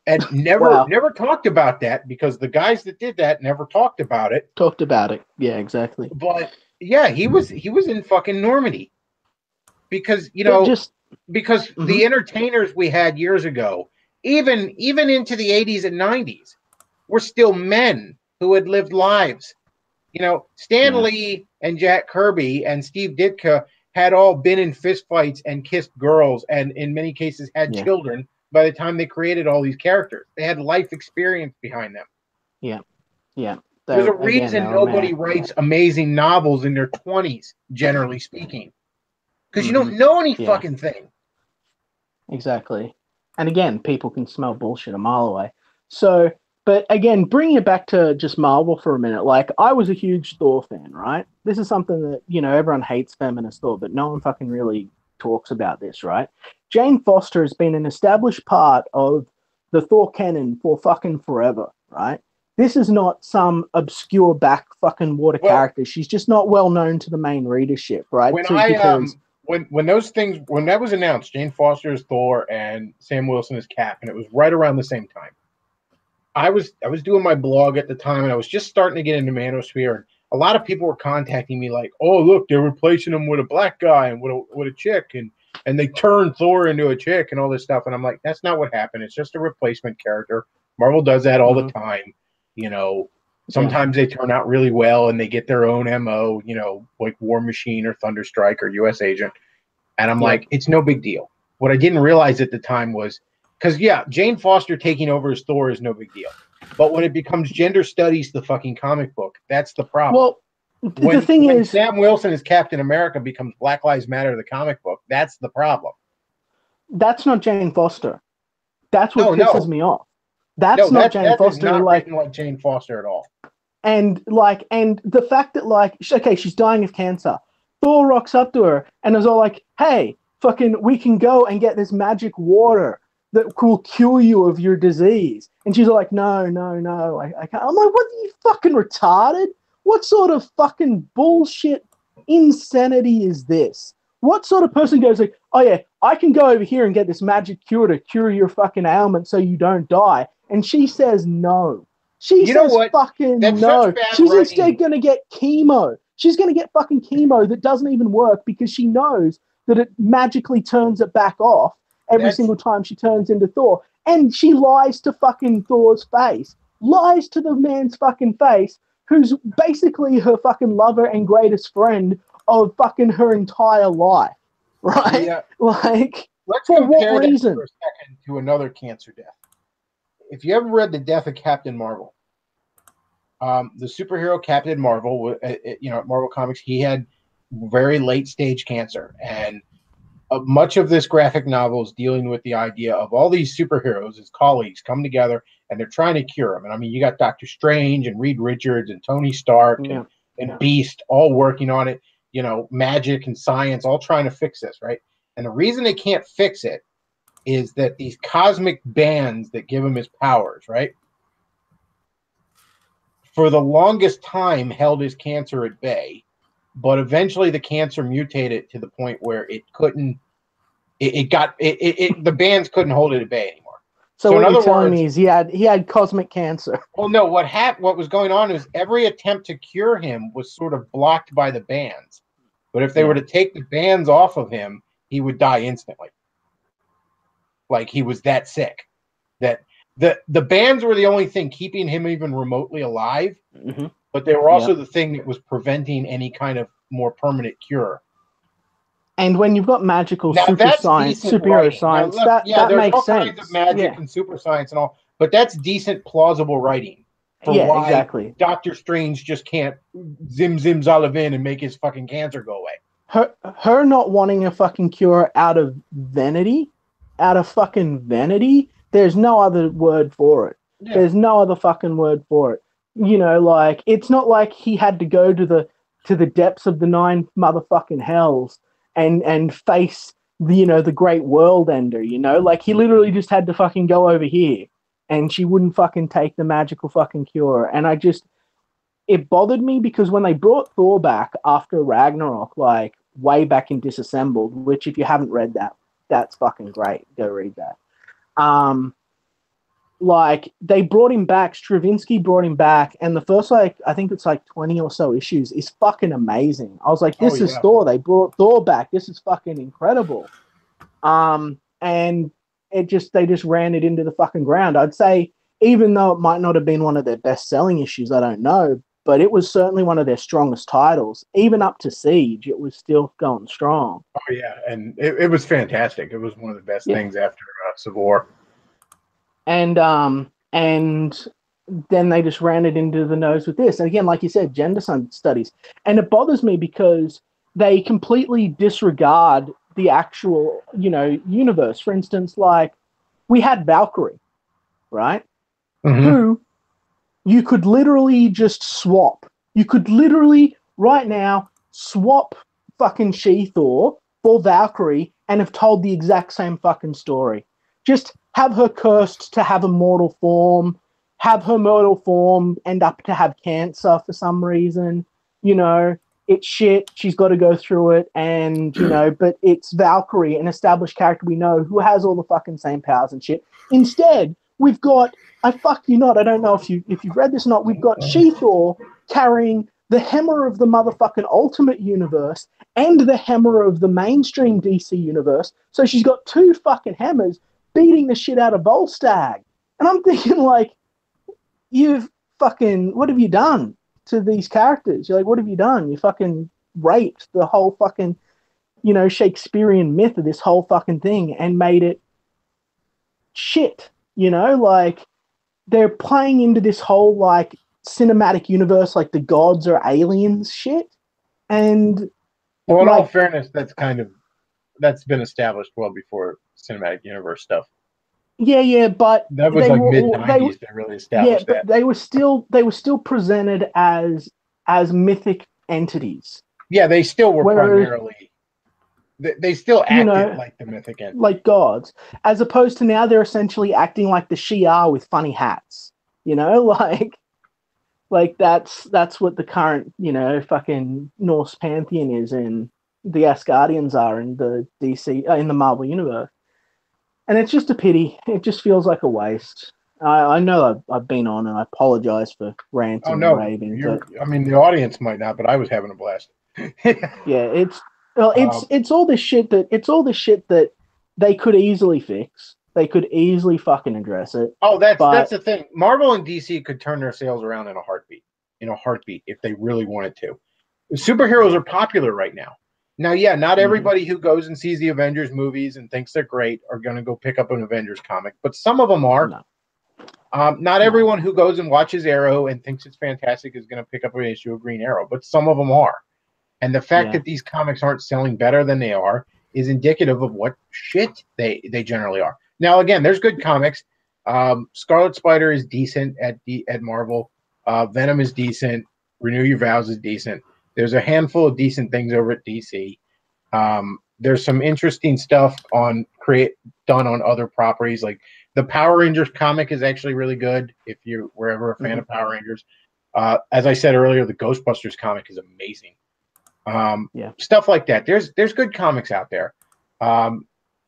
And never talked about that, because the guys that did that never talked about it. Yeah, exactly. But yeah, he was in fucking Normandy. Because the entertainers we had years ago, even into the 80s and 90s, were still men who had lived lives. Stan Lee and Jack Kirby and Steve Ditka had all been in fistfights and kissed girls, and in many cases had children by the time they created all these characters. They had life experience behind them. Yeah. There's a reason nobody writes amazing novels in their 20s, generally speaking. Because you don't know any fucking thing. Exactly. And again, people can smell bullshit a mile away. So, but again, bringing it back to just Marvel for a minute, like, I was a huge Thor fan, right? This is something that, everyone hates feminist Thor, but no one fucking really talks about this, right? Jane Foster has been an established part of the Thor canon for fucking forever, right? This is not some obscure back fucking water character. She's just not well known to the main readership, right? When that was announced, Jane Foster as Thor and Sam Wilson as Cap, and it was right around the same time. I was doing my blog at the time, and I was just starting to get into Manosphere, and a lot of people were contacting me like, "Oh, look, they're replacing him with a black guy and with a chick, and they turned Thor into a chick and all this stuff." And I'm like, that's not what happened. It's just a replacement character. Marvel does that all the time. Sometimes they turn out really well and they get their own MO, like War Machine or Thunderstrike or US Agent. And I'm like, it's no big deal. What I didn't realize at the time was, because Jane Foster taking over as Thor is no big deal. But when it becomes gender studies, the fucking comic book, that's the problem. Well, the thing is, Sam Wilson as Captain America becomes Black Lives Matter, the comic book, that's the problem. That's not Jane Foster. That's what pisses me off. That's not Jane Foster. Not written like Jane Foster at all. And the fact that she's dying of cancer. Thor rocks up to her and is all like, "Hey, fucking, we can go and get this magic water that will cure you of your disease." And she's like, no, I can't. I'm like, what, are you fucking retarded? What sort of fucking bullshit insanity is this? What sort of person goes like, "Oh yeah, I can go over here and get this magic cure to cure your fucking ailment so you don't die"? And she says no. She says fucking no. She's instead going to get chemo. She's going to get fucking chemo that doesn't even work because she knows that it magically turns it back off every single time she turns into Thor. And she lies to fucking Thor's face. Lies to the man's fucking face, who's basically her fucking lover and greatest friend of fucking her entire life. Right? Yeah. Like, let's for compare what that reason? for a second to another cancer death. If you ever read The Death of Captain Marvel, the superhero Captain Marvel, Marvel Comics, he had very late stage cancer, and much of this graphic novel is dealing with the idea of all these superheroes as colleagues come together and they're trying to cure him. And I mean, you got Doctor Strange and Reed Richards and Tony Stark and Beast all working on it, magic and science all trying to fix this, right? And the reason they can't fix it is that these cosmic bands that give him his powers, right, for the longest time held his cancer at bay, but eventually the cancer mutated to the point where it couldn't, the bands couldn't hold it at bay anymore. So what you're telling me is he had cosmic cancer. Well, no, what was going on is every attempt to cure him was sort of blocked by the bands. But if they were to take the bands off of him, he would die instantly. Like, he was that sick. That the bands were the only thing keeping him even remotely alive, but they were also the thing that was preventing any kind of more permanent cure. And when you've got magical superhero science, that makes all sense. Kinds of magic and super science and all, but that's decent, plausible writing. Yeah, exactly. Doctor Strange just can't zim Zolivin and make his fucking cancer go away. Her not wanting a fucking cure out of vanity, There's no other word for it. Yeah. There's no other fucking word for it. You know, like, it's not like he had to go to the depths of the 9 motherfucking hells and face the great world ender, like, he literally just had to fucking go over here, and she wouldn't fucking take the magical fucking cure. And it bothered me because when they brought Thor back after Ragnarok, like way back in Disassembled, which if you haven't read that, that's fucking great. Go read that. Like, they brought him back, Stravinsky brought him back, and the first, like, I think it's like 20 or so issues is fucking amazing. I was like, this is Thor. They brought Thor back. This is fucking incredible. And they just ran it into the fucking ground. I'd say, even though it might not have been one of their best-selling issues, I don't know, but it was certainly one of their strongest titles. Even up to Siege, it was still going strong. Oh, yeah, and it was fantastic. It was one of the best things after Civil War. And then they just ran it into the nose with this. And again, like you said, gender studies. And it bothers me because they completely disregard the actual, universe. For instance, like, we had Valkyrie, right? Mm-hmm. Who you could literally just swap. You could literally, right now, swap fucking She-Thor for Valkyrie and have told the exact same fucking story. Just have her cursed to have a mortal form, have her mortal form end up to have cancer for some reason. It's shit. She's got to go through it. And, but it's Valkyrie, an established character we know who has all the fucking same powers and shit. Instead, we've got, I fuck you not, I don't know if you've read this or not, we've got She-Thor carrying the hammer of the motherfucking Ultimate Universe and the hammer of the mainstream DC Universe. So she's got 2 fucking hammers beating the shit out of Volstagg. And I'm thinking, like, what have you done to these characters? You're like, what have you done? You fucking raped the whole fucking, Shakespearean myth of this whole fucking thing and made it shit, like, they're playing into this whole, like, cinematic universe, like the gods are aliens shit. And well, in all fairness, that's been established well before cinematic universe stuff. Yeah, but that was like mid-90s. They really established that. They were still presented as mythic entities. Yeah, they still were primarily. They still acted like the mythic entities, like gods, as opposed to now they're essentially acting like the Shi'ar with funny hats. Like that's what the current fucking Norse pantheon is, and the Asgardians are in the DC in the Marvel universe. And it's just a pity. It just feels like a waste. I know I've been on, and I apologize for ranting and raving. The audience might not, but I was having a blast. Yeah, it's all this shit that they could easily fix. They could easily fucking address it. Oh, that's the thing. Marvel and DC could turn their sales around in a heartbeat if they really wanted to. Superheroes are popular right now. Now, yeah, not everybody who goes and sees the Avengers movies and thinks they're great are going to go pick up an Avengers comic, but some of them are. No. Not everyone who goes and watches Arrow and thinks it's fantastic is going to pick up an issue of Green Arrow, but some of them are. And the fact that these comics aren't selling better than they are is indicative of what shit they generally are. Now, again, there's good comics. Scarlet Spider is decent at Marvel. Venom is decent. Renew Your Vows is decent. There's a handful of decent things over at DC. There's some interesting stuff done on other properties. Like the Power Rangers comic is actually really good if you were ever a fan of Power Rangers. As I said earlier, the Ghostbusters comic is amazing. Stuff like that. There's good comics out there.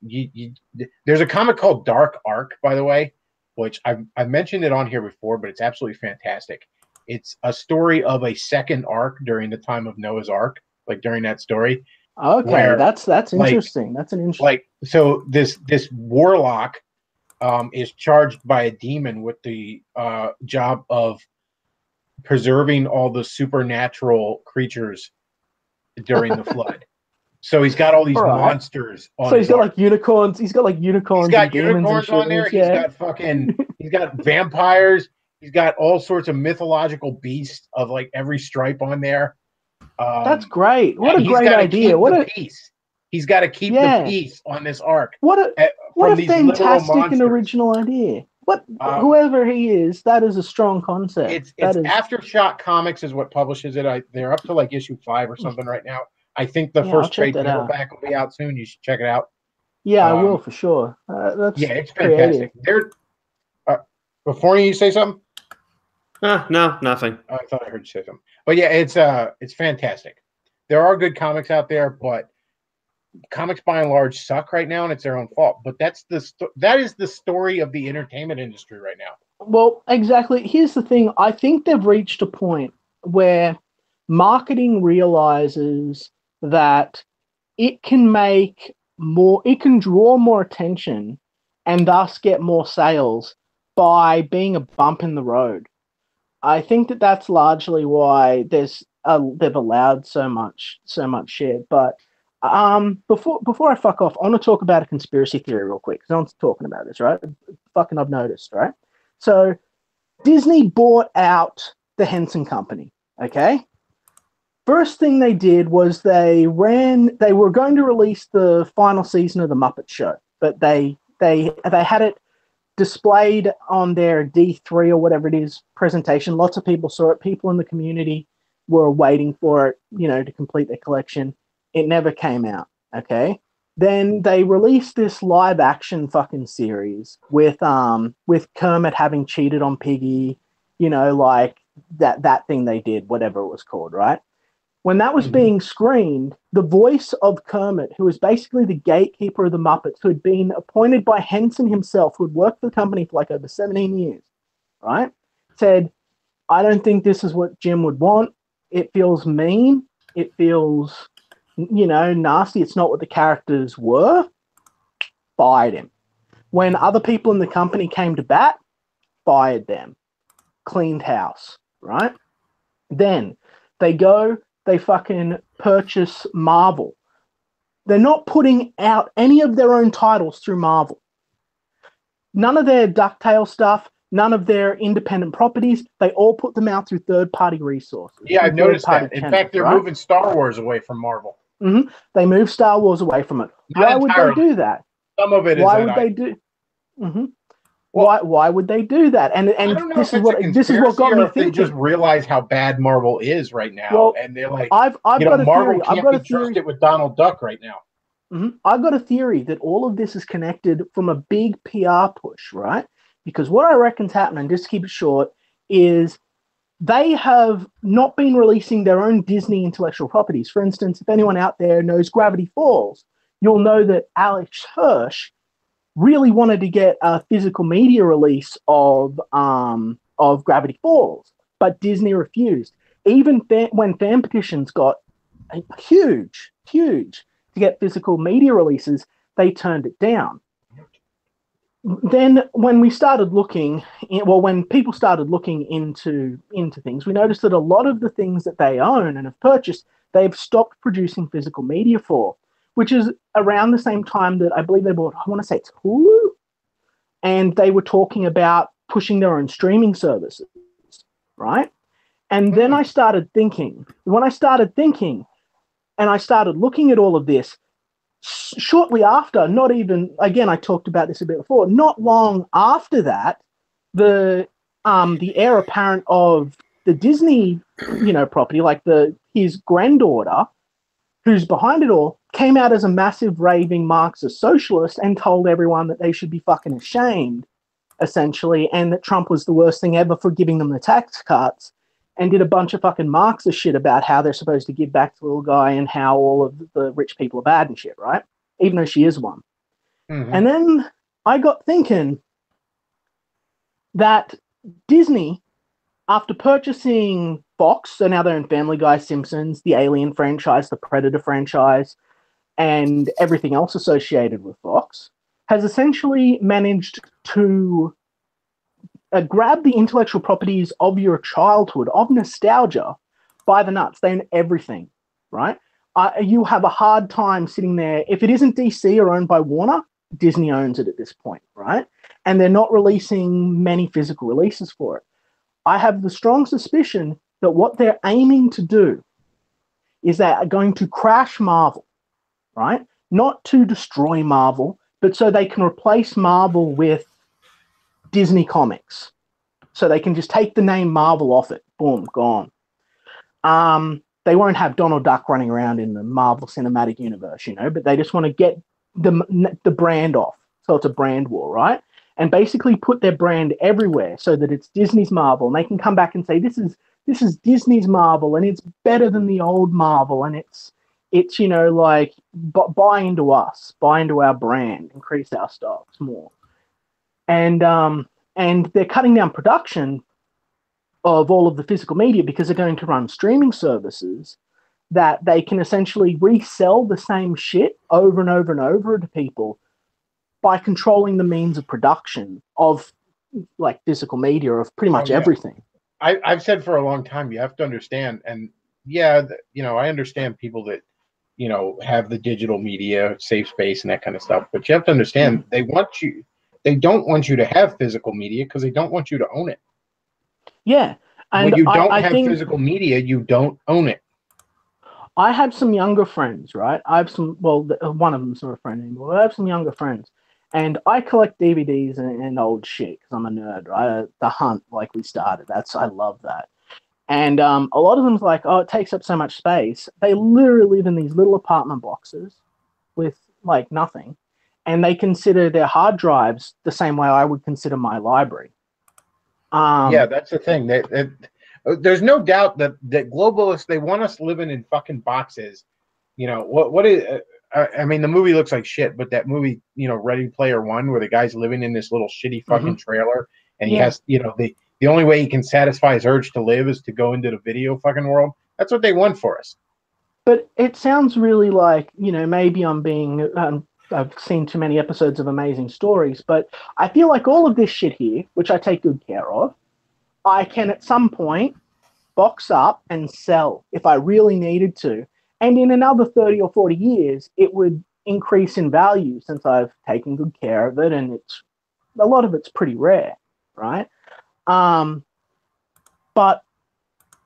There's a comic called Dark Ark, by the way, which I've mentioned it on here before, but it's absolutely fantastic. It's a story of a second ark during the time of Noah's Ark, like during that story. Okay, that's interesting. That's an interesting. So this warlock is charged by a demon with the job of preserving all the supernatural creatures during the flood. So he's got all these monsters on. So he's got like unicorns. He's got like unicorns. He's got unicorns on there. Yeah. He's got vampires. He's got all sorts of mythological beasts of like every stripe on there. That's great. What a great idea. What a peace. He's got to keep the peace on this arc. What from a these literal fantastic and monsters. original idea. Whoever he is, that is a strong concept. It's that is Aftershock Comics is what publishes it. They're up to like issue 5 or something right now. I think the I'll first check trade that out. paperback will be out soon. You should check it out. Yeah, I will for sure. That's it's creative. fantastic. Before you say something? No, nothing. I thought I heard you say something. But yeah, it's fantastic. There are good comics out there, but comics by and large suck right now, and it's their own fault. But that is the story of the entertainment industry right now. Well, exactly. Here's the thing. I think they've reached a point where marketing realizes that it can draw more attention and thus get more sales by being a bump in the road. I think that that's largely why they've allowed so much shit. But before I fuck off, I want to talk about a conspiracy theory real quick, because no one's talking about this, right? Fucking I've noticed, right? So Disney bought out the Henson Company, okay? First thing they did was they were going to release the final season of the Muppet Show, but they had it displayed on their D3 or whatever it is presentation. Lots of people saw it. People in the community were waiting for it, to complete their collection. It never came out, okay? Then they released this live action fucking series with Kermit having cheated on Piggy, like that thing they did, whatever it was called, right? When that was being screened, the voice of Kermit, who was basically the gatekeeper of the Muppets, who had been appointed by Henson himself, who had worked for the company for like over 17 years, right, said, I don't think this is what Jim would want. It feels mean. It feels, nasty. It's not what the characters were. Fired him. When other people in the company came to bat, fired them. Cleaned house, right? Then they fucking purchase Marvel. They're not putting out any of their own titles through Marvel. None of their DuckTales stuff, none of their independent properties, they all put them out through third-party resources. Yeah, I've noticed that. In fact, they're moving Star Wars away from Marvel. Mm-hmm. They moved Star Wars away from it. Why would they do that? Some of it is. Why would they do? Mm-hmm. Why would they do that? And this is what got me thinking. They just realize how bad Marvel is right now, and they're like, I've got a Marvel theory. can't be trusted with Donald Duck right now. Mm-hmm. I've got a theory that all of this is connected from a big PR push, right? Because what I reckon's happening, just to keep it short, is they have not been releasing their own Disney intellectual properties. For instance, if anyone out there knows Gravity Falls, you'll know that Alex Hirsch really wanted to get a physical media release of Gravity Falls, but Disney refused. Even when fan petitions got huge to get physical media releases, they turned it down. Then when we started looking, when people started looking into things, we noticed that a lot of the things that they own and have purchased, they've stopped producing physical media for, which is around the same time that I believe they bought, I want to say it's Hulu, and they were talking about pushing their own streaming services, right? And then I started thinking, and I started looking at all of this, shortly after, not even, again, I talked about this a bit before, not long after that, the heir apparent of the Disney, property, like his granddaughter, who's behind it all, came out as a massive raving Marxist socialist and told everyone that they should be fucking ashamed, essentially, and that Trump was the worst thing ever for giving them the tax cuts, and did a bunch of fucking Marxist shit about how they're supposed to give back to the little guy and how all of the rich people are bad and shit, right? Even though she is one. Mm-hmm. And then I got thinking that Disney, after purchasing Fox, so now they're in Family Guy, Simpsons, the Alien franchise, the Predator franchise, and everything else associated with Fox, has essentially managed to grab the intellectual properties of your childhood, of nostalgia, by the nuts. They own everything, right? You have a hard time sitting there. If it isn't DC or owned by Warner, Disney owns it at this point, right? And they're not releasing many physical releases for it. I have the strong suspicion that what they're aiming to do is they are going to crash Marvel, right? Not to destroy Marvel, but so they can replace Marvel with Disney Comics. So they can just take the name Marvel off it. Boom, gone. They won't have Donald Duck running around in the Marvel Cinematic Universe, but they just want to get the brand off. So it's a brand war, right? And basically put their brand everywhere so that it's Disney's Marvel. And they can come back and say, this is Disney's Marvel, and it's better than the old Marvel, and it's like buy into us, buy into our brand, increase our stocks more. And they're cutting down production of all of the physical media because they're going to run streaming services that they can essentially resell the same shit over and over and over to people by controlling the means of production of like physical media of pretty much everything. I've said for a long time, you have to understand, and I understand people that, have the digital media, safe space and that kind of stuff, but you have to understand they don't want you to have physical media because they don't want you to own it. Yeah. And when you don't have physical media, you don't own it. I have some younger friends, right? I have one of them's not a friend anymore. But I have some younger friends, and I collect DVDs and old shit because I'm a nerd, right? The Hunt, like we started. I love that. And a lot of them's like, oh, it takes up so much space. They literally live in these little apartment boxes with like nothing, and they consider their hard drives the same way I would consider my library. That's the thing. There's no doubt that globalists, they want us living in fucking boxes. What is? I mean, the movie looks like shit, but that movie, Ready Player One, where the guy's living in this little shitty fucking trailer, and he has, the only way he can satisfy his urge to live is to go into the video fucking world. That's what they want for us. But it sounds really like, maybe I'm being. I've seen too many episodes of Amazing Stories, but I feel like all of this shit here, which I take good care of, I can at some point box up and sell if I really needed to. And in another 30 or 40 years, it would increase in value since I've taken good care of it, and a lot of it's pretty rare, right? But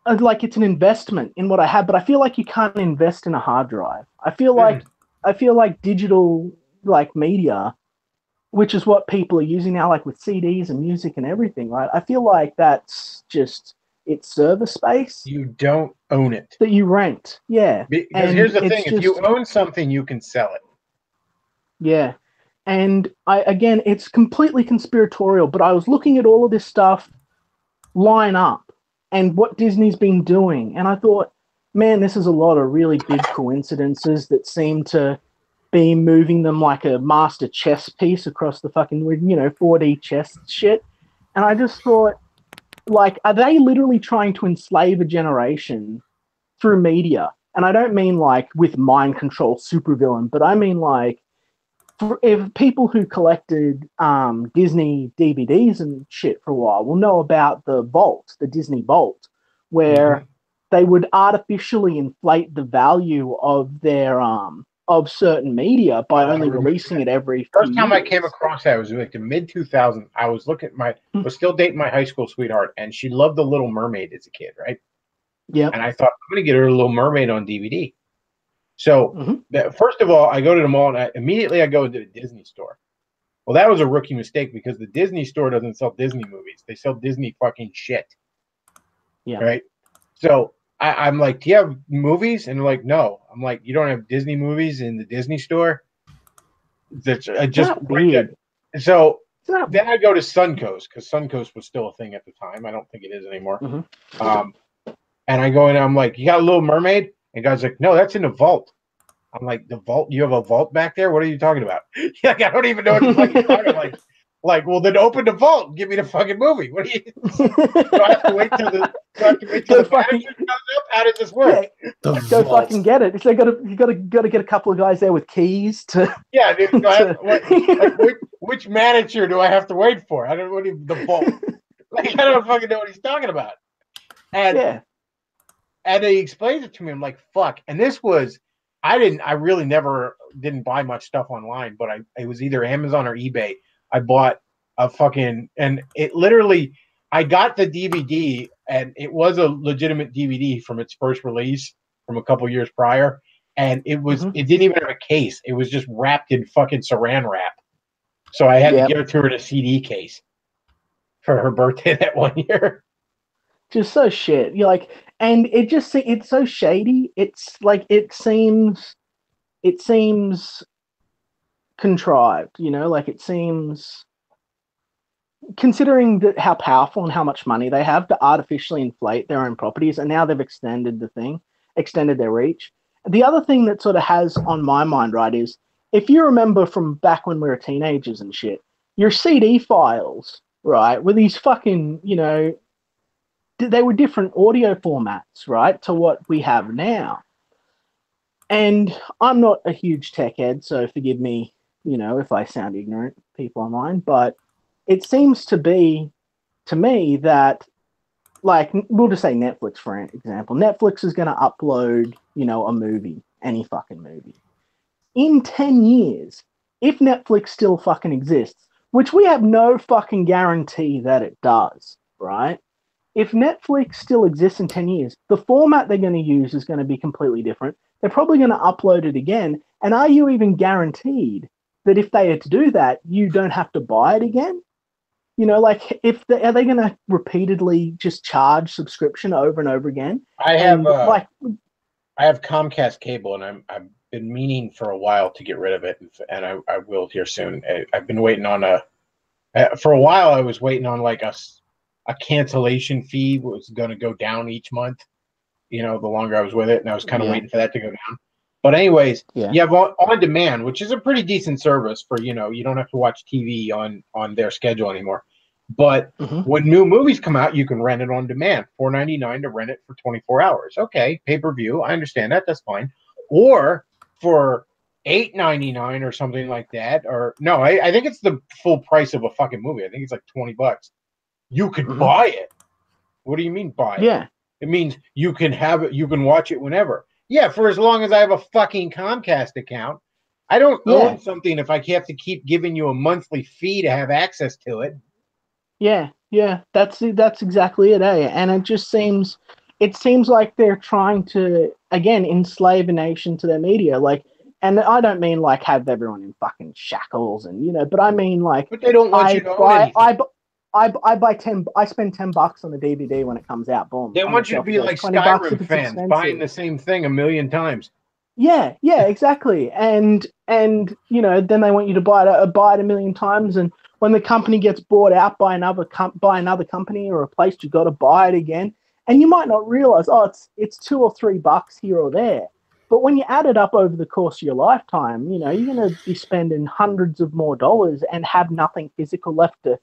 like it's an investment in what I have, but I feel like you can't invest in a hard drive. I feel like digital like media, which is what people are using now, like with CDs and music and everything, right? I feel like that's just it's server space. You don't own it. That you rent. Yeah. Because here's the thing, if you own something, you can sell it. Yeah. And again, it's completely conspiratorial, but I was looking at all of this stuff line up and what Disney's been doing, and I thought, man, this is a lot of really big coincidences that seem to be moving them like a master chess piece across the fucking, 4D chess shit. And I just thought, like, are they literally trying to enslave a generation through media? And I don't mean like with mind control supervillain, but I mean like if people who collected Disney DVDs and shit for a while will know about the vault, the Disney vault, where they would artificially inflate the value of their of certain media by only releasing it every first time I came across that was like the mid 2000s. I was looking at was still dating my high school sweetheart, and she loved The Little Mermaid as a kid, right? Yeah. And I thought, I'm gonna get her a Little Mermaid on DVD. So first of all, I go to the mall and immediately I go into the Disney store. Well, that was a rookie mistake because the Disney store doesn't sell Disney movies. They sell Disney fucking shit. Yeah. Right. So I'm like, do you have movies? And they're like, no. I'm like, you don't have Disney movies in the Disney store? That's just weird. So then I go to Suncoast because Suncoast was still a thing at the time. I don't think it is anymore. And I go in and I'm like, you got a Little Mermaid? And guy's like, no, that's in the vault. I'm like, the vault? You have a vault back there? What are you talking about? Like, I don't even know what the fuck you're talking about. Like, well, then open the vault and give me the fucking movie. What do you? Do I have to wait till the manager comes up? How does this work? Yeah, go fucking get it. So you got to get a couple of guys there with keys to. Yeah, dude. Which manager do I have to wait for? I don't know the vault. Like, I don't fucking know what he's talking about. And he explains it to me. I'm like, fuck. And this was, I really never didn't buy much stuff online, but it was either Amazon or eBay. I bought a fucking, and it literally, I got the DVD and it was a legitimate DVD from its first release from a couple years prior. And it was, it didn't even have a case. It was just wrapped in fucking saran wrap. So I had to give it to her in a CD case for her birthday that one year. Just so shit. You're like, and it's so shady. It's like it seems contrived. Like it seems, considering how powerful and how much money they have to artificially inflate their own properties, and now they've extended their reach. The other thing that sort of has on my mind, right, is if you remember from back when we were teenagers and shit, your CD files, right, were these fucking, they were different audio formats, right, to what we have now. And I'm not a huge tech head, so forgive me, if I sound ignorant, people online, but it seems to be, to me, that, like, we'll just say Netflix, for example. Netflix is going to upload, a movie, any fucking movie. In 10 years, if Netflix still fucking exists, which we have no fucking guarantee that it does, right? If Netflix still exists in 10 years, the format they're going to use is going to be completely different. They're probably going to upload it again. And are you even guaranteed that if they had to do that, you don't have to buy it again? Like, are they going to repeatedly just charge subscription over and over again? I have Comcast cable, and I've been meaning for a while to get rid of it, and I will here soon. I've been waiting on for a while. I was waiting on like a cancellation fee was going to go down each month. The longer I was with it, and I was kind of waiting for that to go down. But anyways, you have on demand, which is a pretty decent service for, you don't have to watch TV on their schedule anymore. But when new movies come out, you can rent it on demand, $4.99 to rent it for 24 hours. Okay, pay-per-view, I understand that, that's fine. Or for $8.99 or something like that, or no, I think it's the full price of a fucking movie. I think it's like $20. You could buy it. What do you mean buy it? Yeah. It means you can have it, you can watch it whenever. Yeah, for as long as I have a fucking Comcast account. I don't own something if I have to keep giving you a monthly fee to have access to it. Yeah, that's exactly it, eh? And it seems like they're trying to, again, enslave a nation to their media. Like, and I don't mean like have everyone in fucking shackles and but I mean like. But they don't want you to own anything. I buy I spend $10 on the DVD when it comes out. Boom. They want you to be like Skyrim fans, buying the same thing a million times. Yeah, exactly. And then they want you to buy it a million times, and when the company gets bought out by another company or replaced, you got to buy it again. And you might not realize, it's $2 or $3 here or there. But when you add it up over the course of your lifetime, you're going to be spending hundreds of more dollars and have nothing physical left to.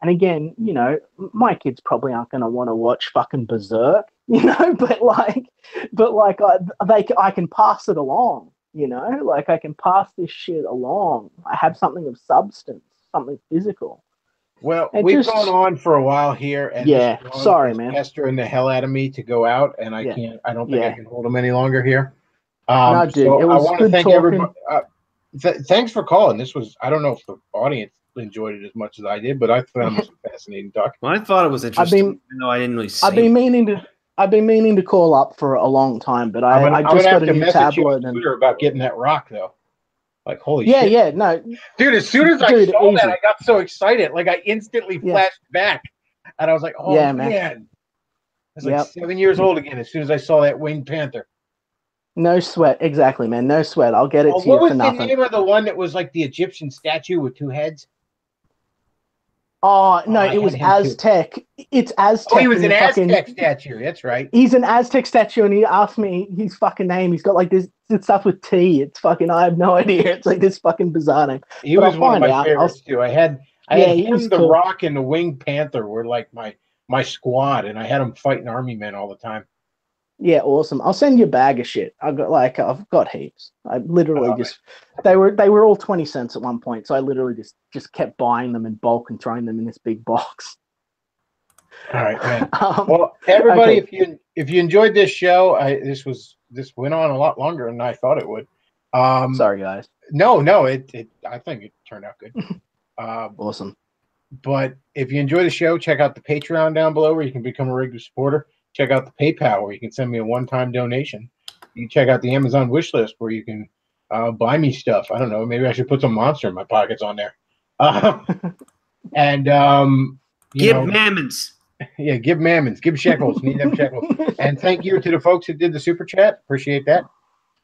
And again, my kids probably aren't going to want to watch fucking Berserk, but I can pass it along, like I can pass this shit along. I have something of substance, something physical. Well, we've gone on for a while here, and sorry, man, pestering the hell out of me to go out, and I can't. I don't think I can hold them any longer here. No, dude, so it was I want to thank talking. Everybody. Thanks for calling. This was, I don't know if the audience enjoyed it as much as I did, but I found this fascinating talk. Well, I thought it was interesting, even though I didn't really see I've been meaning to call up for a long time, but I just got a new tablet and Twitter about getting that rock though. Like, holy shit. Yeah, no. Dude, as soon as I saw that, I got so excited. Like, I instantly flashed back. And I was like, oh, man. I was like 7 years old again as soon as I saw that winged panther. No sweat. Exactly, man. No sweat. I'll get it to you for nothing. What was the name of the one that was like the Egyptian statue with two heads? Oh, no, it was Aztec. It's Aztec. Oh, he was an Aztec statue. That's right. He's an Aztec statue, and he asked me his fucking name. He's got like this stuff with T. It's fucking, I have no idea. It's like this fucking bizarre name. He was one of my favorites, too. I had him, the Rock, and the Winged Panther were like my squad, and I had them fighting army men all the time. Yeah, awesome. I'll send you a bag of shit. I've got heaps. I literally they were all 20 cents at one point, so I literally just kept buying them in bulk and throwing them in this big box. All right, man. Well, everybody, if you enjoyed this show, this went on a lot longer than I thought it would. Sorry, guys. No, I think it turned out good. Awesome. But if you enjoy the show, check out the Patreon down below where you can become a regular supporter. Check out the PayPal where you can send me a one-time donation. You can check out the Amazon wish list where you can buy me stuff. I don't know. Maybe I should put some Monster in my pockets on there. And give mammons. Yeah, give mammons, give shekels, need them shekels. And thank you to the folks that did the super chat. Appreciate that.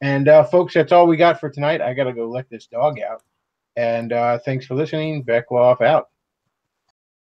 And folks, that's all we got for tonight. I gotta go let this dog out. And thanks for listening. Bechtloff out.